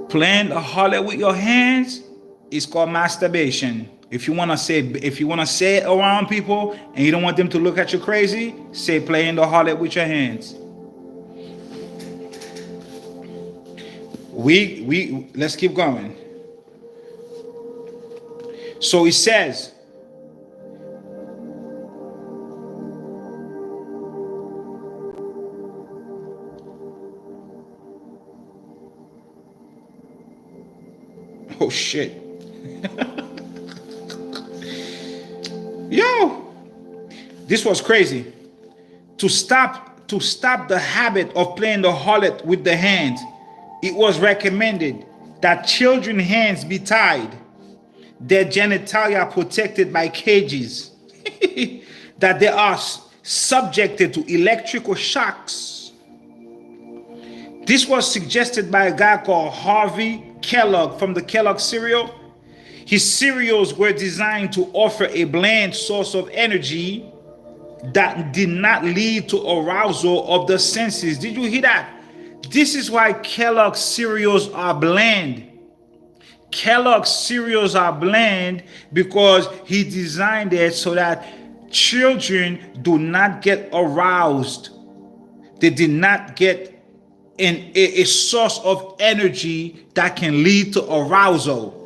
Playing the harlot with your hands is called masturbation. If you want to say it around people and you don't want them to look at you crazy, say playing the harlot with your hands. Let's keep going. So it says, oh shit. Yo, this was crazy. To stop the habit of playing the harlot with the hands, it was recommended that children's hands be tied, their genitalia protected by cages, that they are subjected to electrical shocks. This was suggested by a guy called Harvey Kellogg from the Kellogg cereal. His cereals were designed to offer a bland source of energy that did not lead to arousal of the senses. Did you hear that? This is why Kellogg cereals are bland. Kellogg cereals are bland because he designed it so that children do not get aroused. They did not get a source of energy that can lead to arousal.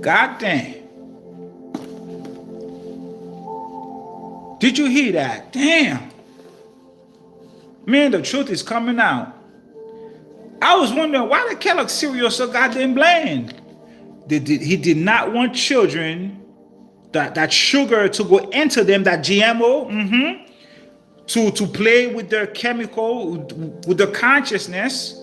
God damn. Did you hear that? Damn. Man, the truth is coming out. I was wondering why the Kellogg cereal so goddamn bland. He did not want children, that sugar to go into them, that GMO, to play with their chemical, with the consciousness,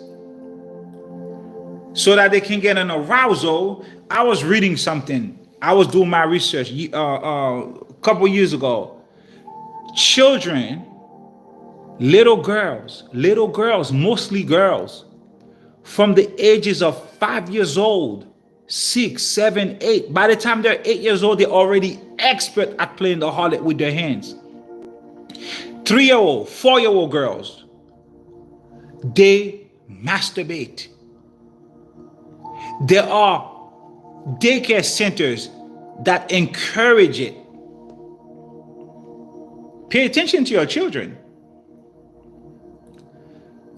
so that they can get an arousal. I was reading something. I was doing my research a couple years ago. Children, little girls, mostly girls, from the ages of 5 years old, 6, 7, 8. By the time they're 8 years old, they're already expert at playing the harlot with their hands. 3-year-old, 4-year-old girls, they masturbate. There are daycare centers that encourage it. Pay attention to your children.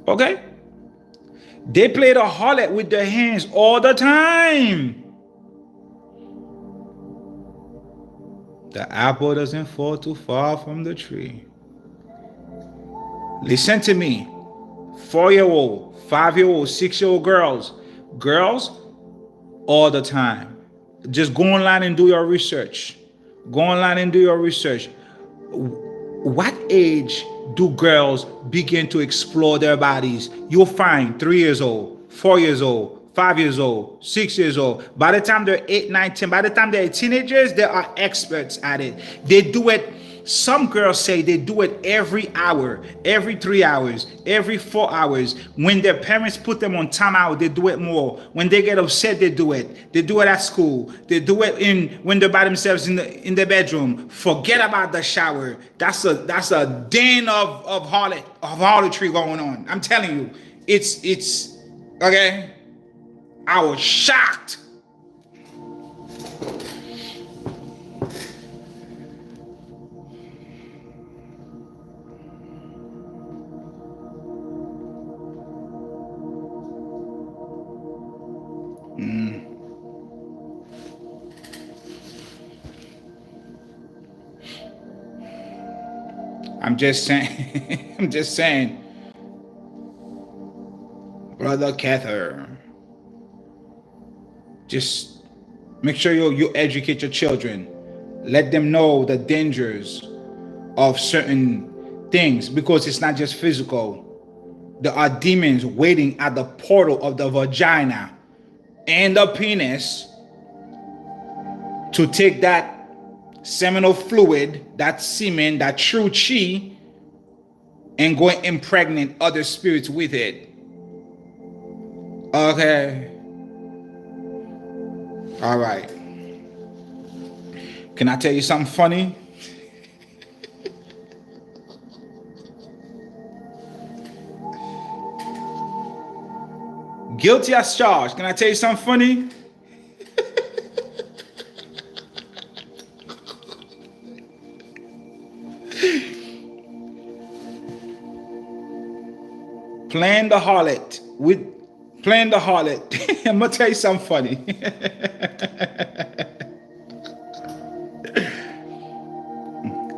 Okay? They play the harlot with their hands all the time. The apple doesn't fall too far from the tree. Listen to me. 4-year-old, 5-year-old, 6-year-old girls all the time. Just go online and do your research. What age do girls begin to explore their bodies? You'll find 3 years old, 4 years old, 5 years old, 6 years old. By the time they're 8, 9, 10, by the time they're teenagers, they are experts at it. They do it. Some girls say they do it every hour, every 3 hours, every 4 hours. When their parents put them on timeout, they do it more. When they get upset, they do it. They do it at school. They do it when they're by themselves in the bedroom. Forget about the shower. That's a den of harlotry going on. I'm telling you, it's okay. I was shocked. I'm just saying, Brother Kathar, just make sure you educate your children. Let them know the dangers of certain things, because it's not just physical. There are demons waiting at the portal of the vagina and the penis to take that seminal fluid, that semen, that true chi, and go and impregnate other spirits with it. Okay. All right. Can I tell you something funny? Guilty as charged. Can I tell you something funny? Playing the harlot. I'm gonna tell you something funny.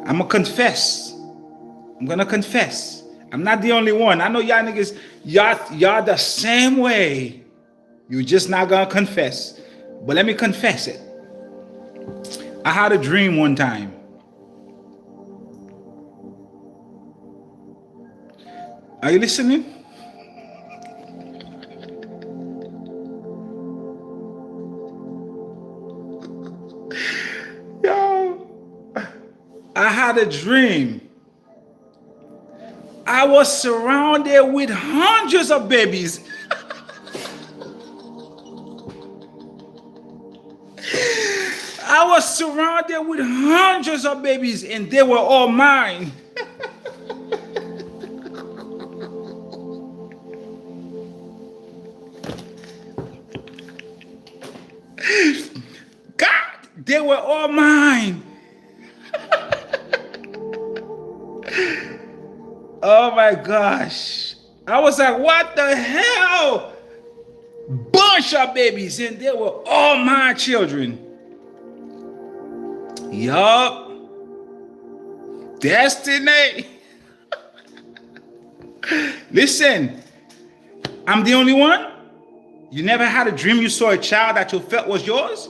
I'm gonna confess. I'm not the only one. I know y'all niggas, y'all the same way. You just not gonna confess. But let me confess it. I had a dream one time. Are you listening? I had a dream. I was surrounded with hundreds of babies. I was surrounded with hundreds of babies, and they were all mine. God, they were all mine. Oh my gosh. I was like, what the hell? Bunch of babies, and they were all my children. Yup. Destiny. Listen, I'm the only one. You never had a dream you saw a child that you felt was yours,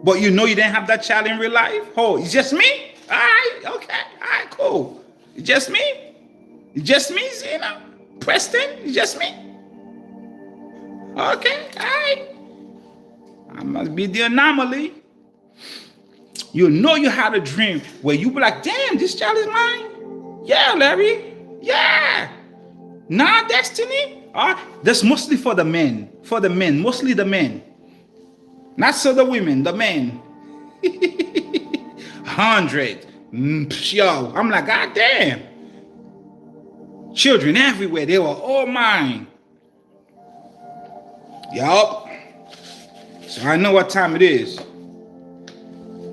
but you know you didn't have that child in real life? Oh, it's just me? All right, okay, all right, cool. It's just me? It's just me, Preston, it's just me. Okay, all right. I must be the anomaly. You know you had a dream where you be like, damn, this child is mine. Yeah, Larry. Yeah. Nah, Destiny. That's mostly for the men. For the men. Mostly the men. Not so the women. The men. 100. Yo. I'm like, God damn. Children everywhere. They were all mine. Yup. So I know what time it is.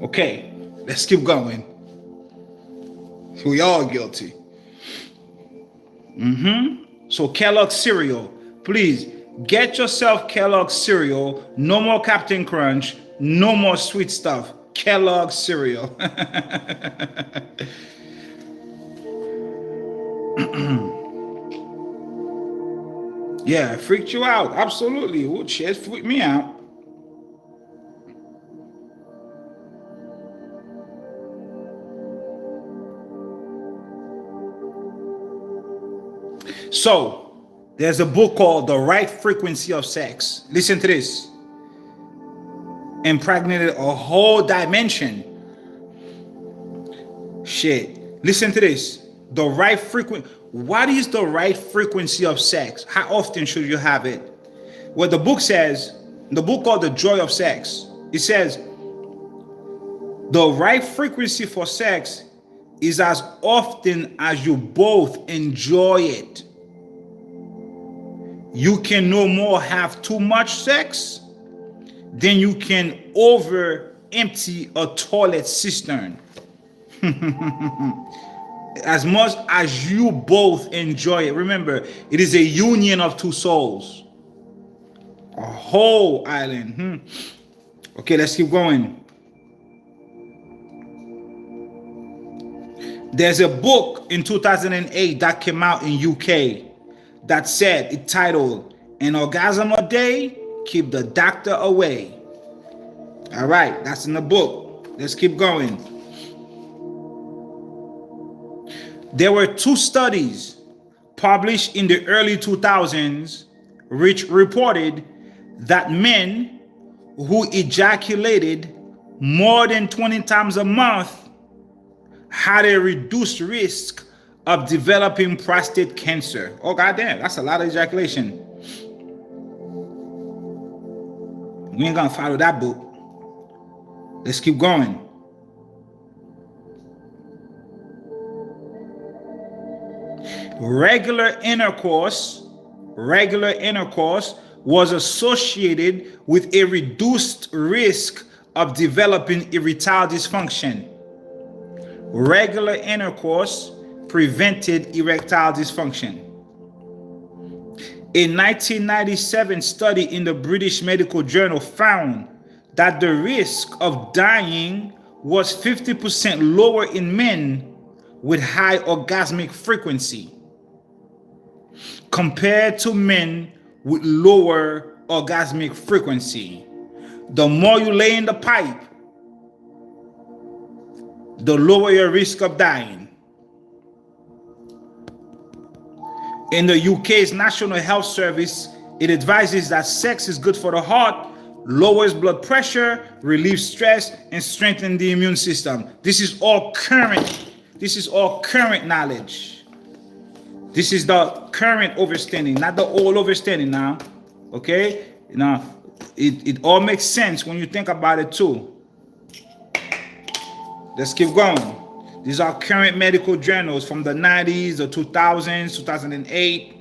Okay. Let's keep going. We all guilty. So Kellogg's cereal, please get yourself Kellogg's cereal. No more Captain Crunch. No more sweet stuff. Kellogg's cereal. Yeah, it freaked you out. Absolutely. Oh, shit, freaked me out. So, there's a book called The Right Frequency of Sex. Listen to this. Impregnated a whole dimension. Shit. Listen to this. The right frequency. What is the right frequency of sex? How often should you have it? Well, the book says, the book called The Joy of Sex, it says, the right frequency for sex is as often as you both enjoy it. You can no more have too much sex than you can over empty a toilet cistern. As much as you both enjoy it. Remember, it is a union of two souls. A whole island. Okay, let's keep going. There's a book in 2008 that came out in UK that said, it titled, An Orgasm a Day, Keep the Doctor Away. All right, that's in the book. Let's keep going. There were 2 studies published in the early 2000s which reported that men who ejaculated more than 20 times a month had a reduced risk of developing prostate cancer. Oh, goddamn, that's a lot of ejaculation. We ain't gonna follow that book. Let's keep going. Regular intercourse was associated with a reduced risk of developing erectile dysfunction. Regular intercourse prevented erectile dysfunction. A 1997 study in the British Medical Journal found that the risk of dying was 50% lower in men with high orgasmic frequency compared to men with lower orgasmic frequency. The more you lay in the pipe, the lower your risk of dying. In the UK's National Health Service, it advises that sex is good for the heart, lowers blood pressure, relieves stress, and strengthens the immune system. This is all current. This is all current knowledge. This is the current understanding, not the old understanding now. Okay? Now, it all makes sense when you think about it too. Let's keep going. These are current medical journals from the 90s, the 2000s, 2008.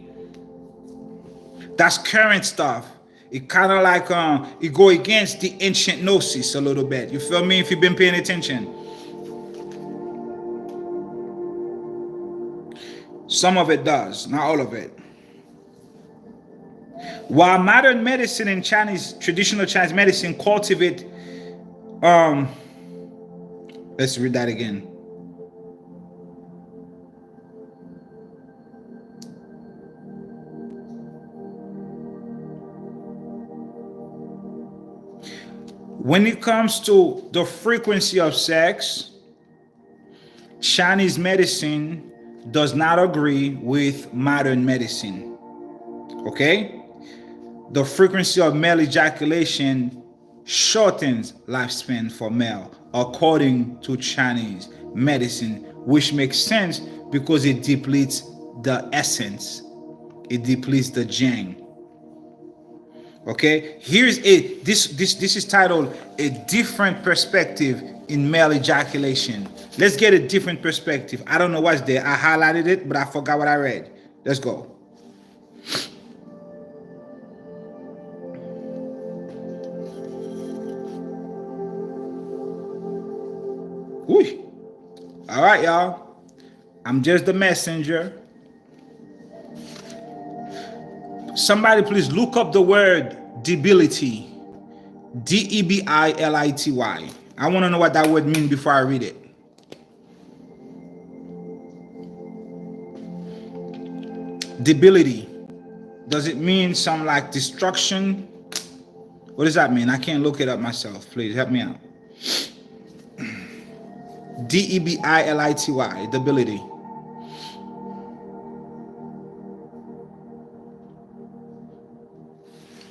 That's current stuff. It kind of like it go against the ancient gnosis a little bit. You feel me? If you've been paying attention. Some of it does, not all of it. While modern medicine and traditional Chinese medicine cultivate, let's read that again. When it comes to the frequency of sex, Chinese medicine does not agree with modern medicine. Okay? The frequency of male ejaculation shortens lifespan for male, according to Chinese medicine, which makes sense because it depletes the essence. It depletes the yang. Okay, here's this is titled A Different Perspective in Male Ejaculation. Let's get a different perspective. I don't know what's there. I highlighted it, but I forgot what I read. Let's go. Ooh. All right, y'all. I'm just the messenger. Somebody please look up the word debility. Debility. I want to know what that word means before I read it. Debility. Does it mean some like destruction? What does that mean? I can't look it up myself. Please help me out. Debility. Debility.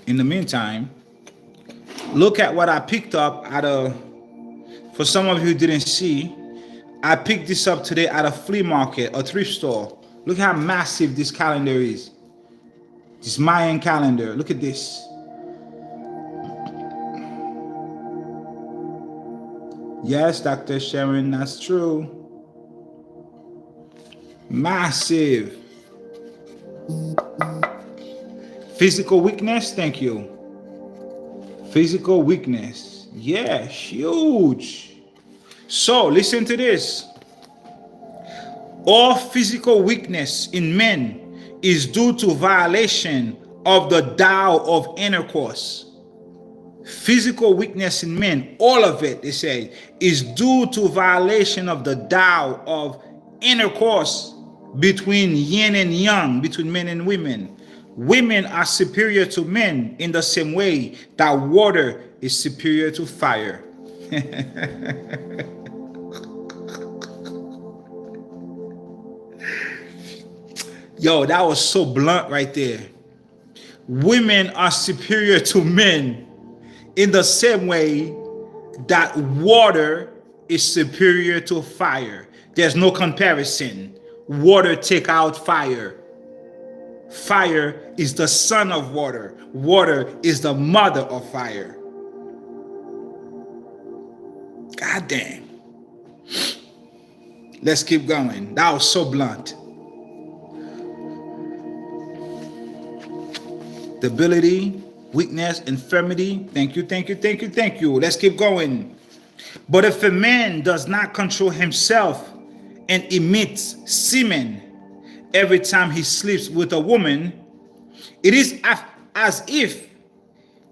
In the meantime, look at what I picked up at for some of you who didn't see, I picked this up today at a flea market, a thrift store. Look how massive this calendar is. This Mayan calendar. Look at this. Yes, Dr. Sharon, that's true. Massive. Physical weakness, thank you. Physical weakness, yeah, huge. So listen to this. All physical weakness in men is due to violation of the Tao of intercourse. Physical weakness in men, all of it, they say, is due to violation of the Tao of intercourse between yin and yang, between men and women. Women are superior to men in the same way that water is superior to fire. Yo, that was so blunt right there. Women are superior to men in the same way that water is superior to fire. There's no comparison. Water take out fire. Fire is the son of water. Water is the mother of fire. God damn. Let's keep going. That was so blunt. Debility, weakness, infirmity. Thank you, thank you, thank you, thank you. Let's keep going. But if a man does not control himself and emits semen every time he sleeps with a woman, it is as if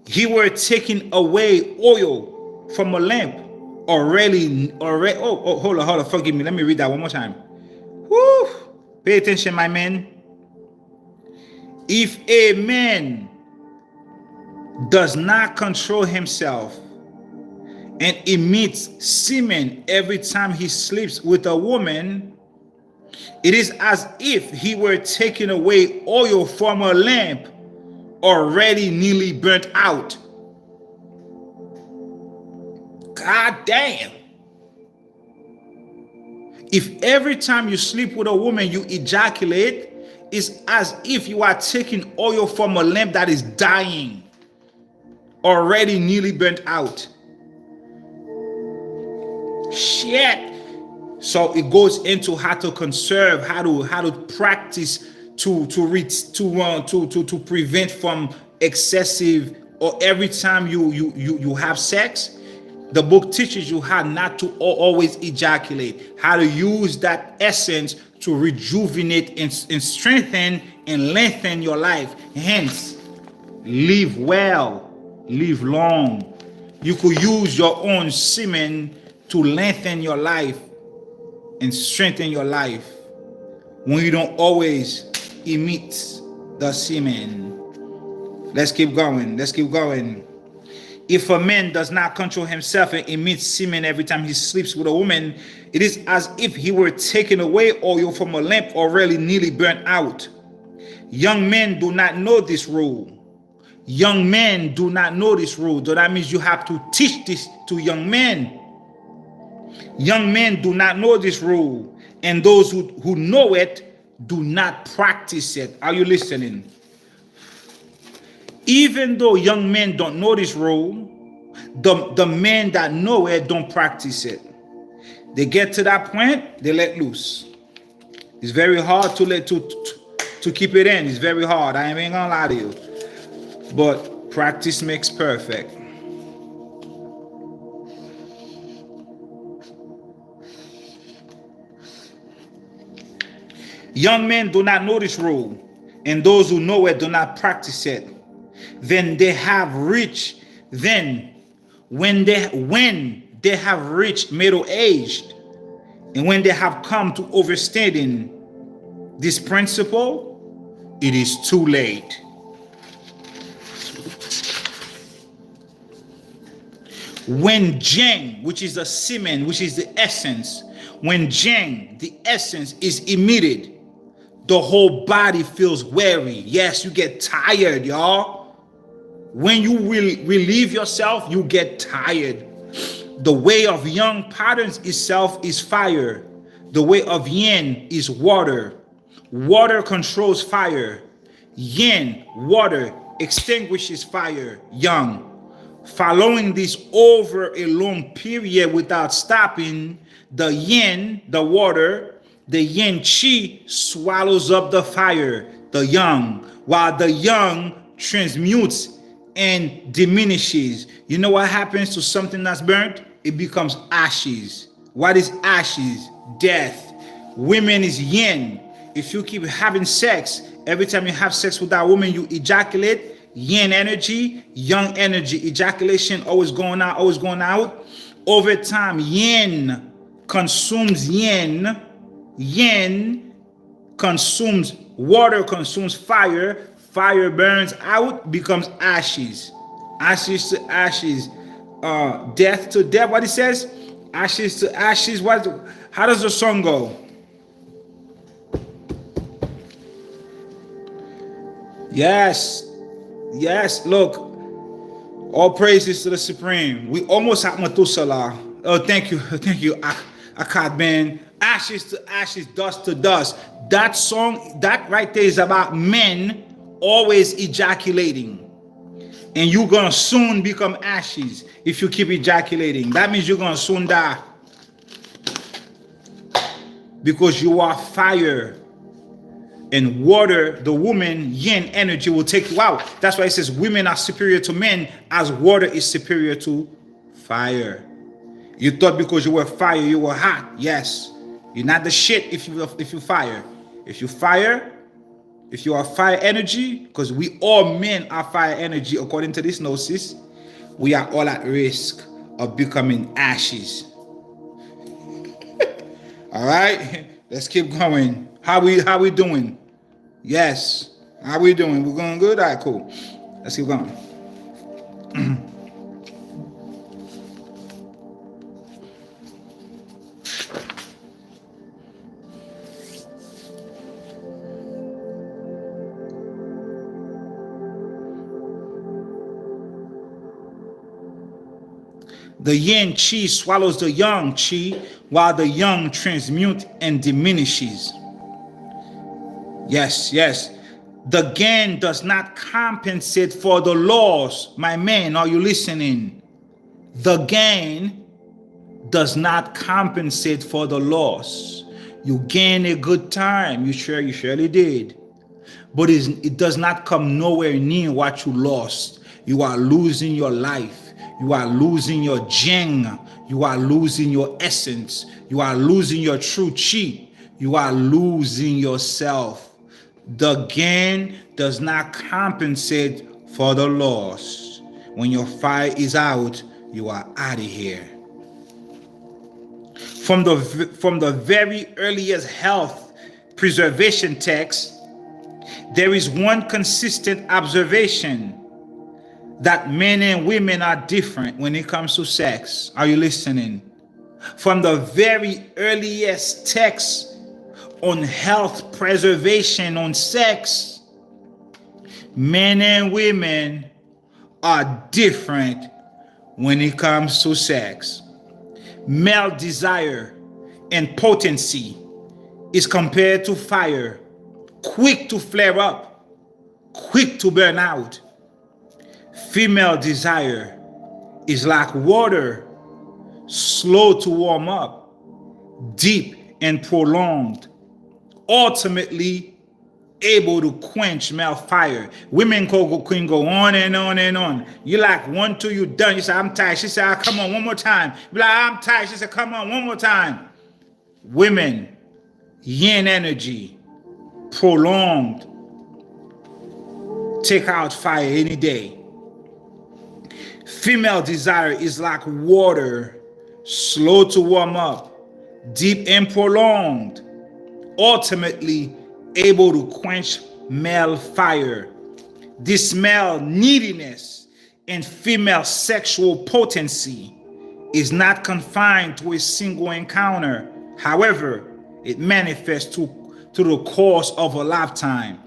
he were taking away oil from a lamp already. Hold on, forgive me. Let me read that one more time. Woo! Pay attention, my man. If a man does not control himself and emits semen every time he sleeps with a woman, it is as if he were taking away oil from a lamp already nearly burnt out. God damn. If every time you sleep with a woman you ejaculate, it's as if you are taking oil from a lamp that is dying, already nearly burnt out. Shit. So it goes into how to conserve, how to practice to prevent from excessive, or every time you have sex. The book teaches you how not to always ejaculate, how to use that essence to rejuvenate and strengthen and lengthen your life. Hence, live well, live long. You could use your own semen to lengthen your life and strengthen your life when you don't always emit the semen. Let's keep going. Let's keep going. If a man does not control himself and emits semen every time he sleeps with a woman, it is as if he were taking away oil from a lamp already nearly burnt out. Young men do not know this rule. Young men do not know this rule. So that means you have to teach this to young men. Young men do not know this rule. And those who know it do not practice it. Are you listening? Even though young men don't know this rule, the men that know it don't practice it. They get to that point, they let loose. It's very hard to keep it in. It's very hard. I ain't gonna lie to you. But practice makes perfect. Young men do not know this rule, and those who know it do not practice it. Then they have reached, when they have reached middle aged, and when they have come to understanding this principle, it is too late. When Yang, which is the semen, which is the essence, when Yang, the essence, is emitted, the whole body feels weary. Yes, you get tired, y'all. When you will relieve yourself, you get tired. The way of young patterns itself is fire. The way of yin is water. Water controls fire. Yin, water, extinguishes fire, young. Following this over a long period without stopping, the yin, the water, the yin chi swallows up the fire, the young, while the young transmutes and diminishes. You know what happens to something that's burnt? It becomes ashes. What is ashes? Death. Women is yin. If you keep having sex, every time you have sex with that woman, you ejaculate. Yin energy, young energy, ejaculation always going out, always going out. Over time, yin consumes yin. Yin consumes water, consumes fire. Fire burns out, becomes ashes. Ashes to ashes. Death to death. What it says? Ashes to ashes. How does the song go? Yes. Yes, look. All praises to the Supreme. We almost have Methuselah. Oh, thank you. Thank you, Akkad man. Ashes to ashes, dust to dust. That song, that right there is about men always ejaculating. And you're going to soon become ashes if you keep ejaculating. That means you're going to soon die. Because you are fire. And water, the woman, yin energy will take you out. That's why it says women are superior to men as water is superior to fire. You thought because you were fire, you were hot. Yes. You're not the shit if you fire. If you fire, if you are fire energy, because we all men are fire energy according to this gnosis, we are all at risk of becoming ashes. All right, let's keep going. How we doing? Yes. How we doing? We're going good? All right, cool. Let's keep going. The yin chi swallows the yang chi, while the yang transmutes and diminishes. Yes, yes. The gain does not compensate for the loss. My man, are you listening? The gain does not compensate for the loss. You gain a good time. You surely did. But it does not come nowhere near what you lost. You are losing your life. You are losing your Yang. You are losing your essence. You are losing your true chi. You are losing yourself. The gain does not compensate for the loss. When your fire is out, you are out of here. From the very earliest health preservation text, there is one consistent observation. that men and women are different when it comes to sex. Are you listening? From the very earliest texts on health preservation on sex, men and women are different when it comes to sex. Male desire and potency is compared to fire, quick to flare up, quick to burn out. Female desire is like water, slow to warm up, deep and prolonged, ultimately able to quench male fire. Women can go on and on and on. You like 1, 2, you done. You say, I'm tired. She said, come on, one more time. You like, I'm tired. She said, come on, one more time. Women, yin energy, prolonged, take out fire any day. Female desire is like water, slow to warm up, deep and prolonged, ultimately able to quench male fire. This male neediness and female sexual potency is not confined to a single encounter. However, it manifests through the course of a lifetime.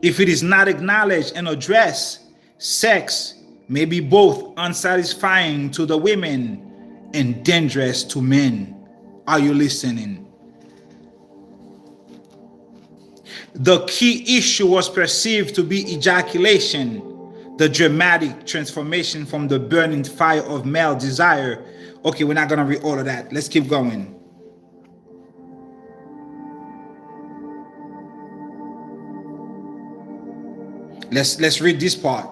If it is not acknowledged and addressed, sex may be both unsatisfying to the women and dangerous to men. Are you listening? The key issue was perceived to be ejaculation, the dramatic transformation from the burning fire of male desire. Okay, we're not going to read all of that. Let's keep going. Let's read this part.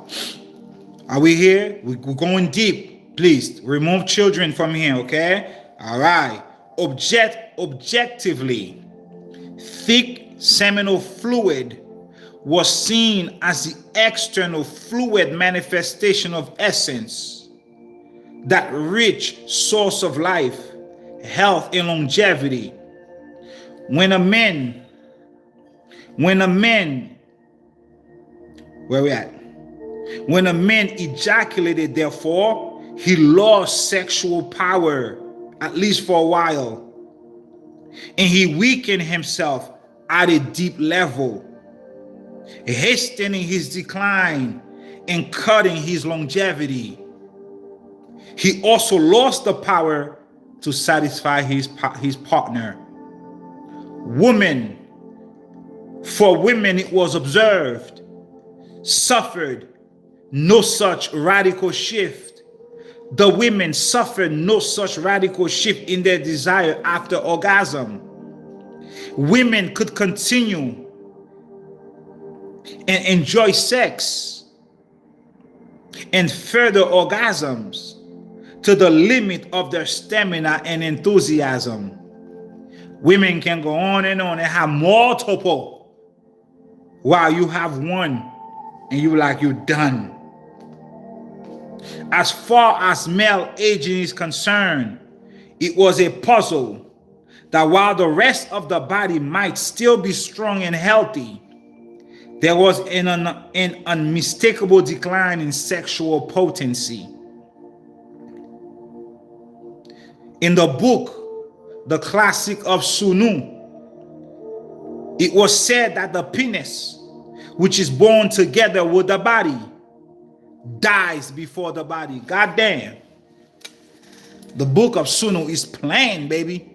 Are we here? We're going deep. Please remove children from here, okay? All right. Objectively, thick seminal fluid was seen as the external fluid manifestation of essence, that rich source of life, health, and longevity. When a man, where we at? When a man ejaculated, therefore, he lost sexual power, at least for a while, and he weakened himself at a deep level, hastening his decline and cutting his longevity. He also lost the power to satisfy his partner. For women it was observed, suffered no such radical shift. The women suffered no such radical shift in their desire after orgasm. Women could continue and enjoy sex and further orgasms to the limit of their stamina and enthusiasm. Women can go on and have multiple while you have one and you're done. As far as male aging is concerned, it was a puzzle that while the rest of the body might still be strong and healthy, there was an unmistakable decline in sexual potency. In the book, The Classic of Sunu, it was said that the penis, which is born together with the body, dies before the body. God damn. The book of Sunu is plain, baby.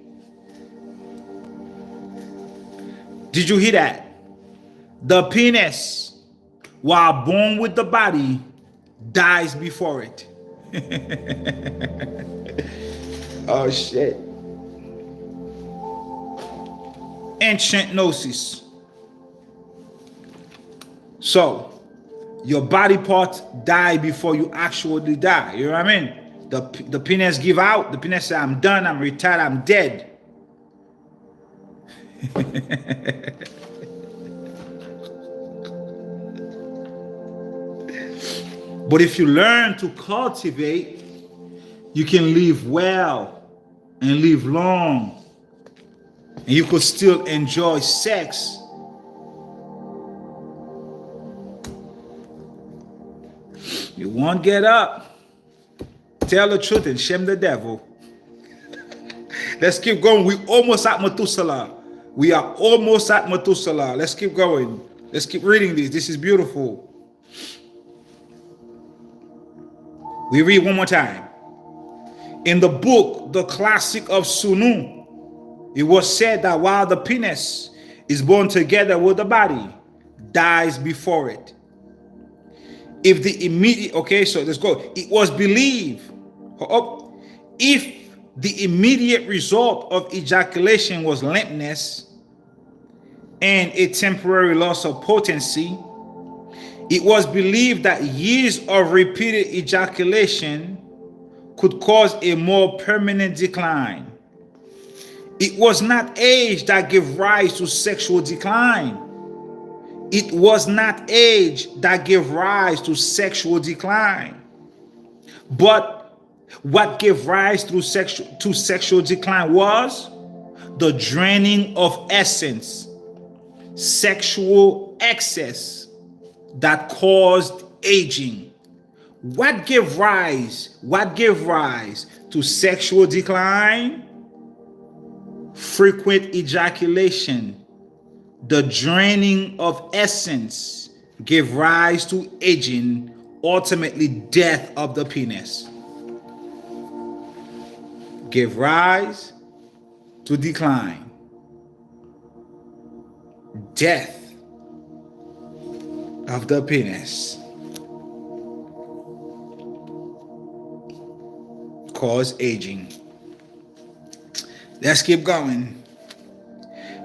Did you hear that? The penis, while born with the body, dies before it. Oh, shit. Ancient gnosis. So, your body parts die before you actually die. You know what I mean? The penis give out. The penis say, I'm done, I'm retired, I'm dead. But if you learn to cultivate, you can live well and live long. And you could still enjoy sex. You won't get up. Tell the truth and shame the devil. Let's keep going. We almost at Methuselah. We are almost at Methuselah. Let's keep going. Let's keep reading this. This is beautiful. We read one more time. In the book, the classic of Sunu, it was said that while the penis is born together with the body, dies before it. If the immediate, okay, so let's go. It was believed, if the immediate result of ejaculation was limpness and a temporary loss of potency, it was believed that years of repeated ejaculation could cause a more permanent decline. It was not age that gave rise to sexual decline. It was not age that gave rise to sexual decline. But what gave rise to sexual decline was the draining of essence, sexual excess that caused aging. What gave rise to sexual decline? Frequent ejaculation. The draining of essence gave rise to aging, ultimately death of the penis. Gave rise to decline. Death of the penis. Cause aging. Let's keep going.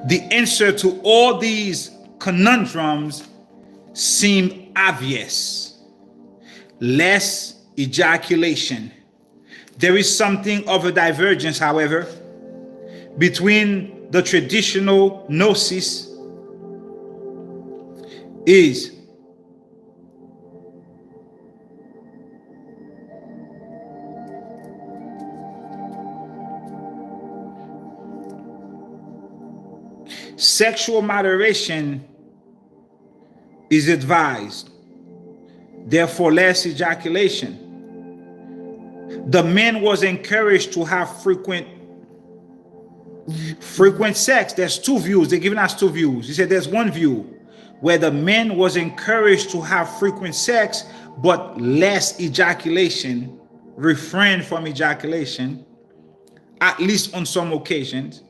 The answer to all these conundrums seemed obvious. Less ejaculation. There is something of a divergence, however, between the traditional gnosis is sexual moderation is advised, therefore less ejaculation. The man was encouraged to have frequent sex. There's two views. They're giving us two views. He said there's one view where the man was encouraged to have frequent sex, but less ejaculation, refrain from ejaculation, at least on some occasions.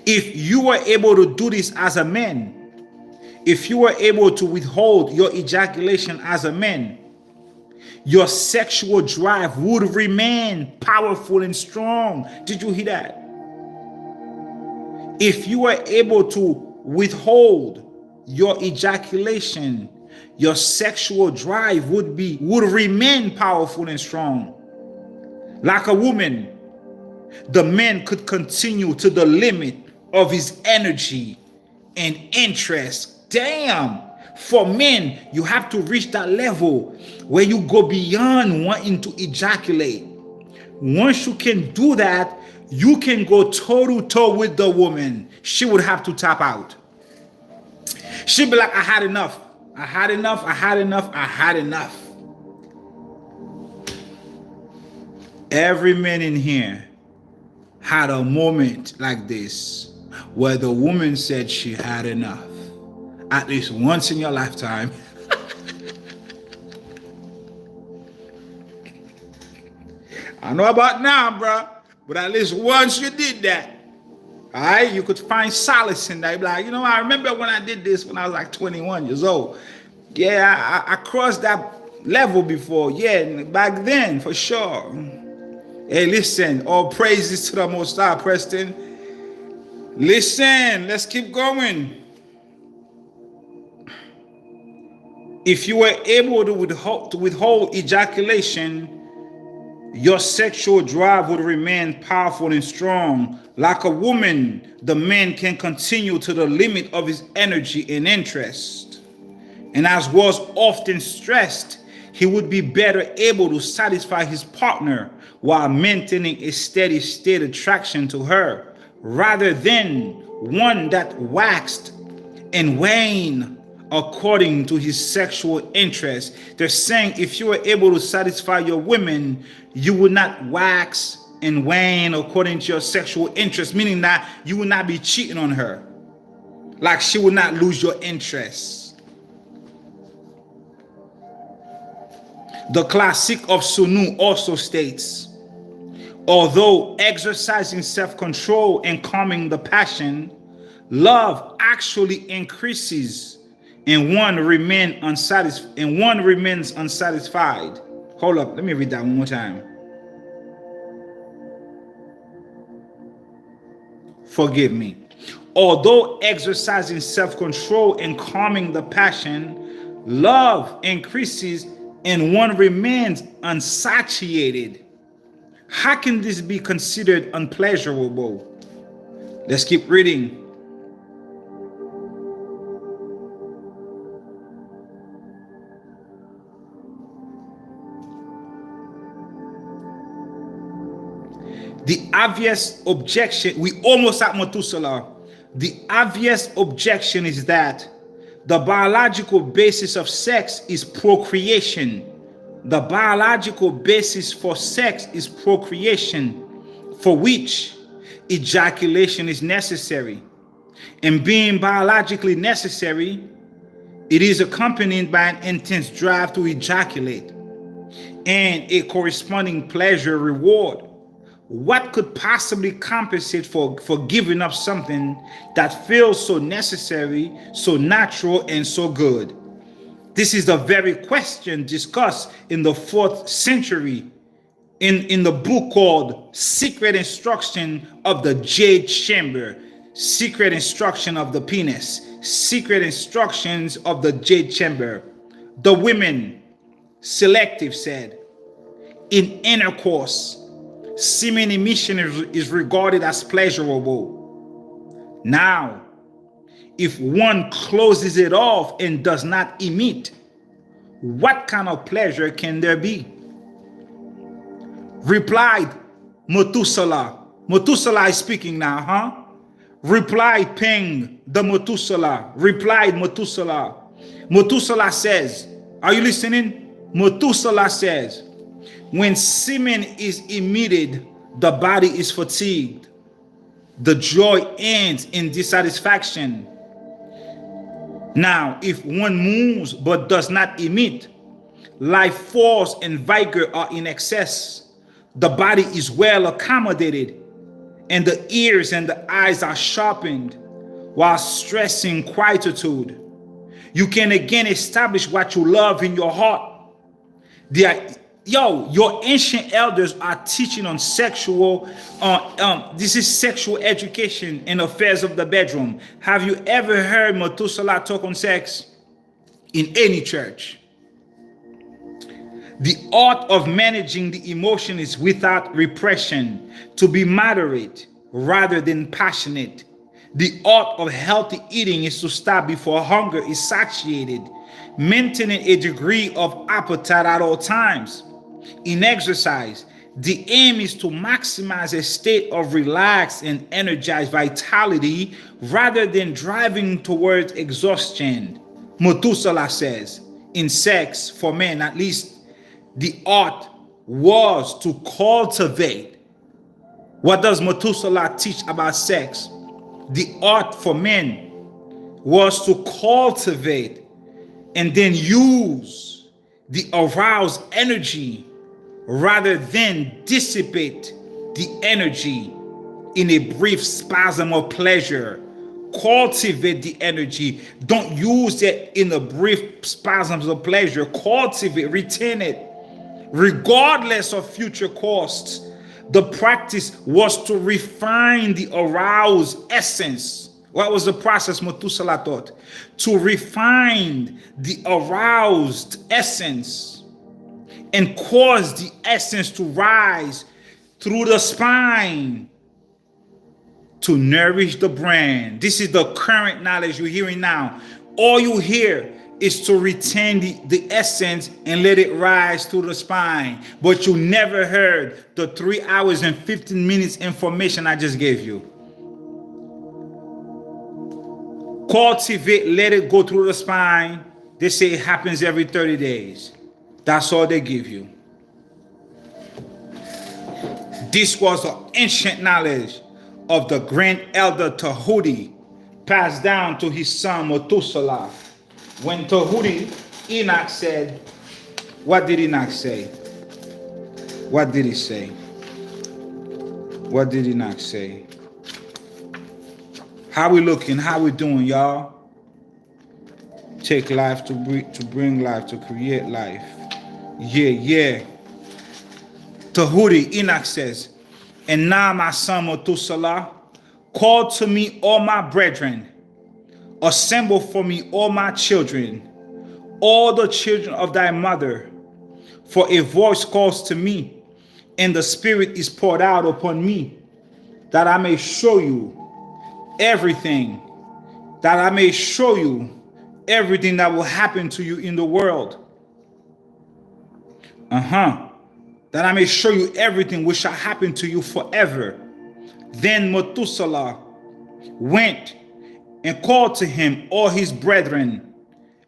If you were able to do this as a man, if you were able to withhold your ejaculation as a man, your sexual drive would remain powerful and strong. Did you hear that? If you were able to withhold your ejaculation, your sexual drive would remain powerful and strong. Like a woman, the man could continue to the limit of his energy and interest. Damn. For men, you have to reach that level where you go beyond wanting to ejaculate. Once you can do that, you can go toe to toe with the woman. She would have to tap out. She'd be like, I had enough. I had enough. I had enough. I had enough. Every man in here had a moment like this where the woman said she had enough. At least once in your lifetime. I know about now, bro, but at least once you did that, all right, you could find solace in that. You'd be like, you know, I remember when I did this when I was like 21 years old. Yeah, I crossed that level before. Yeah, back then, for sure. Hey, listen, all praises to the Most High, Preston. Listen, let's keep going. If you were able to withhold ejaculation, your sexual drive would remain powerful and strong. Like a woman, the man can continue to the limit of his energy and interest. And as was often stressed, he would be better able to satisfy his partner while maintaining a steady state attraction to her, rather than one that waxed and waned according to his sexual interest. They're saying if you were able to satisfy your women, you would not wax and wane according to your sexual interest, meaning that you would not be cheating on her. Like she would not lose your interest. The classic of Sunu also states, although exercising self-control and calming the passion, love actually increases and one remains unsatisfied. Hold up, let me read that one more time. Forgive me. Although exercising self-control and calming the passion, love increases and one remains unsatiated. How can this be considered unpleasurable? Let's keep reading. The obvious objection, we almost at Methuselah. The obvious objection is that the biological basis of sex is procreation. The biological basis for sex is procreation, for which ejaculation is necessary. And being biologically necessary, it is accompanied by an intense drive to ejaculate and a corresponding pleasure reward. What could possibly compensate for giving up something that feels so necessary, so natural, and so good? This is the very question discussed in the 4th century in the book called Secret Instruction of the Jade Chamber, Secret Instruction of the Penis, Secret Instructions of the Jade Chamber. The women, selective, said, in intercourse, semen emission is regarded as pleasurable. Now, if one closes it off and does not emit, what kind of pleasure can there be? Replied Methuselah. Methuselah is speaking now, huh? Replied Peng, the Methuselah. Replied Methuselah. Methuselah says, are you listening? Methuselah says, when semen is emitted, the body is fatigued. The joy ends in dissatisfaction. Now, if one moves but does not emit, life force and vigor are in excess. The body is well accommodated, and the ears and the eyes are sharpened, while stressing quietude. You can again establish what you love in your heart. Your ancient elders are teaching on sexual, this is sexual education in affairs of the bedroom. Have you ever heard Methuselah talk on sex in any church? The art of managing the emotion is without repression, to be moderate rather than passionate. The art of healthy eating is to stop before hunger is satiated, maintaining a degree of appetite at all times. In exercise, the aim is to maximize a state of relaxed and energized vitality rather than driving towards exhaustion. Methuselah says, in sex, for men at least, the art was to cultivate. What does Methuselah teach about sex? The art for men was to cultivate and then use the aroused energy rather than dissipate the energy in a brief spasm of pleasure. Cultivate the energy. Don't use it in the brief spasms of pleasure. Cultivate, retain it, regardless of future costs. The practice was to refine the aroused essence. What was the process Methuselah taught? To refine the aroused essence and cause the essence to rise through the spine to nourish the brain. This is the current knowledge you're hearing now. All you hear is to retain the essence and let it rise through the spine. But you never heard the 3 hours and 15 minutes information I just gave you. Cultivate, let it go through the spine. They say it happens every 30 days. That's all they give you. This was the ancient knowledge of the grand elder Tahuti, passed down to his son Methuselah. When Tahuti, Enoch said, what did Enoch say? What did he say? What did Enoch say? How we looking? How we doing, y'all? Take life to bring life, to create life. Yeah. Tahuti, Enoch says, and now my son Methuselah, call to me all my brethren, assemble for me all my children, all the children of thy mother, for a voice calls to me, and the Spirit is poured out upon me, that I may show you everything, that I may show you everything that will happen to you in the world. That I may show you everything which shall happen to you forever. Then Methuselah went and called to him all his brethren,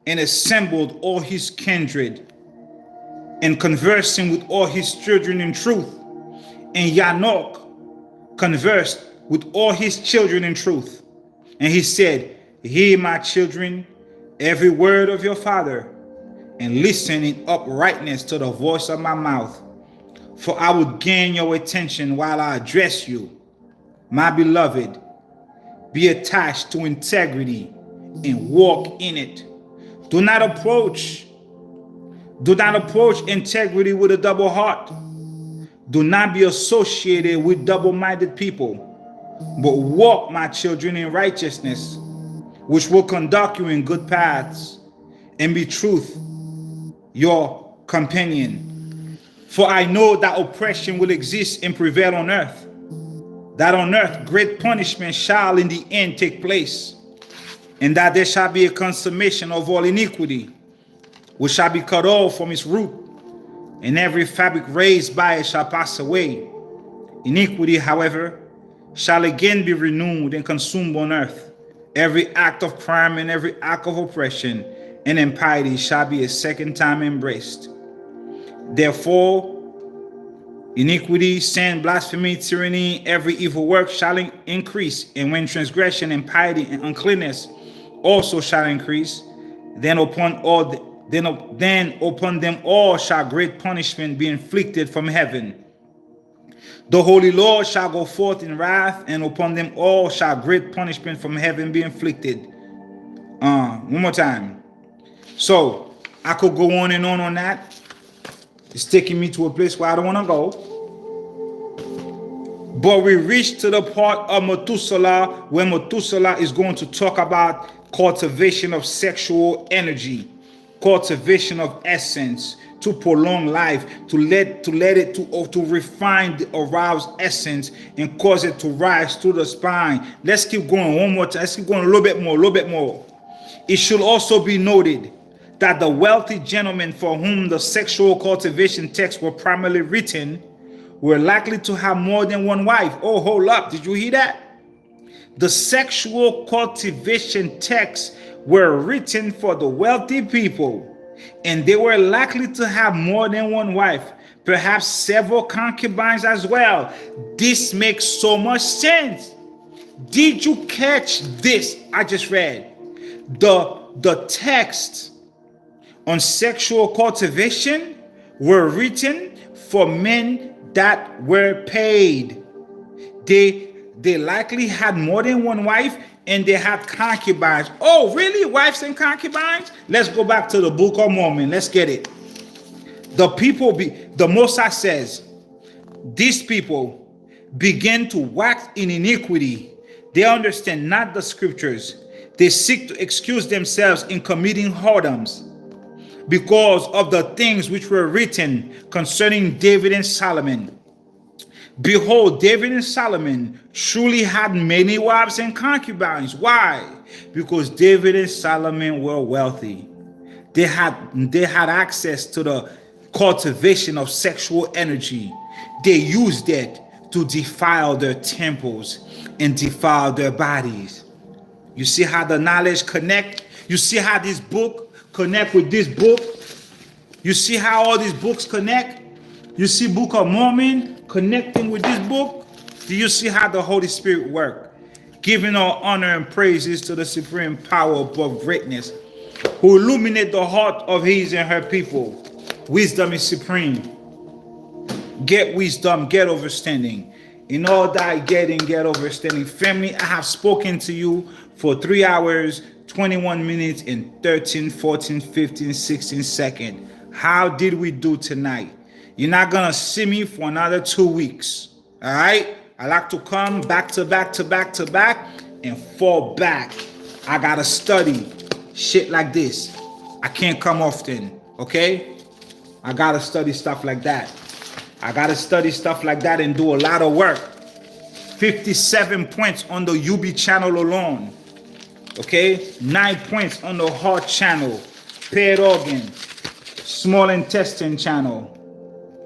and assembled all his kindred, and conversing with all his children in truth. And Yanok conversed with all his children in truth. And he said, hear, my children, every word of your father, and listen in uprightness to the voice of my mouth. For I will gain your attention while I address you. My beloved, be attached to integrity and walk in it. Do not approach integrity with a double heart. Do not be associated with double-minded people, but walk, my children, in righteousness, which will conduct you in good paths, and be truth your companion. For I know that oppression will exist and prevail on earth, that on earth great punishment shall in the end take place, and that there shall be a consummation of all iniquity, which shall be cut off from its root, and every fabric raised by it shall pass away. Iniquity, however, shall again be renewed and consumed on earth. Every act of crime and every act of oppression and impiety shall be a second time embraced. Therefore, iniquity, sin, blasphemy, tyranny, every evil work shall increase, and when transgression, impiety, and uncleanness also shall increase, then upon them all shall great punishment be inflicted from heaven. The Holy Lord shall go forth in wrath, and upon them all shall great punishment from heaven be inflicted. One more time. So I could go on and on that. It's taking me to a place where I don't want to go. But we reach to the part of Methuselah where Methuselah is going to talk about cultivation of sexual energy, cultivation of essence, to prolong life, to refine the aroused essence and cause it to rise through the spine. Let's keep going one more time. Let's keep going a little bit more. It should also be noted that the wealthy gentlemen for whom the sexual cultivation texts were primarily written were likely to have more than one wife. Oh, hold up. Did you hear that? The sexual cultivation texts were written for the wealthy people, and they were likely to have more than one wife, perhaps several concubines as well. This makes so much sense. Did you catch this? I just read the text on sexual cultivation were written for men that were paid. They likely had more than one wife, and they had concubines. Oh, really? Wives and concubines? Let's go back to the Book of Mormon. Let's get it. The Most High says, these people begin to wax in iniquity. They understand not the scriptures. They seek to excuse themselves in committing whoredoms because of the things which were written concerning David and Solomon. Behold, David and Solomon truly had many wives and concubines. Why? Because David and Solomon were wealthy. They had access to the cultivation of sexual energy. They used it to defile their temples and defile their bodies. You see how the knowledge connect? You see how this book connect with this book? You see how all these books connect? You see Book of Mormon connecting with this book? Do you see how the Holy Spirit work? Giving all honor and praises to the supreme power above greatness, who illuminate the heart of his and her people. Wisdom is supreme. Get wisdom, get understanding. In all thy getting, get understanding. Family, I have spoken to you for 3 hours, 21 minutes, and 13, 14, 15, 16 seconds. How did we do tonight? You're not going to see me for another 2 weeks. All right? I like to come back to back to back to back and fall back. I got to study shit like this. I can't come often. Okay? I got to study stuff like that. I got to study stuff like that and do a lot of work. 57 points on the UB channel alone. Okay? 9 points on the heart channel. Paired organ. Small intestine channel.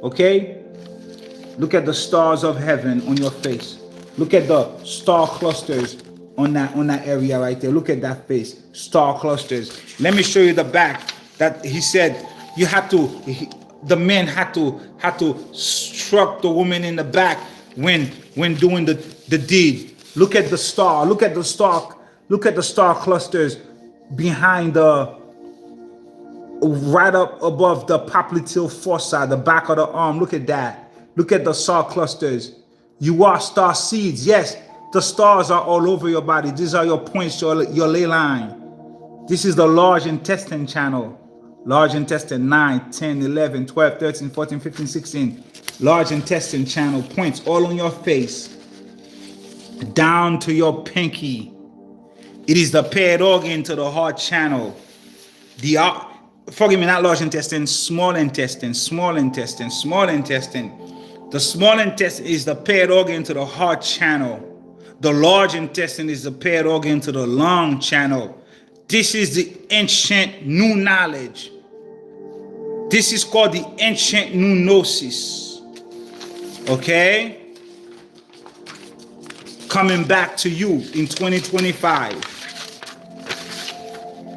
Okay? Look at the stars of heaven on your face. Look at the star clusters on that area right there. Look at that face. Star clusters. Let me show you the back. That he said you had to, the men had to struck the woman in the back when doing the deed. Look at the star. Look at the star. Look at the star clusters behind the, right up above the popliteal fossa, the back of the arm. Look at that. Look at the star clusters. You are star seeds. Yes, the stars are all over your body. These are your points, your ley line. This is the large intestine channel. Large intestine 9, 10, 11, 12, 13, 14, 15, 16. Large intestine channel points all on your face. Down to your pinky. It is the paired organ to the heart channel. Forgive me, not large intestine, small intestine, small intestine, small intestine. The small intestine is the paired organ to the heart channel. The large intestine is the paired organ to the lung channel. This is the ancient new knowledge. This is called the ancient new gnosis. Okay? Coming back to you in 2025.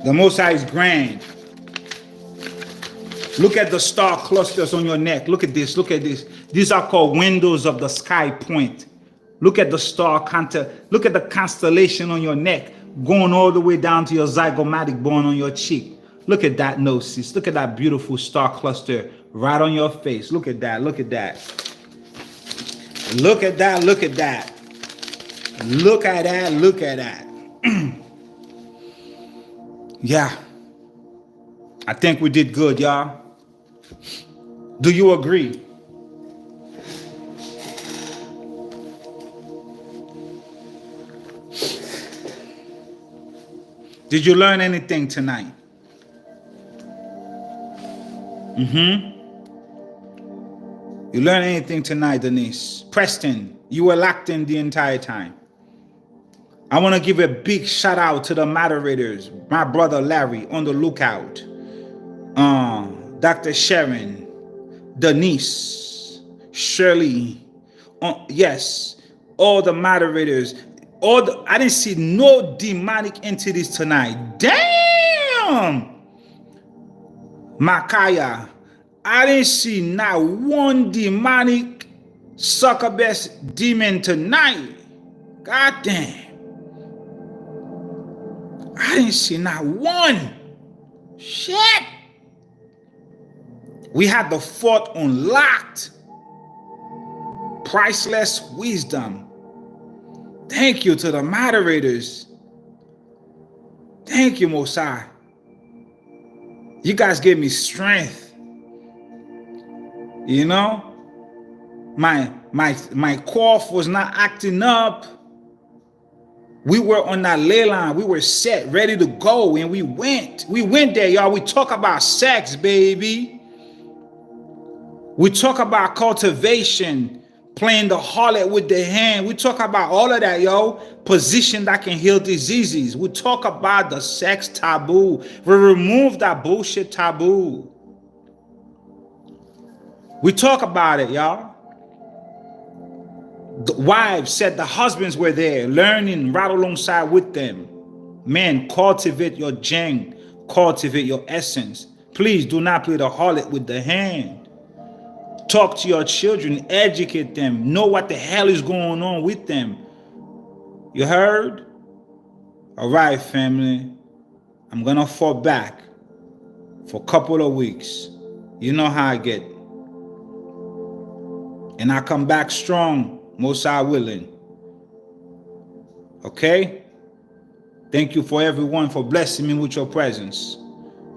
The Most High is grand. Look at the star clusters on your neck. Look at this. Look at this. These are called windows of the sky point. Look at the star look at the constellation on your neck going all the way down to your zygomatic bone on your cheek. Look at that gnosis. Look at that beautiful star cluster right on your face. Look at that. Look at that. Look at that. Look at that. Look at that. Look at that. Yeah. I think we did good, y'all. Do you agree? Did you learn anything tonight? You learned anything tonight, Denise? Preston, you were locked in the entire time. I want to give a big shout out to the moderators. My brother Larry on the lookout. Dr. Sharon, Denise, Shirley. Yes, all the moderators. I didn't see no demonic entities tonight. Damn! Makaya, I didn't see not one demonic succubus demon tonight. God damn. I didn't see not one. Shit. We had the fort unlocked. Priceless wisdom. Thank you to the moderators. Thank you, Mosai. You guys gave me strength. You know, my cough was not acting up. We were on that ley line. We were set, ready to go, and we went. We went there, y'all. We talk about sex, baby. We talk about cultivation, playing the harlot with the hand. We talk about all of that, yo. Position that can heal diseases. We talk about the sex taboo. We remove that bullshit taboo. We talk about it, y'all. The wives said the husbands were there, learning right alongside with them. Man, cultivate your Yang, cultivate your essence. Please do not play the harlot with the hand. Talk to your children, educate them, know what the hell is going on with them. You heard? All right, family. I'm gonna fall back for a couple of weeks. You know how I get. And I come back strong, most High willing. Okay? Thank you for everyone for blessing me with your presence.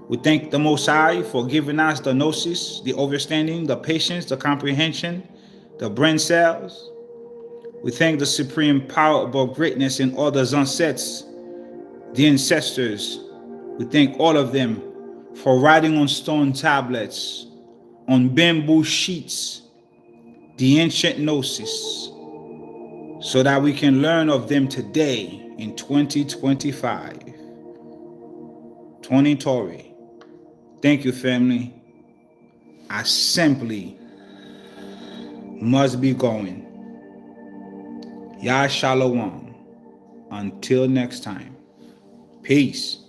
We thank the Most High for giving us the gnosis, the understanding, the patience, the comprehension, the brain cells. We thank the supreme power above greatness in all the sunsets, the ancestors. We thank all of them for writing on stone tablets, on bamboo sheets, the ancient gnosis, so that we can learn of them today in 2025. 20 Tory. Thank you, family. I simply must be going. Yah Shalom. Until next time. Peace.